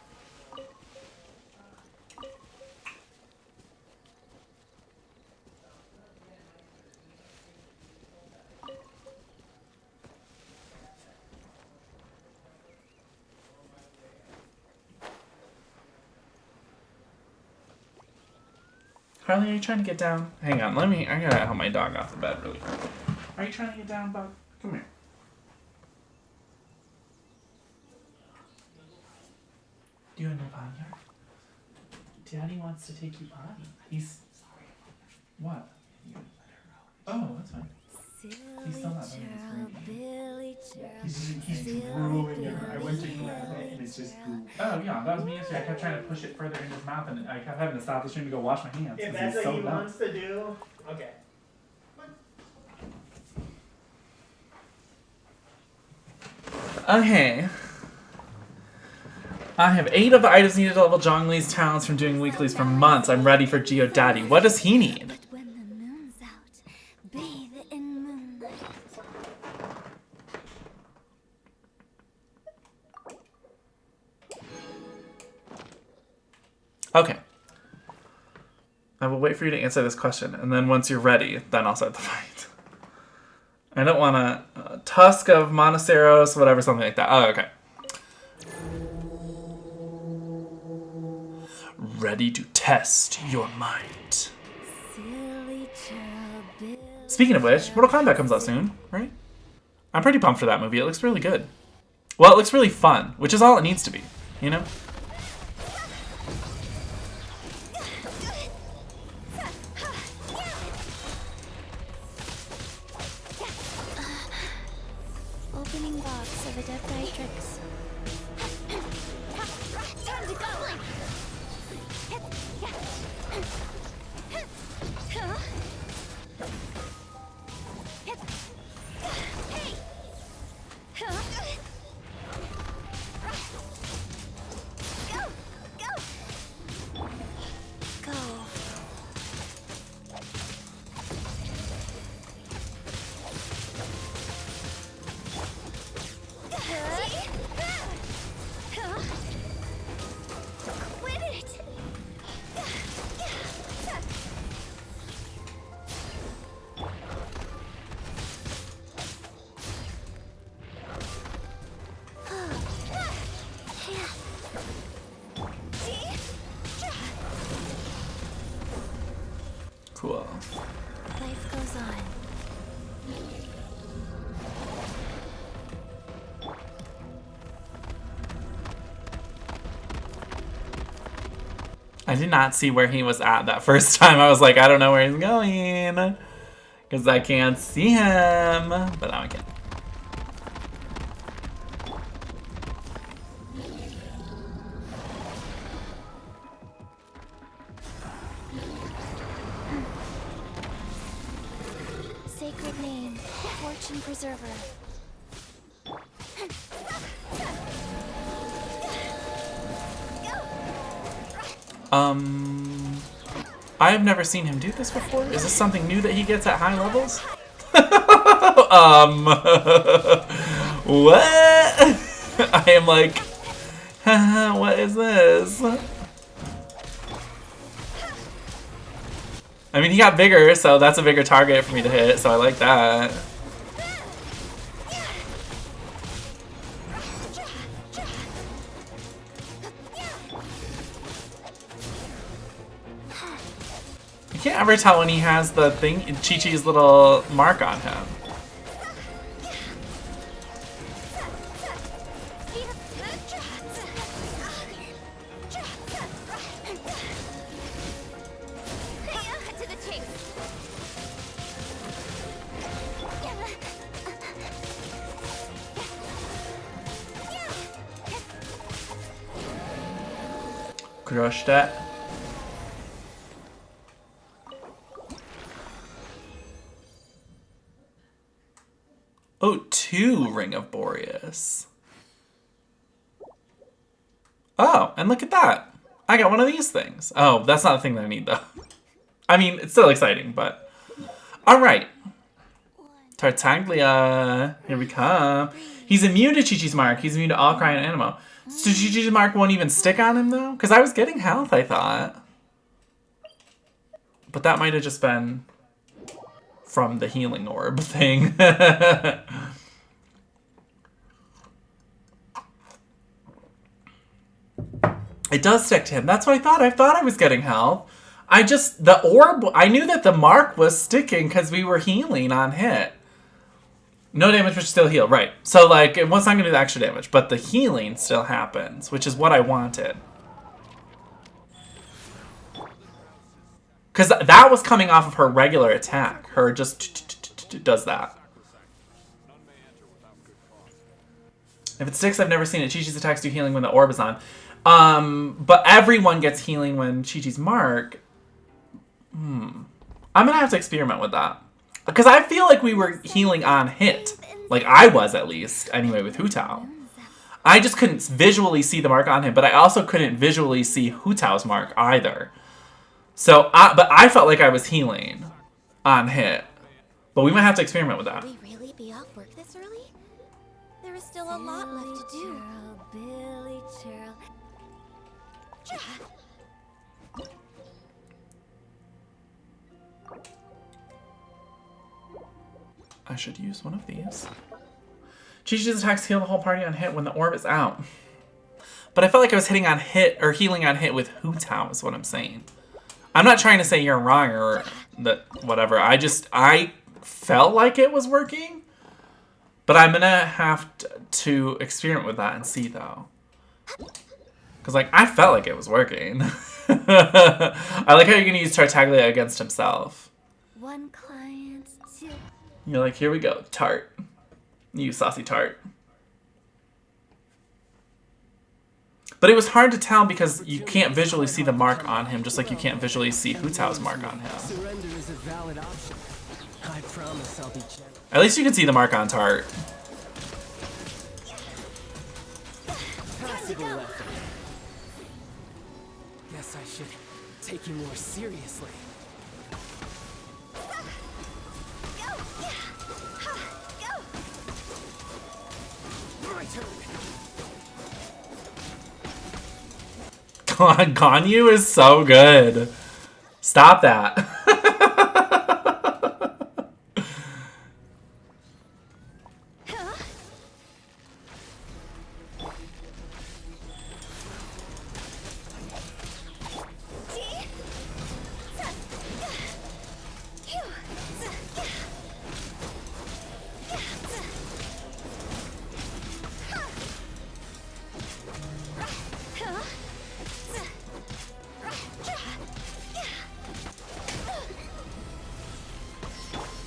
Harley, are you trying to get down? Hang on, I gotta help my dog off the bed really quick. Are you trying to get down, bud? Come here. Do you want to go potty? Daddy wants to take you potty. He's... What? Oh, that's fine. He's still not done. He's drooling. I went to grab it and it's just drool. Oh yeah, that was me yesterday. I kept trying to push it further in his mouth and I kept having to stop the stream to go wash my hands. If that's what he wants to do, okay. Okay. I have 8 of the items needed to level Zhongli's talents from doing weeklies for months. I'm ready for Geodaddy. What does he need? But when the moon's out, bathe in moonlight. Okay. I will wait for you to answer this question, and then once you're ready, then I'll start the fight. I don't want a tusk of Monoceros, whatever, something like that. Oh, okay. Ready to test your might. Speaking of which, Mortal Kombat comes out soon, right? I'm pretty pumped for that movie. It looks really good. Well, it looks really fun, which is all it needs to be, you know? Opening box of Adeptitrix. Time to go! Hey! Go! Go! Go. Quit it! Cool. Life goes on. I did not see where he was at that first time. I was like, I don't know where he's going. Because I can't see him. But now I can. Sacred name, fortune preserver. I have never seen him do this before. Is this something new that he gets at high levels? What? I am like, haha, what is this? I mean, he got bigger, so that's a bigger target for me to hit, so I like that. I can't ever tell when he has the thing, Chi-Chi's little mark on him. To the chase! Crush that. Oh, 2 Ring of Boreas. Oh, and look at that. I got one of these things. Oh, that's not the thing that I need, though. I mean, it's still exciting, but... Alright. Tartaglia. Here we come. He's immune to Chi-Chi's mark. He's immune to all cry and animo. So Chi-Chi's mark won't even stick on him, though? Because I was getting health, I thought. But that might have just been... from the healing orb thing. It does stick to him. That's what I thought. I thought I was getting health. The orb, I knew that the mark was sticking because we were healing on hit. No damage, but still heal. Right. So, like, it was not going to do the extra damage, but the healing still happens, which is what I wanted. Because that was coming off of her regular attack. Her just does that. If it sticks, I've never seen it. Chi-Chi's attacks do healing when the orb is on. But everyone gets healing when Chi-Chi's mark. I'm going to have to experiment with that. Because I feel like we were healing on hit. Like I was, at least. Anyway, with Hu Tao. I just couldn't visually see the mark on him. But I also couldn't visually see Hu Tao's mark either. So, but I felt like I was healing on hit. But we might have to experiment with that. Will we really be off work this early? There is still a lot left to do. Billy Churl. I should use one of these. Chi-Chi's attacks heal the whole party on hit when the orb is out. But I felt like I was hitting on hit, or healing on hit with Hu Tao is what I'm saying. I'm not trying to say you're wrong or that whatever. I felt like it was working. But I'm gonna have to experiment with that and see though. Cause like, I felt like it was working. I like how you're gonna use Tartaglia against himself. One client, two. You're like, here we go, tart. You saucy tart. But it was hard to tell because you can't visually see the mark on him, just like you can't visually see Hu Tao's mark on him. Surrender is a valid option. I promise I'll be gentle. At least you can see the mark on Tart. Possible effort. Guess I should take you more seriously. My turn. Ganyu is so good. Stop that.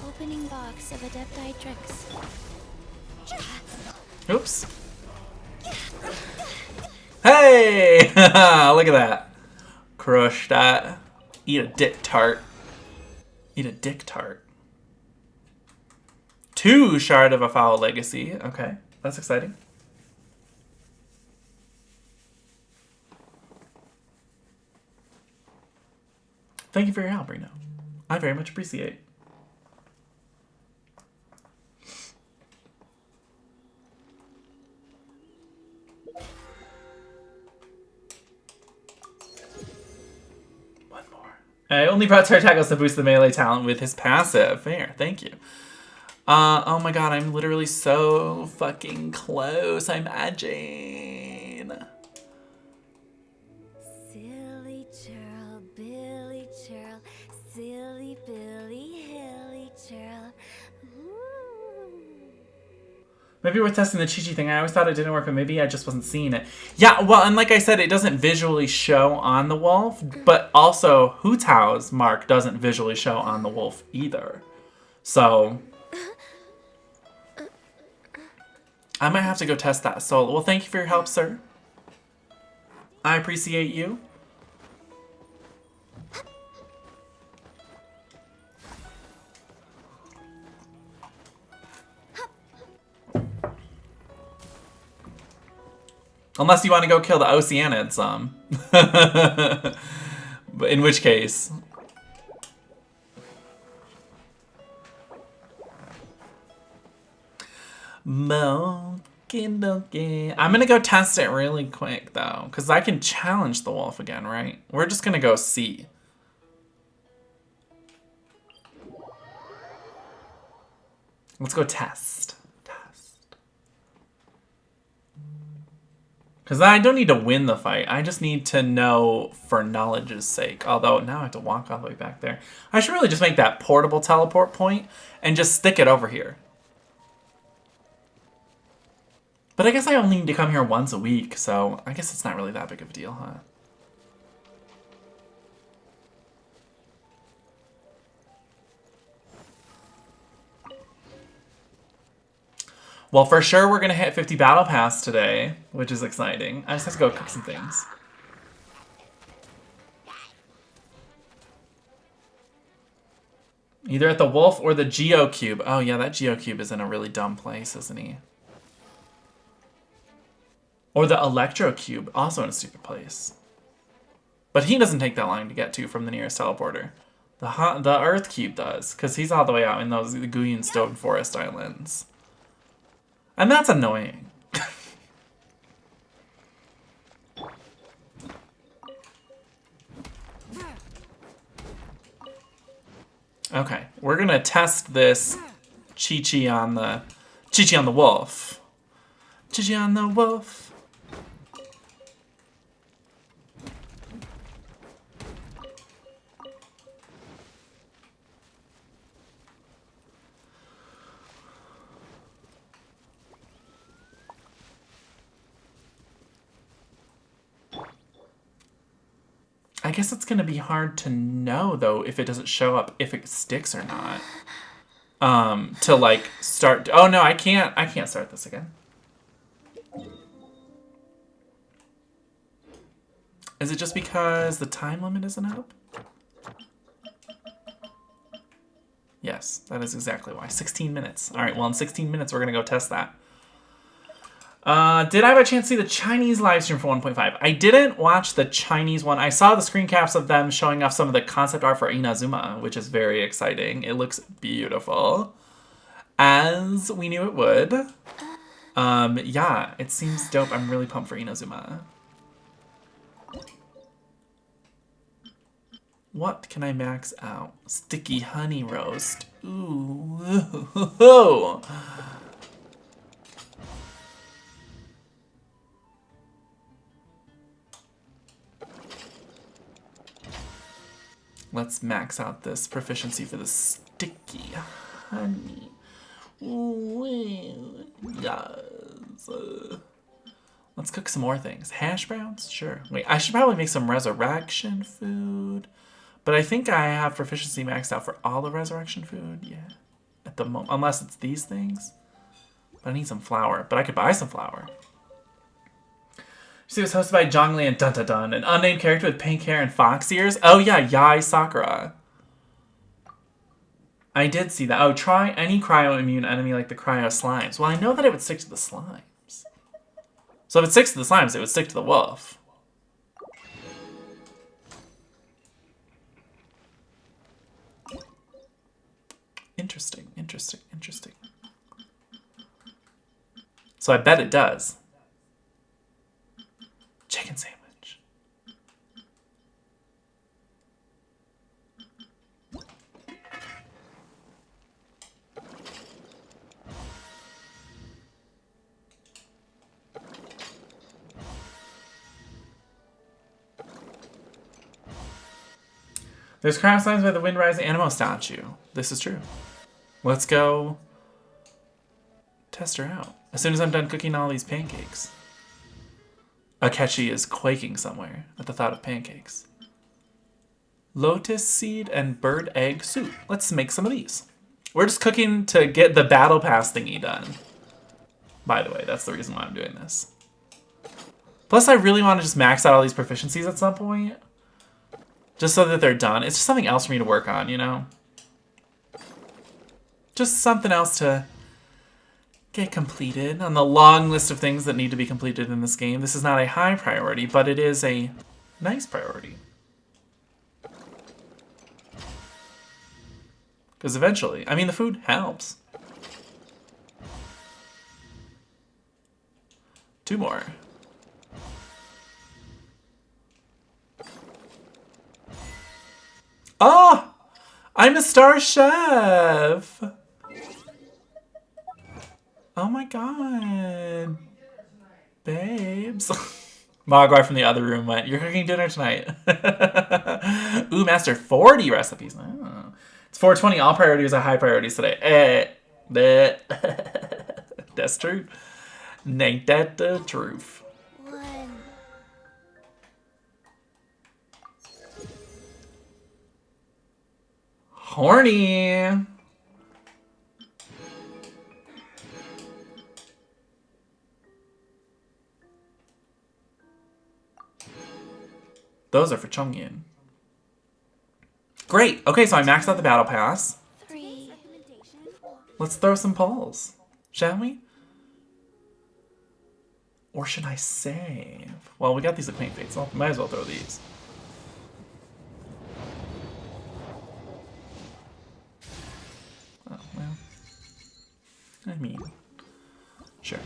Opening box of Adepti tricks. Oops. Hey! Look at that. Crush that. Eat a dick tart. Eat a dick tart. 2 Shard of a Foul Legacy. Okay, that's exciting. Thank you for your help, Reno. I very much appreciate. One more. I only brought Tartagos to boost the melee talent with his passive. Fair, thank you. Oh my god, I'm literally so fucking close. I'm edging. Silly churl, Billy churl, silly Billy, hilly churl. Ooh. Maybe we're testing the Chi-Chi thing. I always thought it didn't work, but maybe I just wasn't seeing it. Yeah, well, and like I said, it doesn't visually show on the wolf, but also Hu Tao's mark doesn't visually show on the wolf either. So I might have to go test that solo. Well, thank you for your help, sir. I appreciate you. Unless you want to go kill the Oceanids, in which case. Moki-doki. I'm gonna go test it really quick though, because I can challenge the wolf again, right? We're just gonna go see. Let's go test. Because I don't need to win the fight. I just need to know for knowledge's sake. Although now I have to walk all the way back there. I should really just make that portable teleport point and just stick it over here. But I guess I only need to come here once a week, so I guess it's not really that big of a deal, huh? Well, for sure we're going to hit 50 Battle Pass today, which is exciting. I just have to go cook some things. Either at the Wolf or the Geo Cube. Oh yeah, that Geo Cube is in a really dumb place, isn't he? Or the Electro Cube, also in a stupid place. But he doesn't take that long to get to from the nearest teleporter. The Earth Cube does, because he's all the way out in those the Guyan Stone Forest Islands. And that's annoying. Okay, we're gonna test this Chi-Chi on the wolf. Chi-Chi on the wolf. I guess it's gonna be hard to know though if it doesn't show up, if it sticks or not. To like start. Oh no, I can't start this again. Is it just because the time limit isn't up? Yes, that is exactly why. 16 minutes. All right, well in 16 minutes we're gonna go test that. Did I by chance see the Chinese live stream for 1.5? I didn't watch the Chinese one. I saw the screen caps of them showing off some of the concept art for Inazuma, which is very exciting. It looks beautiful, as we knew it would. Yeah, it seems dope. I'm really pumped for Inazuma. What can I max out? Sticky honey roast. Ooh. Let's max out this proficiency for the sticky honey. Ooh, yes. Let's cook some more things. Hash browns? Sure. Wait, I should probably make some resurrection food. But I think I have proficiency maxed out for all the resurrection food. Yeah. At the moment. Unless it's these things. But I need some flour. But I could buy some flour. She was hosted by Zhongli and Dun Dun Dun, an unnamed character with pink hair and fox ears. Oh yeah, Yai Sakura. I did see that. Oh, try any cryo-immune enemy like the cryo slimes. Well, I know that it would stick to the slimes. So if it sticks to the slimes, it would stick to the wolf. Interesting, interesting, interesting. So I bet it does. Chicken sandwich. There's cryo signs by the Wind Rising Animo statue. This is true. Let's go test her out. As soon as I'm done cooking all these pancakes. Akechi is quaking somewhere at the thought of pancakes. Lotus seed and bird egg soup. Let's make some of these. We're just cooking to get the battle pass thingy done. By the way, that's the reason why I'm doing this. Plus, I really want to just max out all these proficiencies at some point. Just so that they're done. It's just something else for me to work on, you know? Just something else to get completed on the long list of things that need to be completed in this game. This is not a high priority, but it is a nice priority. Because eventually, I mean, the food helps. 2 more. Oh! I'm a star chef! Oh my god. Babes. Mogwai from the other room went, you're cooking dinner tonight. Ooh, master 40 recipes. Oh. It's 4:20. All priorities are high priorities today. That's true. Ain't that the truth? 1. Horny. Those are for Chongyin. Great. Okay, so I maxed out the battle pass. 3. Let's throw some polls, shall we? Or should I save? Well, we got these acclaim fates, so might as well throw these. Oh, well. I mean, sure.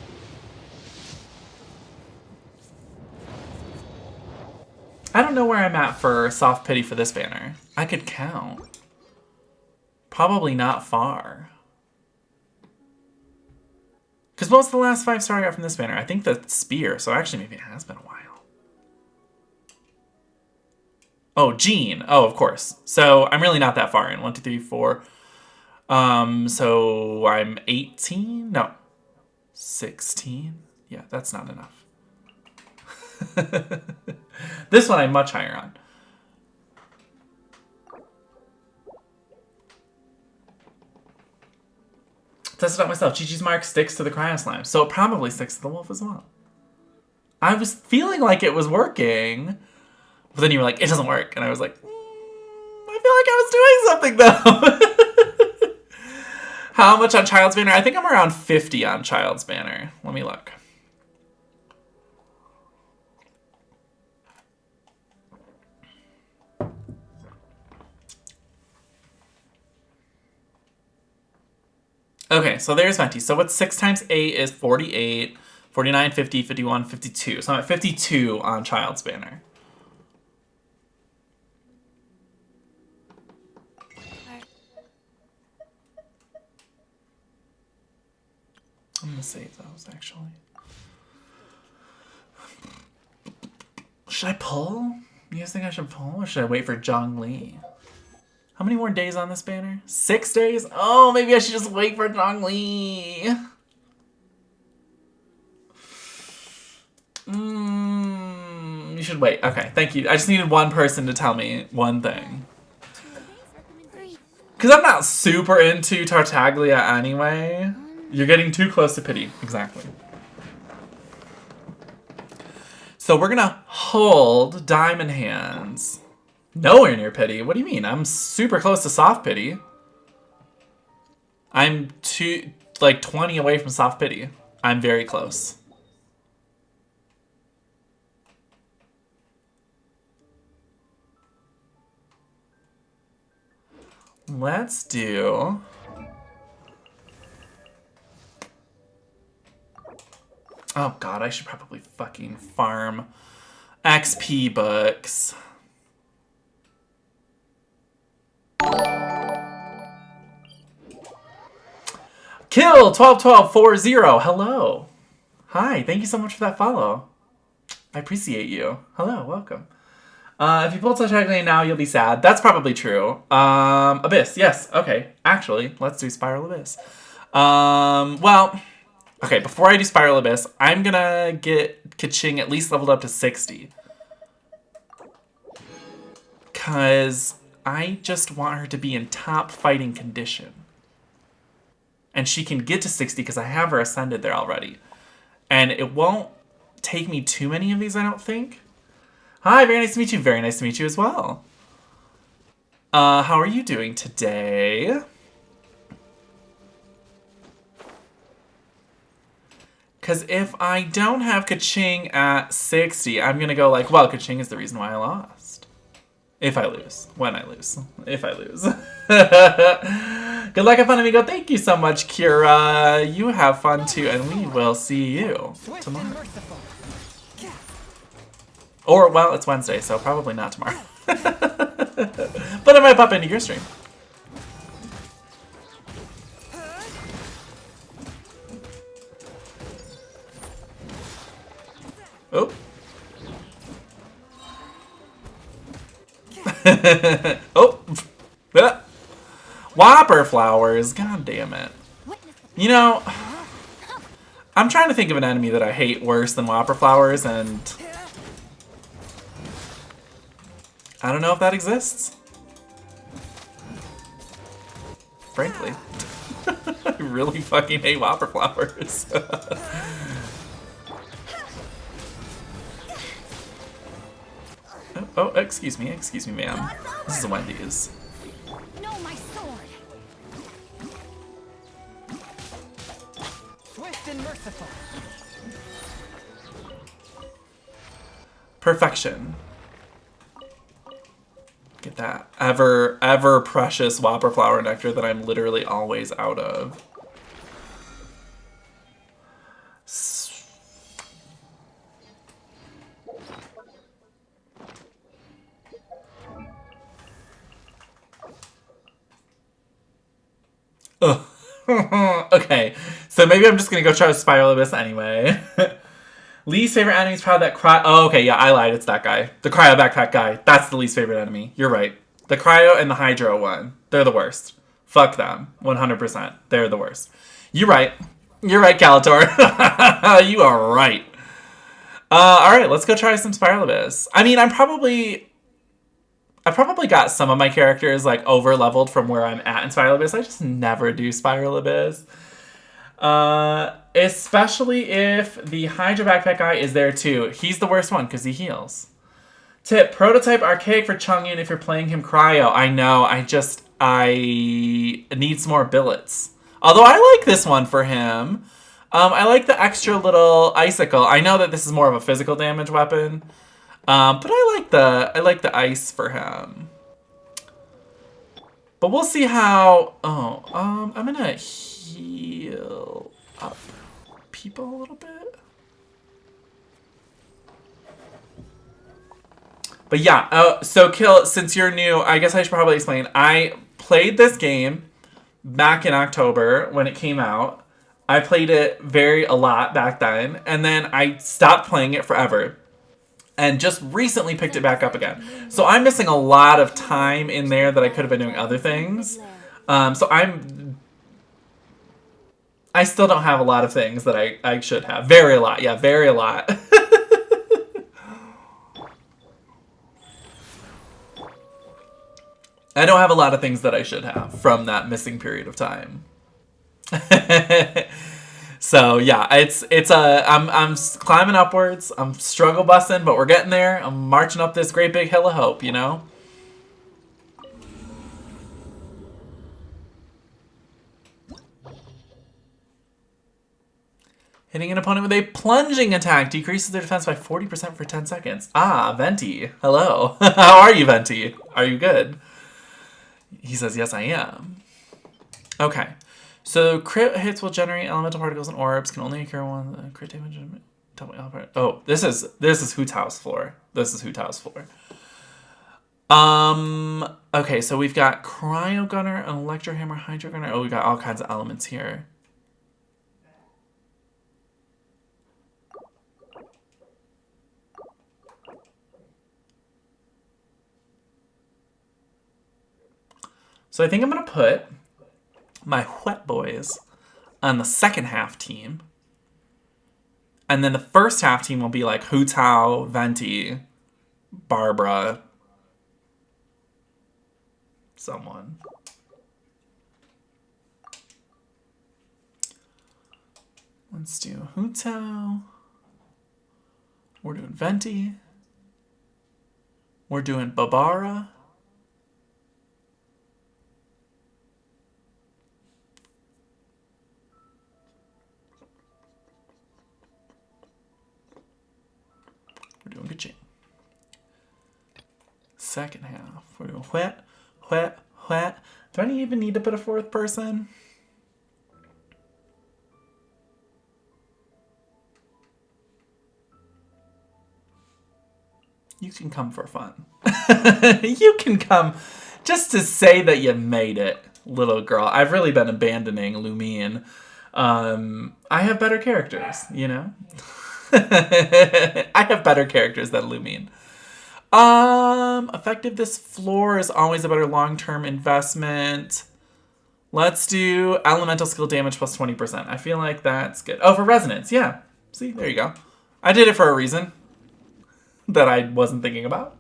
I don't know where I'm at for soft pity for this banner. I could count. Probably not far. Because what was the last 5-star I got from this banner? I think the spear, so actually maybe it has been a while. Oh, Jean. Oh, of course. So I'm really not that far in. 1, 2, 3, 4. So I'm 18? No. 16? Yeah, that's not enough. This one I'm much higher on. Test it out myself. Chi-Chi's mark sticks to the cryo slime, so it probably sticks to the wolf as well. I was feeling like it was working, but then you were like, it doesn't work. And I was like, I feel like I was doing something though. How much on Child's Banner? I think I'm around 50 on Child's Banner. Let me look. Okay, so there's Venti. So what's 6 times 8 is 48, 49, 50, 51, 52. So I'm at 52 on Child's Banner. I'm gonna save those, actually. Should I pull? You guys think I should pull, or should I wait for Zhang Li? How many more days on this banner? 6 days? Oh, maybe I should just wait for Zhang Li. You should wait. Okay, thank you. I just needed one person to tell me one thing. Because I'm not super into Tartaglia anyway. You're getting too close to pity. Exactly. So we're gonna hold Diamond Hands. Nowhere near pity. What do you mean? I'm super close to soft pity. I'm 20 away from soft pity. I'm very close. Let's do... Oh god, I should probably fucking farm XP books. Kill 121240. Hello. Hi, thank you so much for that follow. I appreciate you. Hello, welcome. If you pull Tartaglia now, you'll be sad. That's probably true. Abyss, yes. Okay, actually, let's do Spiral Abyss. Well... Okay, before I do Spiral Abyss, I'm gonna get Kaching at least leveled up to 60. Because I just want her to be in top fighting condition. And she can get to 60 because I have her ascended there already. And it won't take me too many of these, I don't think. Hi, very nice to meet you. Very nice to meet you as well. How are you doing today? Because if I don't have Kaching at 60, I'm going to go like, well, Kaching is the reason why I lost. If I lose. When I lose. If I lose. Good luck, have fun, amigo. Thank you so much, Kira. You have fun too, and we will see you tomorrow. Or, well, it's Wednesday, so probably not tomorrow. But I might pop into your stream. Oh. Oh. Ah. Whopper flowers. God damn it. You know, I'm trying to think of an enemy that I hate worse than Whopper flowers, and I don't know if that exists. Frankly. I really fucking hate Whopper flowers. Oh, excuse me, ma'am. This is a Wendy's. No, my sword. Swift and merciful. Perfection. Get that ever precious Whopper flower nectar that I'm literally always out of. Okay, so So maybe I'm just gonna go try to Spiral Abyss anyway. Least favorite enemy is probably that Cryo. Oh, okay, yeah, I lied. It's that guy. The Cryo Backpack guy. That's the least favorite enemy. You're right. The Cryo and the Hydro one. They're the worst. Fuck them. 100%. They're the worst. You're right. You're right, Calator. You are right. Alright, let's go try some Spiral Abyss. I mean, I probably got some of my characters, like, over-leveled from where I'm at in Spiral Abyss. I just never do Spiral Abyss. Especially if the Hydra Backpack guy is there too. He's the worst one because he heals. Tip, prototype Archaic for Chungyun if you're playing him Cryo. I know, I need some more billets. Although I like this one for him. I like the extra little icicle. I know that this is more of a physical damage weapon. But I like the ice for him. But we'll see how... I'm gonna heal up people a little bit. But yeah, so Kill, since you're new, I guess I should probably explain. I played this game back in October when it came out. I played it a lot back then, and then I stopped playing it forever. And just recently picked it back up again. So I'm missing a lot of time in there that I could have been doing other things. So I still don't have a lot of things that I should have. Very a lot. Yeah, very a lot. I don't have a lot of things that I should have from that missing period of time. So yeah, I'm climbing upwards. I'm struggle busting, but we're getting there. I'm marching up this great big hill of hope, you know? Hitting an opponent with a plunging attack decreases their defense by 40% for 10 seconds. Ah, Venti. Hello. How are you, Venti? Are you good? He says, yes, I am. Okay. So crit hits will generate elemental particles and orbs. Can only occur one crit damage. Oh, this is Hu Tao's floor. This is Hu Tao's floor. Okay, so we've got Cryo Gunner, an Electro Hammer, Hydro Gunner. Oh, we got all kinds of elements here. So I think I'm gonna put my wetbois on the second half team. And then the first half team will be like Hu Tao, Venti, Barbara, someone. Let's do Hu Tao. We're doing Venti. We're doing Babara. We're doing Gajin. Second half, we're doing wet. Do I even need to put a fourth person? You can come for fun. You can come just to say that you made it, little girl. I've really been abandoning Lumine. I have better characters, you know? I have better characters than Lumine. Effective this floor is always a better long-term investment. Let's do elemental skill damage plus 20%. I feel like that's good. Oh, for resonance, yeah. See, there you go. I did it for a reason that I wasn't thinking about.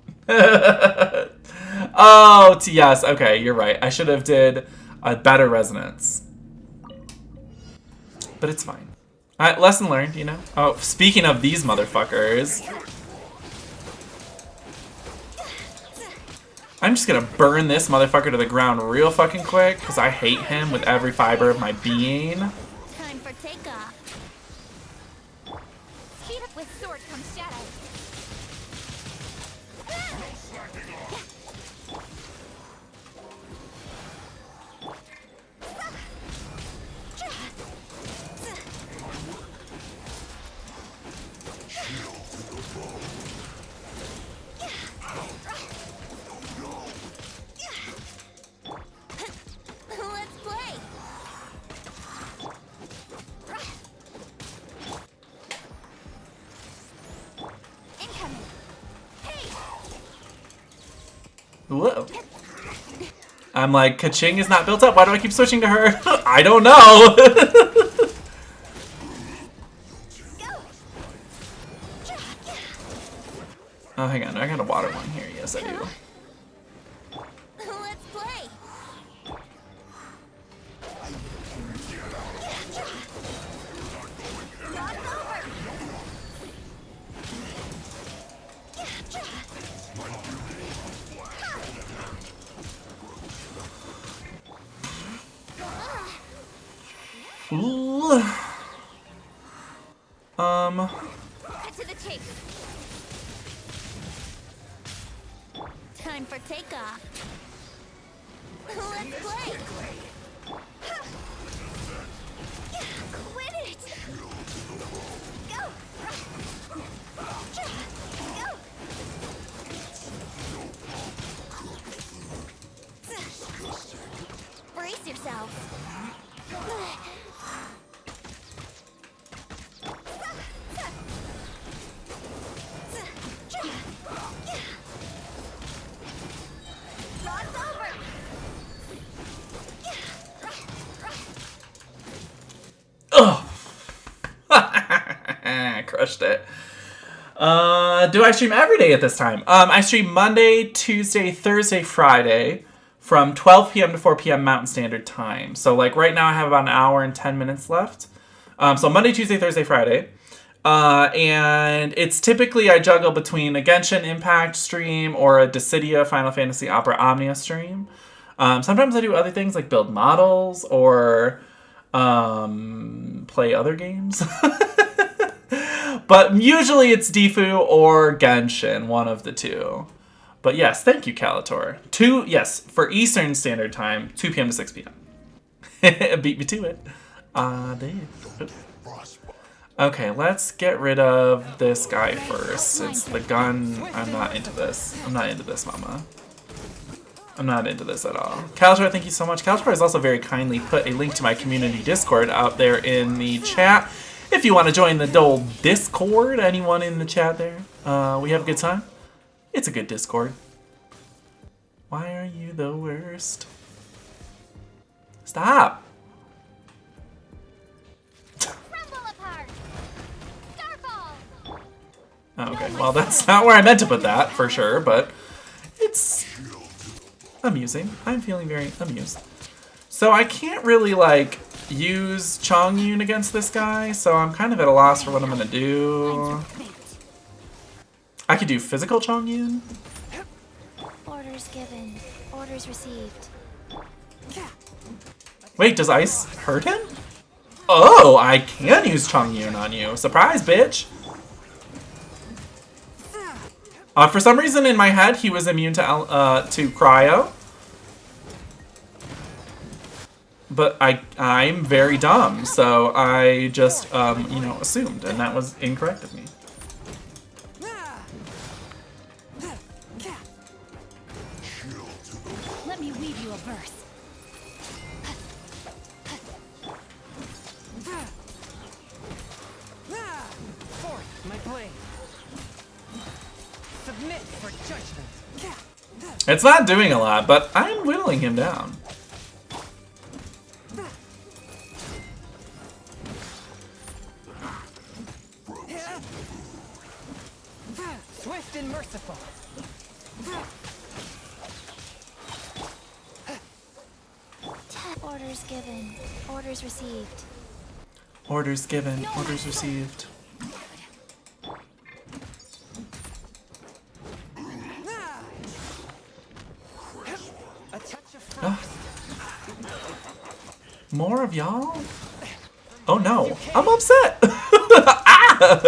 Oh, yes, okay, you're right. I should have did a better resonance. But it's fine. Lesson learned, you know? Oh, speaking of these motherfuckers. I'm just gonna burn this motherfucker to the ground real fucking quick, because I hate him with every fiber of my being. Time for takeoff. Speed up with sword comes shadow. Let's play. Whoa. I'm like, Kaching is not built up. Why do I keep switching to her? I don't know. Oh, hang on. I got a water one here. Yes, I do. Let's play. Ooh. Cut to the chase. Time for takeoff. Let's play. Quit it. Go. Go. Brace yourself. Oh. Crushed it. Do I stream every day at this time? I stream Monday, Tuesday, Thursday, Friday from 12 p.m. to 4 p.m. Mountain Standard Time. So like right now I have about an hour and 10 minutes left. So Monday, Tuesday, Thursday, Friday. And it's typically I juggle between a Genshin Impact stream or a Dissidia Final Fantasy Opera Omnia stream. Sometimes I do other things like build models or play other games. But usually it's Defu or Genshin, one of the two. But yes, thank you, Calator. Yes, for Eastern Standard Time, 2 p.m. to 6 p.m. Beat me to it. Dave. Okay, let's get rid of this guy first. Since the gun, I'm not into this. I'm not into this, mama. I'm not into this at all. Calator, thank you so much. Calator has also very kindly put a link to my community Discord out there in the chat. If you want to join the old Discord, anyone in the chat there, we have a good time. It's a good Discord. Why are you the worst? Stop. Crumble apart. Starfall. Oh, okay, well that's not where I meant to put that, for sure, but it's amusing. I'm feeling very amused. So I can't really, like, use Chongyun against this guy, so I'm kind of at a loss for what I'm gonna do. I could do physical Chongyun. Orders given. Orders received. Wait, does ice hurt him? Oh, I can use Chongyun on you. Surprise, bitch. For some reason in my head, he was immune to cryo. But I'm very dumb, so I just, you know, assumed, and that was incorrect of me. Let me weave you a verse. Forth, my blade. Submit for judgment. It's not doing a lot, but I'm whittling him down. Swift and merciful. Orders given. Orders received. Orders given, orders received. A touch of frost. More of y'all? Oh no, I'm upset! Ah!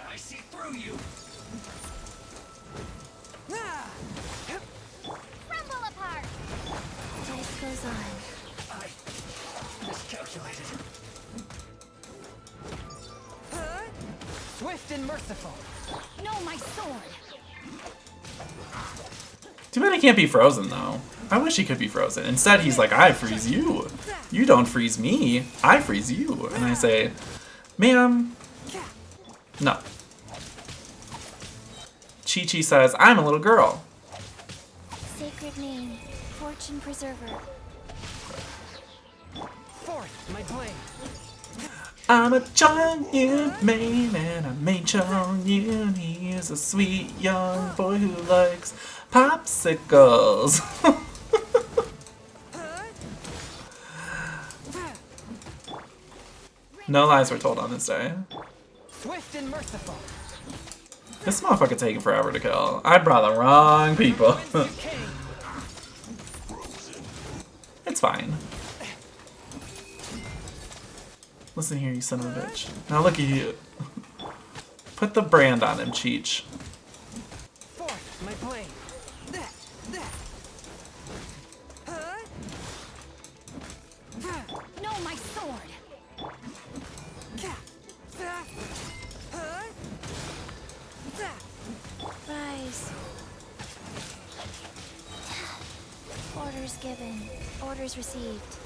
I see through you. Crumble apart. Life goes on. I miscalculated. Swift and merciful. No, my sword. Too bad I can't be frozen though. I wish he could be frozen. Instead, he's like, I freeze you. You don't freeze me. I freeze you. And I say, ma'am, no. Chi-Chi says, I'm a little girl. Sacred name, fortune preserver. Forth, my blade. I'm a Chongyun main and I made Chongyun. He is a sweet young boy who likes popsicles. No lies were told on this day. Swift and merciful. This motherfucker taking forever to kill. I brought the wrong people. It's fine. Listen here, you son of a bitch. Now look at you. Put the brand on him, Cheech. Forth, my blade. No, my sword. Rise. Orders given. Orders received.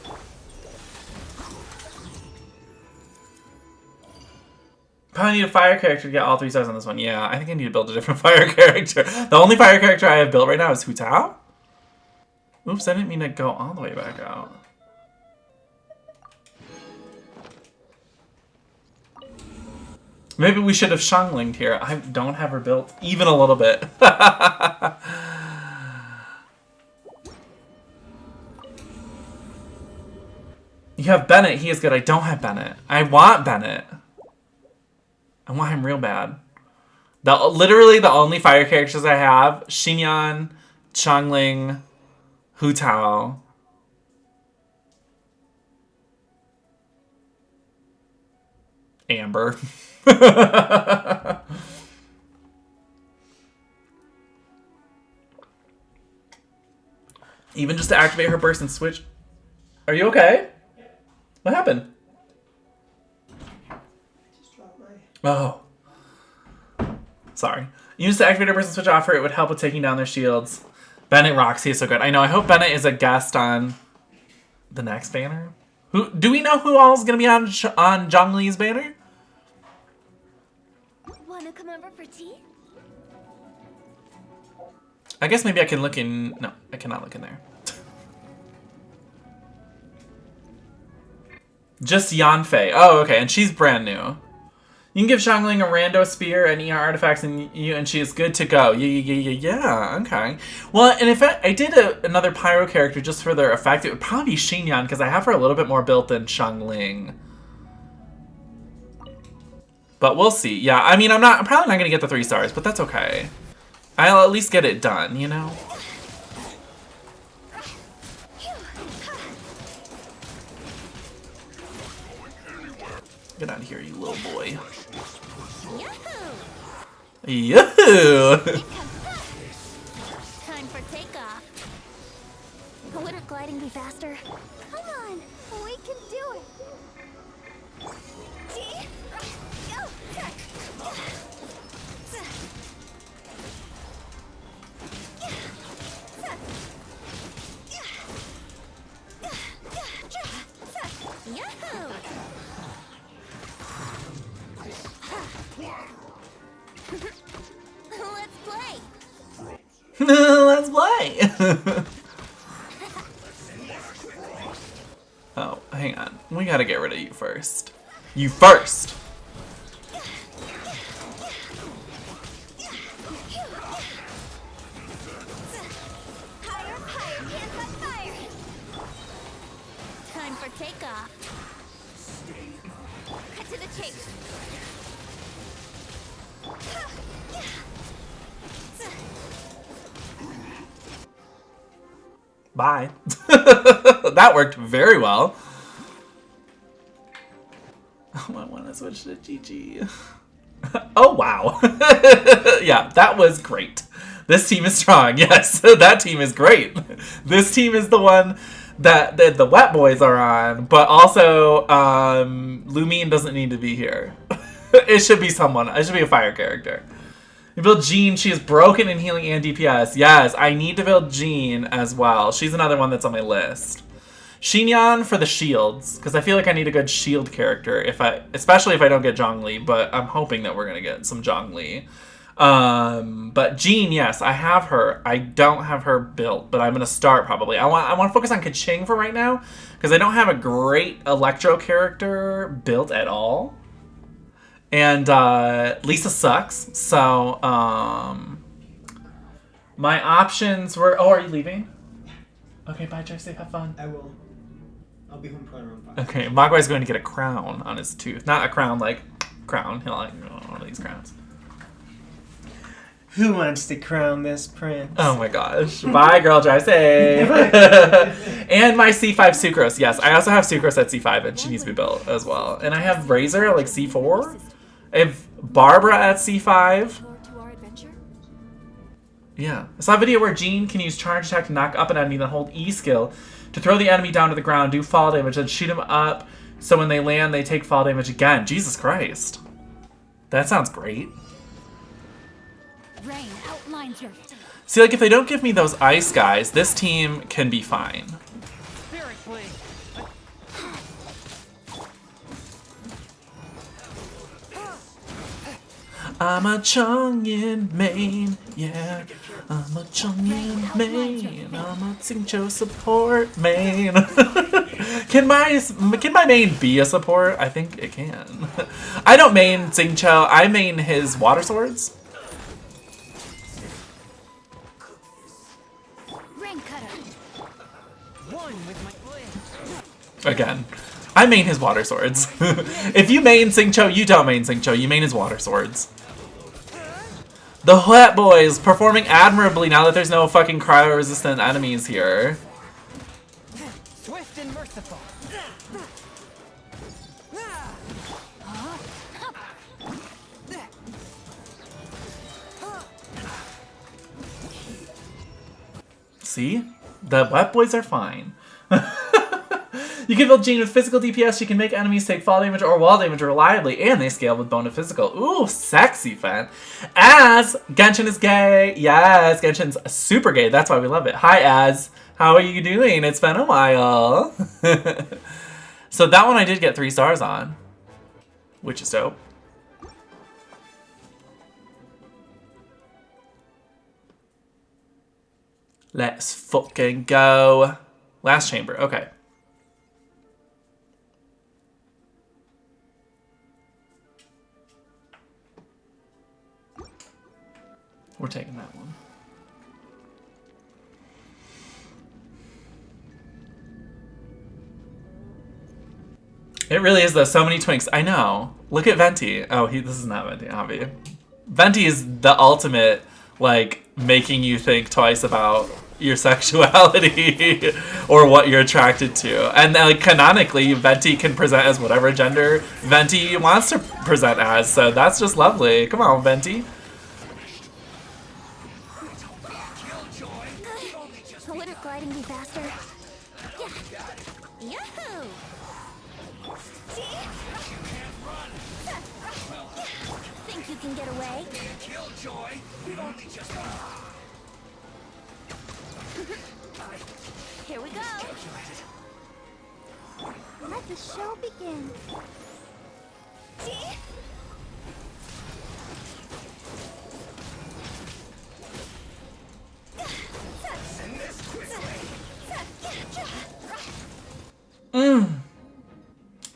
Probably need a fire character to get all 3 stars on this one. Yeah, I think I need to build a different fire character. The only fire character I have built right now is Hu Tao. Oops, I didn't mean to go all the way back out. Maybe we should have Xianglinged here. I don't have her built even a little bit. You have Bennett. He is good. I don't have Bennett. I want Bennett. I want him real bad. Literally the only fire characters I have, Xinyan, Xiangling, Hu Tao. Amber. Even just to activate her burst and switch. Are you okay? What happened? Oh. Sorry. Use the activator person switch off her. It would help with taking down their shields. Bennett rocks. He is so good. I know. I hope Bennett is a guest on the next banner. Who do we know who all is going to be on Zhongli's banner? Wanna come over for tea? I guess maybe I can look in... No, I cannot look in there. Just Yanfei. Oh, okay. And she's brand new. You can give Xiangling a rando spear and ER artifacts and she is good to go. Yeah, okay. Well, and if I did another pyro character just for their effect, it would probably be Xinyan because I have her a little bit more built than Xiangling. But we'll see. Yeah, I mean, I'm probably not going to get the 3 stars, but that's okay. I'll at least get it done, you know? Get out of here, you little boy. Yahoo! Time for takeoff. Wouldn't gliding be faster? Come on, we can do it. See? Go! Yahoo! Let's play. Let's play. Oh, hang on. We gotta get rid of you first. You first. Higher, higher, hands on fire. Time for takeoff. Cut to the chase. Bye. That worked very well. Oh, I want to switch to GG. Oh, wow. Yeah, that was great. This team is strong. Yes, that team is great. This team is the one that the wet boys are on, but also Lumine doesn't need to be here. It should be someone. It should be a fire character. You build Jean. She is broken in healing and DPS. Yes, I need to build Jean as well. She's another one that's on my list. Xinyan for the shields, because I feel like I need a good shield character, especially if I don't get Zhongli, but I'm hoping that we're going to get some Zhongli. But Jean, yes, I have her. I don't have her built, but I'm going to start probably. I want to focus on Keqing for right now, because I don't have a great Electro character built at all. And Lisa sucks, so my options were... Oh, are you leaving? Okay, bye, drive safe, have fun. I will. I'll be home probably around 5. Okay, Mogwai's going to get a crown on his tooth. Not a crown like crown. He'll like one of these crowns. Who wants to crown this prince? Oh my gosh. Bye, girl. Drive safe. And my C5 Sucrose. Yes, I also have Sucrose at C5, and she needs to be built as well. And I have Razor at like C4. I have Barbara at C5. Yeah. I saw a video where Jean can use charge attack to knock up an enemy, then hold E skill to throw the enemy down to the ground, do fall damage, then shoot him up, so when they land, they take fall damage again. Jesus Christ. That sounds great. Rain outlines your See, like, if they don't give me those ice guys, this team can be fine. Spirit Blade. I'm a Chongyin main, yeah. I'm a Chongyin main. I'm a Xingqiu support main. Can my main be a support? I think it can. I don't main Xingqiu. I main his water swords. rain cutter. One with my blade. Again, I main his water swords. If you main Xingqiu, you don't main Xingqiu. You main his water swords. The wetbois performing admirably now that there's no fucking cryo-resistant enemies here. Swift and merciful. See? The wetbois are fine. You can build Jean with physical DPS. She can make enemies take fall damage or wall damage reliably, and they scale with bone to physical. Ooh, sexy fan. Az, Genshin is gay. Yes, Genshin's super gay. That's why we love it. Hi, Az. How are you doing? It's been a while. So that one I did get 3 stars on, which is dope. Let's fucking go. Last chamber. Okay. We're taking that one. It really is though. So many twinks. I know. Look at Venti. Oh, this is not Venti. Avi. Venti is the ultimate, like, making you think twice about your sexuality or what you're attracted to. And like canonically, Venti can present as whatever gender Venti wants to present as. So that's just lovely. Come on, Venti. Wouldn't gliding be faster? Yeah. Yahoo! Think you can get away? Here we go. Let the show begin.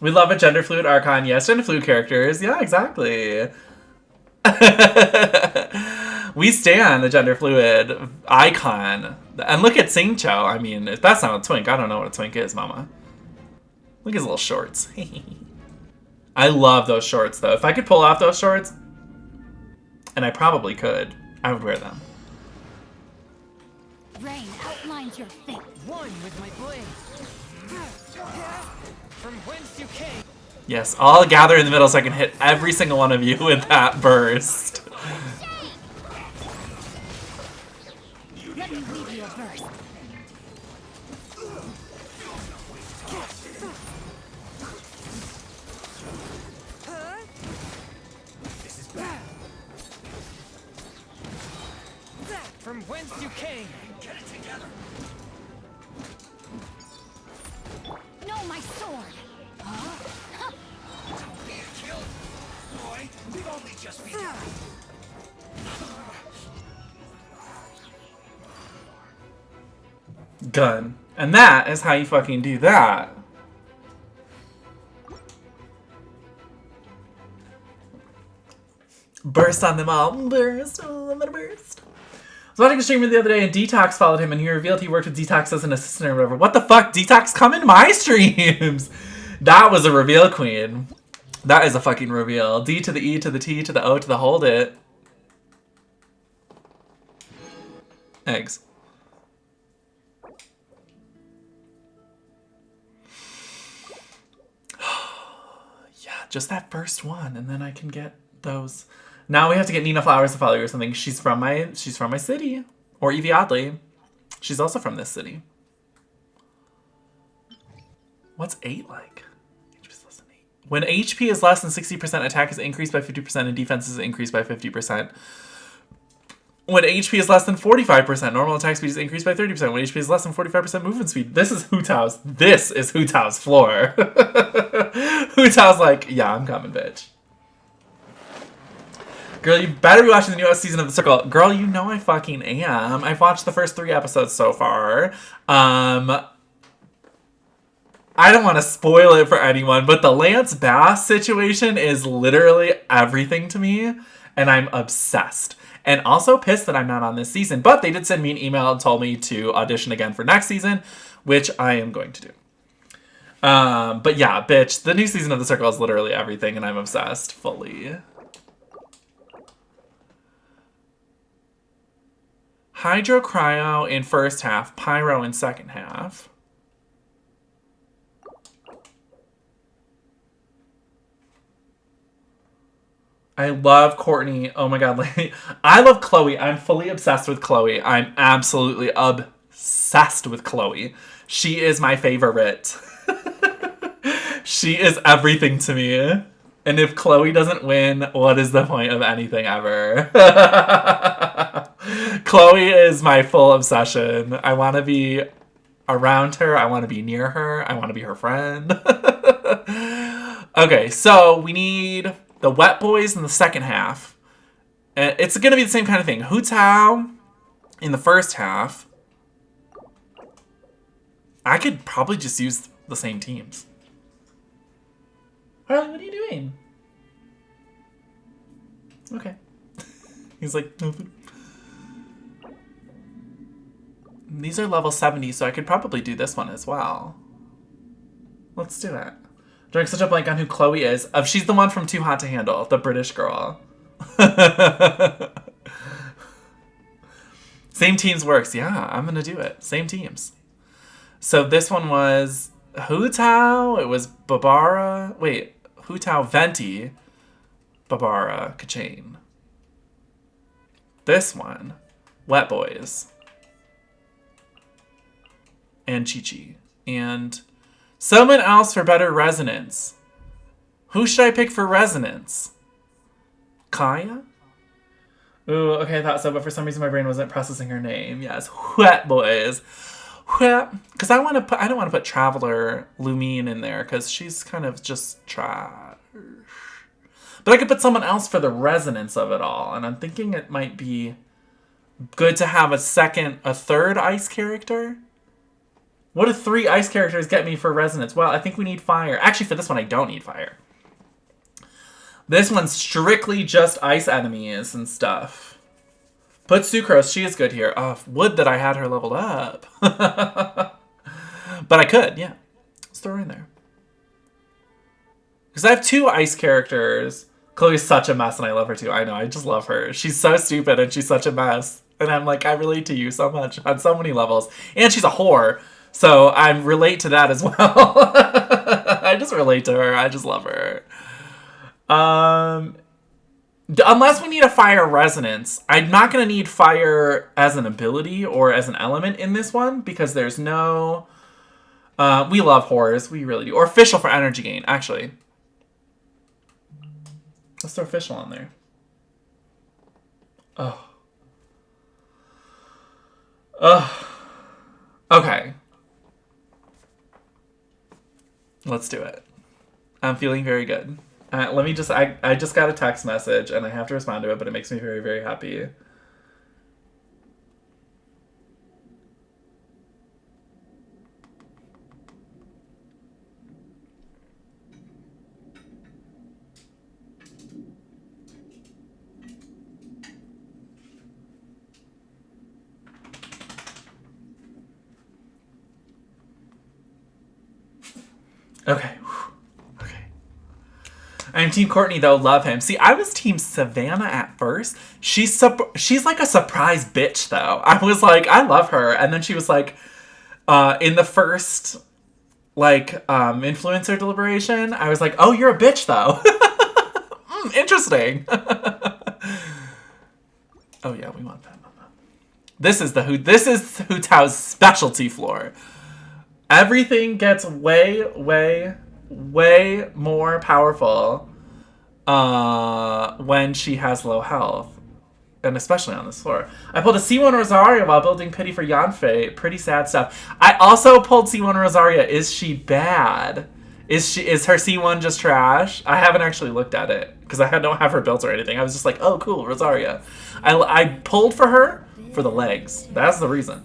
We love a gender fluid Archon. Yes, gender fluid characters. Yeah, exactly. We stand the gender fluid icon. And look at Xingqiu. I mean, if that's not a twink, I don't know what a twink is, mama. Look at his little shorts. I love those shorts, though. If I could pull off those shorts, and I probably could, I would wear them. Rain outlines your fate. One with my blade. From whence you came. Yes, I'll gather in the middle so I can hit every single one of you with that burst. Let me leave you a verse. from whence you came. Get it together. No, my sword. Don't be a killed. Boy, we've only just begun. Gun. And that is how you fucking do that. Burst on them all. Burst. Oh, I'm gonna burst. I was watching a streamer the other day and Detox followed him and he revealed he worked with Detox as an assistant or whatever. What the fuck? Detox, come in my streams! That was a reveal, queen. That is a fucking reveal. D to the E to the T to the O to the hold it. Eggs. Yeah, just that first one and then I can get those. Now we have to get Nina Flowers to follow you or something. She's from my city. Or Evie Oddly. She's also from this city. What's 8 like? HP is less than 8. When HP is less than 60%, attack is increased by 50% and defense is increased by 50%. When HP is less than 45%, normal attack speed is increased by 30%. When HP is less than 45% movement speed. This is Hu Tao's. This is Hu Tao's floor. Hu Tao's like, yeah, I'm coming, bitch. Girl, you better be watching the newest season of The Circle. Girl, you know I fucking am. I've watched the first 3 episodes so far. I don't want to spoil it for anyone, but the Lance Bass situation is literally everything to me, and I'm obsessed. And also pissed that I'm not on this season, but they did send me an email and told me to audition again for next season, which I am going to do. But yeah, bitch, the new season of The Circle is literally everything, and I'm obsessed fully. Hydro Cryo in first half, Pyro in second half. I love Courtney. Oh my god. I love Chloe. I'm fully obsessed with Chloe. I'm absolutely obsessed with Chloe. She is my favorite. She is everything to me. And if Chloe doesn't win, what is the point of anything ever? Chloe is my full obsession. I want to be around her. I want to be near her. I want to be her friend. Okay, so we need the wetbois in the second half. It's going to be the same kind of thing. Hu Tao in the first half. I could probably just use the same teams. Harley, what are you doing? Okay. He's like, nothing. These are level 70, so I could probably do this one as well. Let's do it. Drawing such a blank on who Chloe is. She's the one from Too Hot to Handle, the British girl. Same teams works. Yeah, I'm gonna do it. Same teams. So this one was Hu Tao. It was Babara. Wait, Hu Tao, Venti, Babara, Kachane. This one, wetbois. And Chi-Chi. And someone else for better resonance. Who should I pick for resonance? Kaya? Ooh, okay, I thought so, but for some reason my brain wasn't processing her name. Yes, wetbois. Because I don't want to put Traveler Lumine in there because she's kind of just trash. But I could put someone else for the resonance of it all, and I'm thinking it might be good to have a third ice character. What do 3 ice characters get me for resonance? Well, I think we need fire. Actually, for this one, I don't need fire. This one's strictly just ice enemies and stuff. Put Sucrose. She is good here. Oh, would that I had her leveled up. But I could, yeah. Let's throw her in there. Because I have 2 ice characters. Chloe's such a mess, and I love her too. I know, I just love her. She's so stupid, and she's such a mess. And I'm like, I relate to you so much on so many levels. And she's a whore. So I relate to that as well. I just relate to her. I just love her. Unless we need a fire resonance. I'm not going to need fire as an ability or as an element in this one because there's no... we love whores. We really do. Or official for energy gain, actually. Let's throw official on there. Oh. Ugh. Okay. Let's do it. I'm feeling very good. Let me just, I just got a text message and I have to respond to it, but it makes me very, very happy. Okay. Okay. I'm Team Courtney though. Love him. See, I was Team Savannah at first. She's like a surprise bitch though. I was like, I love her, and then she was like, in the first like influencer deliberation, I was like, oh, you're a bitch though. Interesting. Oh yeah, we want that. This is Hu Tao's specialty floor. Everything gets way, way, way more powerful when she has low health. And especially on this floor. I pulled a C1 Rosaria while building pity for Yanfei. Pretty sad stuff. I also pulled C1 Rosaria. Is she bad? Is her C1 just trash? I haven't actually looked at it because I don't have her built or anything. I was just like, oh, cool, Rosaria. I pulled for her for the legs. That's the reason.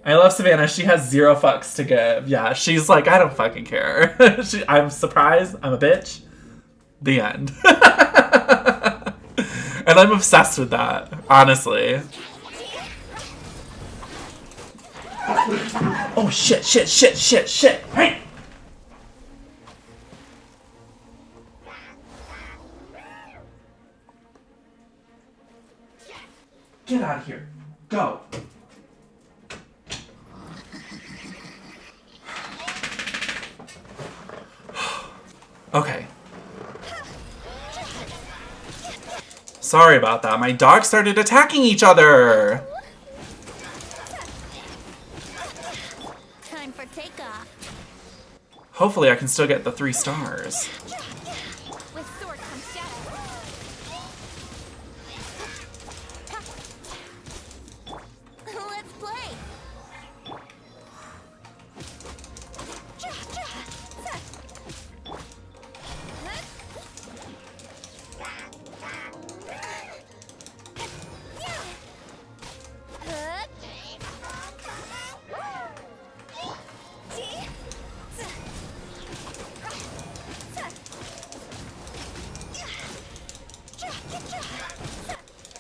I love Savannah. She has 0 fucks to give. Yeah, she's like, I don't fucking care. I'm surprised. I'm a bitch. The end. And I'm obsessed with that, honestly. Oh, shit. Hey! Get out of here. Go. Okay. Sorry about that. My dogs started attacking each other. Time for takeoff. Hopefully I can still get the 3 stars. With sword comes shadow. Let's play.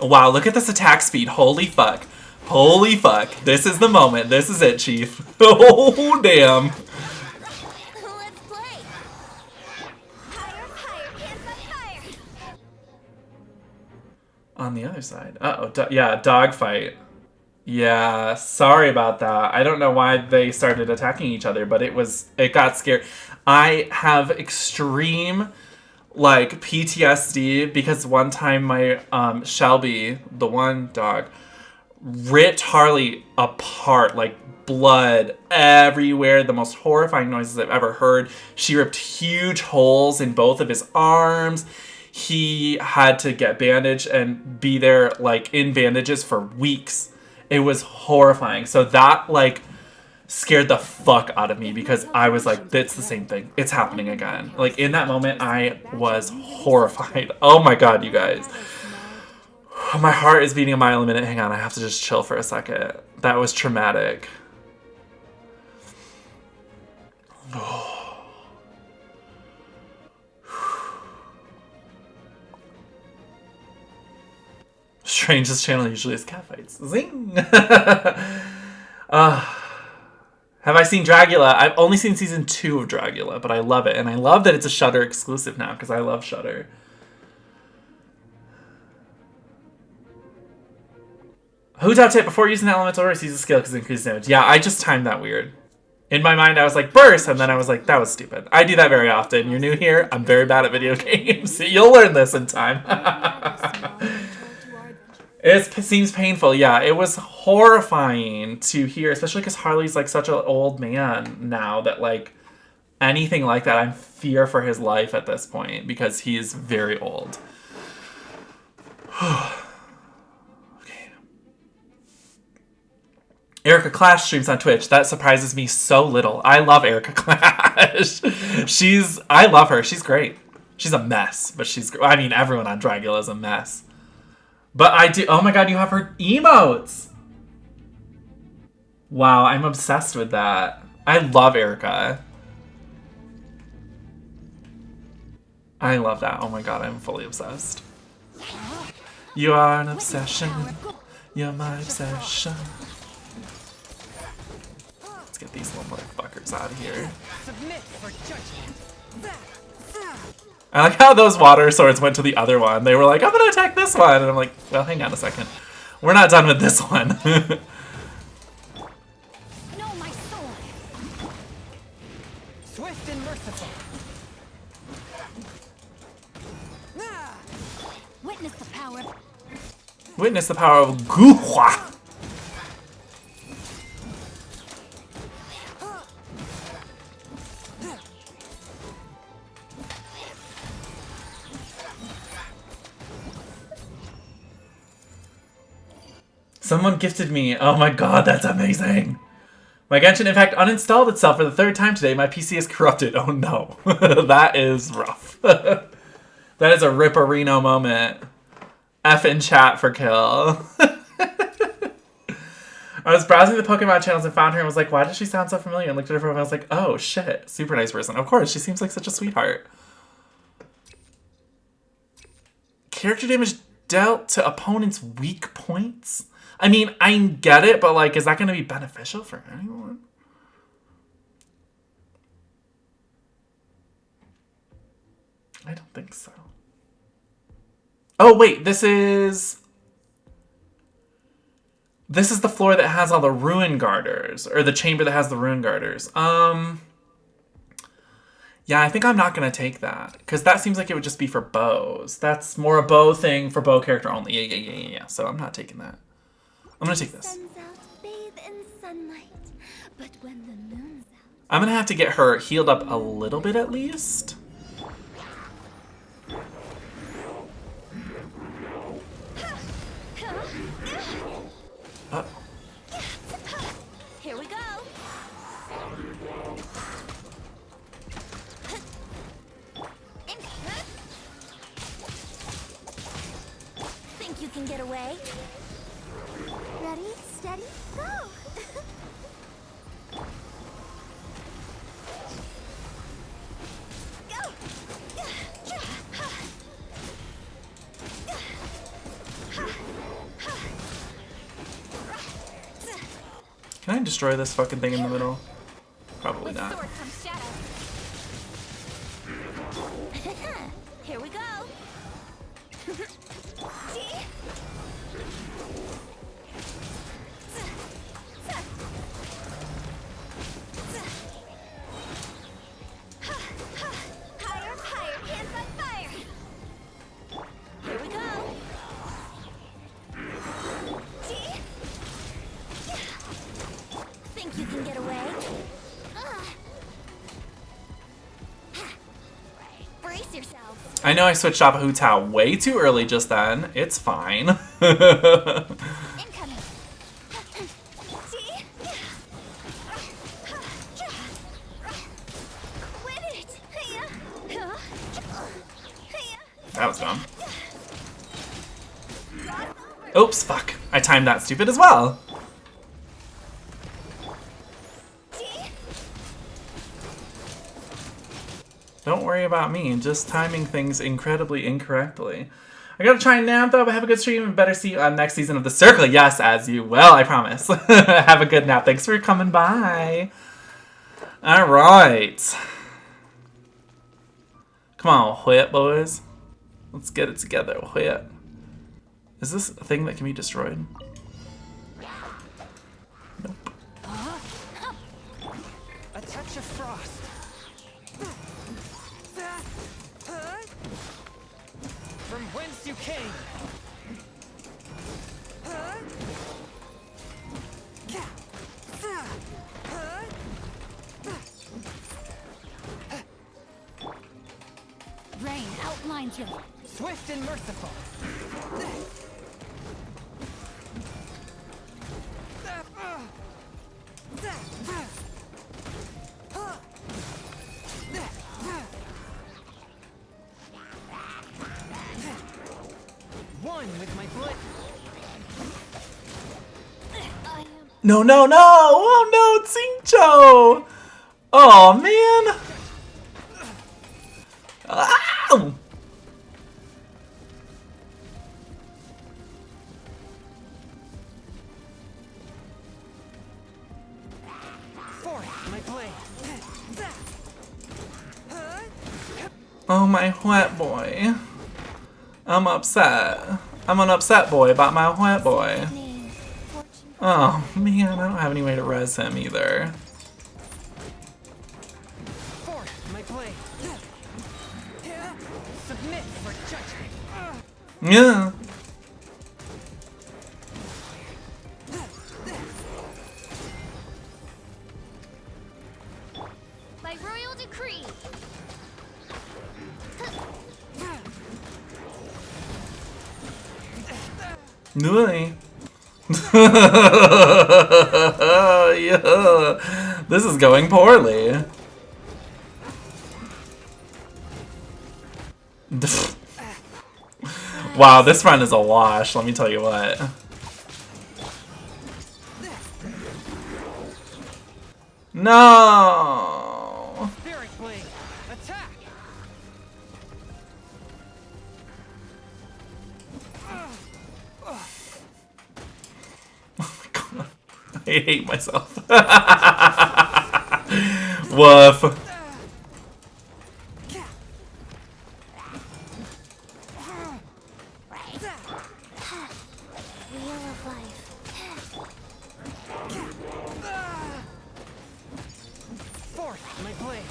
Wow, look at this attack speed. Holy fuck. Holy fuck. This is the moment. This is it, Chief. Oh, damn. Let's play. Higher, can't fight higher. On the other side. Uh-oh. Yeah, dogfight. Yeah, sorry about that. I don't know why they started attacking each other, but it got scary. I have extreme like PTSD because one time my Shelby, the one dog, ripped Harley apart, like blood everywhere, the most horrifying noises I've ever heard. She ripped huge holes in both of his arms. He had to get bandaged and be there like in bandages for weeks. It was horrifying. So that like scared the fuck out of me because I was like, it's the same thing. It's happening again. Like in that moment, I was horrified. Oh my god, you guys. My heart is beating a mile a minute. Hang on, I have to just chill for a second. That was traumatic. Strangest channel usually is catfights. Zing! Have I seen Dragula? I've only seen season 2 of Dragula, but I love it. And I love that it's a Shudder exclusive now, because I love Shudder. Hu Tao tip, before using the elemental burst, use a skill because it increases damage. Yeah, I just timed that weird. In my mind, I was like, burst, and then I was like, that was stupid. I do that very often. You're new here, I'm very bad at video games. You'll learn this in time. It seems painful, yeah. It was horrifying to hear, especially because Harley's like such an old man now that like anything like that, I'm fear for his life at this point because he is very old. Okay. Erica Clash streams on Twitch. That surprises me so little. I love Erica Clash. I love her. She's great. She's a mess, but I mean, everyone on Dragula is a mess. But I do, oh my god, you have her emotes! Wow, I'm obsessed with that. I love Erica. I love that. Oh my god, I'm fully obsessed. You are an obsession. You're my obsession. Let's get these little motherfuckers out of here. Submit for judgment. I like how those water swords went to the other one. They were like, I'm gonna attack this one. And I'm like, well, hang on a second. We're not done with this one. No, my sword. Swift and merciful. Witness the power. Witness the power of Guhua. Someone gifted me. Oh my god, that's amazing. My Genshin Impact uninstalled itself for the 3rd time today. My PC is corrupted. Oh no. That is rough. That is a Ripperino moment. F in chat for kill. I was browsing the Pokemon channels and found her and was like, why does she sound so familiar? And looked at her profile and I was like, oh shit. Super nice person. Of course, she seems like such a sweetheart. Character damage dealt to opponents' weak points? I mean, I get it, but like, is that going to be beneficial for anyone? I don't think so. Oh, wait, this is the floor that has all the ruin garters, or the chamber that has the ruin garters. Yeah, I think I'm not going to take that, because that seems like it would just be for bows. That's more a bow thing for bow character only. Yeah. So I'm not taking that. I'm going to take this. Sun's out, bathe in sunlight. But when the moon's out, I'm going to have to get her healed up a little bit at least. Oh. Here we go. Think you can get away? ready, steady, go! Can I destroy this fucking thing in the middle? Probably With not. sword comes shadow. Here we go. Higher, higher, hands on fire. Here we go. Think you can get away? Brace yourselves. I know I switched off Hu Tao way too early just then. It's fine. Incoming. Quit it! That was dumb. Oops, fuck. I timed that stupid as well. Don't worry about me, just timing things incredibly incorrectly. I gotta try and nap though, but have a good stream and better see you on next season of The Circle. Yes, as you will, I promise. Have a good nap. Thanks for coming by. Alright. Come on, Whip boys. Let's get it together, Whip. Is this a thing that can be destroyed? Nope. A touch of frost. From whence you came. Rain outlines your... Swift and merciful. One with my blade. No, no, no! Oh no, Xingqiu! Oh man! Ow! Fourth, my blade. Oh my wet boy. I'm upset. I'm an upset boy about my wet boy. Name, fortune. Oh man, I don't have any way to res him either. Fourth, my blade. Submit for judgment. Yeah. By royal decree. Really? Yeah. This is going poorly. Wow, this run is a wash, let me tell you what. No! Spirit blade. Attack. Oh my god. I hate myself. Woof. Wheel of life. Fourth, my blade.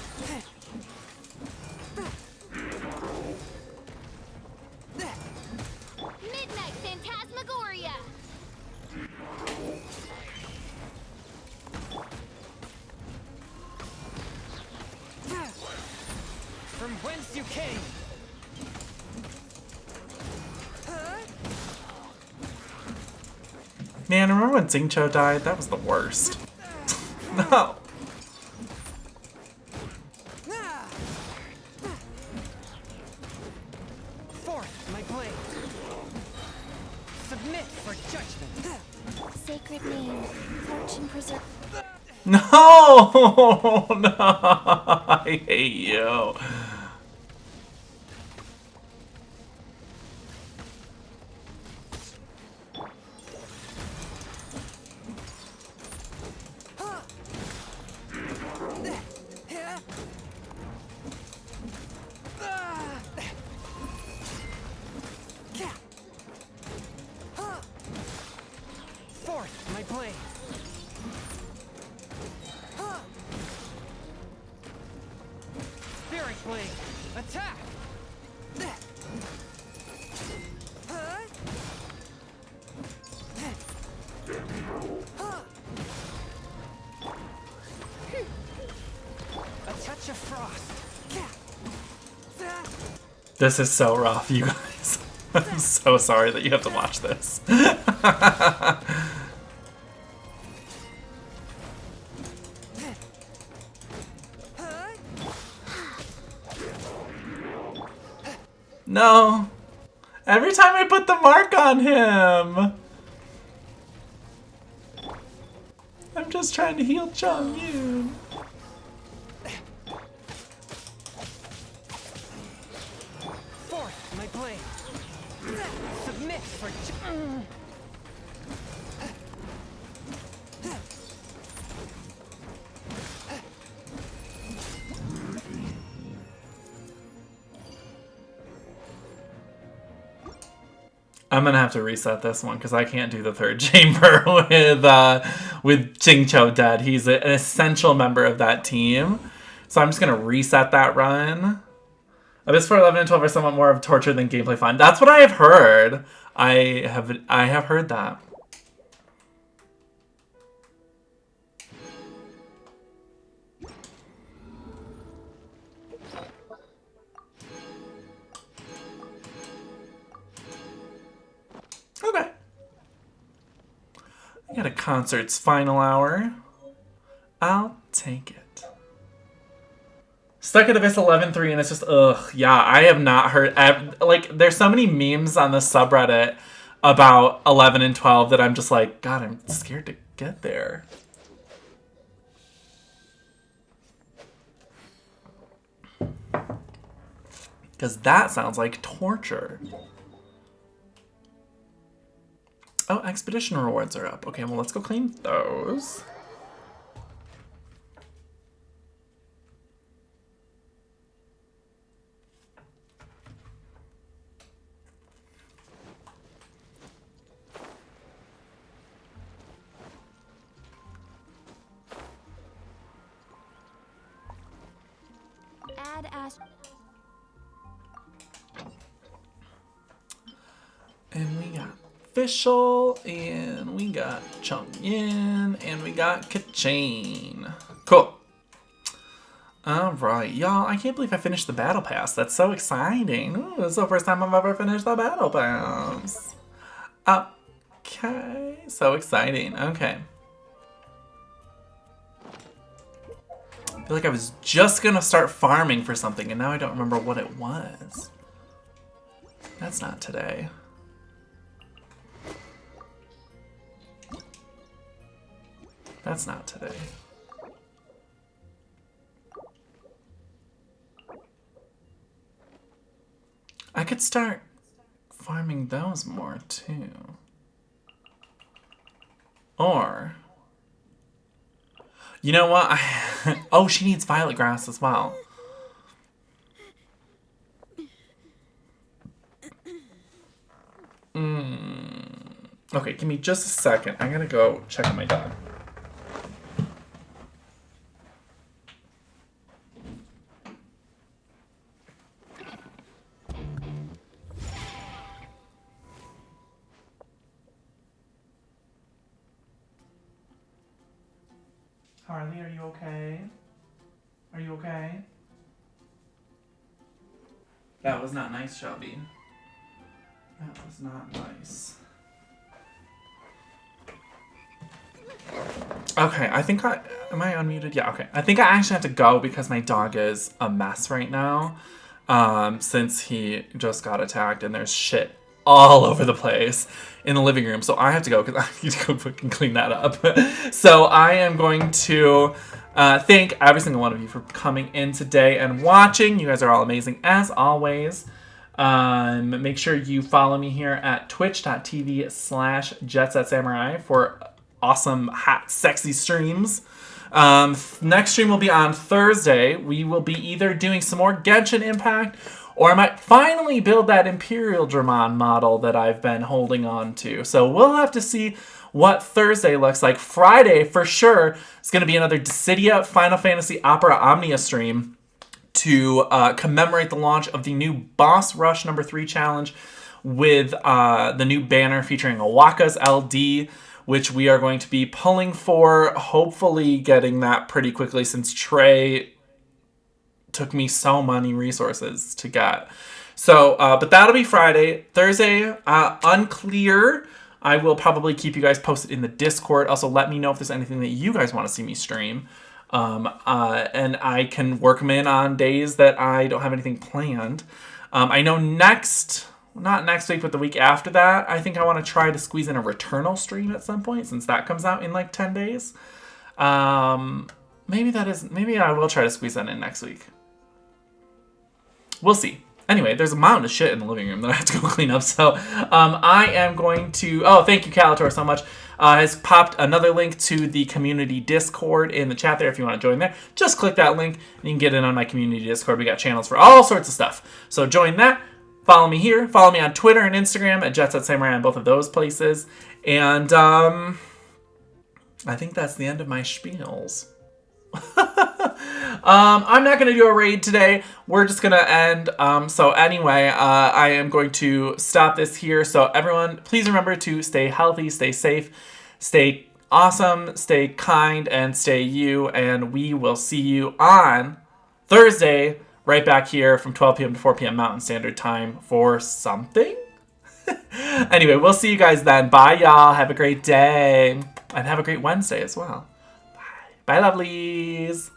Midnight Phantasmagoria. From whence you came. Man, remember when Xingqiu died? That was the worst. No. Fourth, my blade. Submit for judgment. Sacred name, fortune preserve. No! No! I hate you. Fourth, my blade. Spirit blade. Attack. A touch of frost. This is so rough, you guys. I'm so sorry that you have to watch this. No. Every time I put the mark on him. I'm just trying to heal Chongyun. Fourth, my blade. Submit for I'm gonna have to reset this one because I can't do the third chamber with Xingqiu dead. He's an essential member of that team, so I'm just gonna reset that run. Abyss for 11 and 12 are somewhat more of torture than gameplay fun. That's what I have heard. I have heard that. Okay. We got a concert's final hour. I'll take it. Stuck at Abyss 11-3, and it's just, ugh. Yeah, I have not heard... Like, there's so many memes on the subreddit about 11 and 12 that I'm just like, God, I'm scared to get there. Because that sounds like torture. Oh, expedition rewards are up. Okay, well, let's go claim those. Add Ash. And we got Official, and we got Chung Yin, and we got Ka-Chain. Cool. Alright, y'all, I can't believe I finished the Battle Pass. That's so exciting. Ooh, this is the first time I've ever finished the Battle Pass. Okay, so exciting. Okay. I feel like I was just gonna start farming for something, and now I don't remember what it was. That's not today. That's not today. I could start farming those more too. Or, you know what? Oh, she needs violet grass as well. Okay, give me just a second. I'm gonna go check on my dog. Harley, are you okay? Are you okay? That was not nice, Shelby. That was not nice. Okay, I think am I unmuted? Yeah, okay. I think I actually have to go because my dog is a mess right now. Since he just got attacked and there's shit all over the place in the living room. So I have to go because I need to go quick and clean that up. So I am going to thank every single one of you for coming in today and watching. You guys are all amazing as always. Make sure you follow me here at twitch.tv/JetSetSamurai for awesome, hot, sexy streams. Next stream will be on Thursday. We will be either doing some more Genshin Impact, or I might finally build that Imperial Dramon model that I've been holding on to. So we'll have to see what Thursday looks like. Friday, for sure, is going to be another Dissidia Final Fantasy Opera Omnia stream to commemorate the launch of the new Boss Rush number 3 challenge with the new banner featuring Awaka's LD, which we are going to be pulling for, hopefully getting that pretty quickly since Trey took me so many resources to get. So, but that'll be Friday. Thursday, unclear. I will probably keep you guys posted in the Discord. Also, let me know if there's anything that you guys want to see me stream. And I can work them in on days that I don't have anything planned. I know not next week, but the week after that, I think I want to try to squeeze in a Returnal stream at some point, since that comes out in like 10 days. Maybe I will try to squeeze that in next week. We'll see. Anyway, there's a mountain of shit in the living room that I have to go clean up. So I am going to... Oh, thank you, Calator, so much. Has popped another link to the community Discord in the chat there if you want to join there. Just click that link and you can get in on my community Discord. We got channels for all sorts of stuff. So join that. Follow me here. Follow me on Twitter and Instagram at JetSetSamurai on both of those places. And I think that's the end of my spiels. I'm not going to do a raid today. We're just going to end. So anyway, I am going to stop this here. So everyone, please remember to stay healthy, stay safe, stay awesome, stay kind, and stay you. And we will see you on Thursday, right back here from 12 p.m. to 4 p.m. Mountain Standard Time for something. Anyway, we'll see you guys then. Bye, y'all. Have a great day. And have a great Wednesday as well. Bye. Bye, lovelies.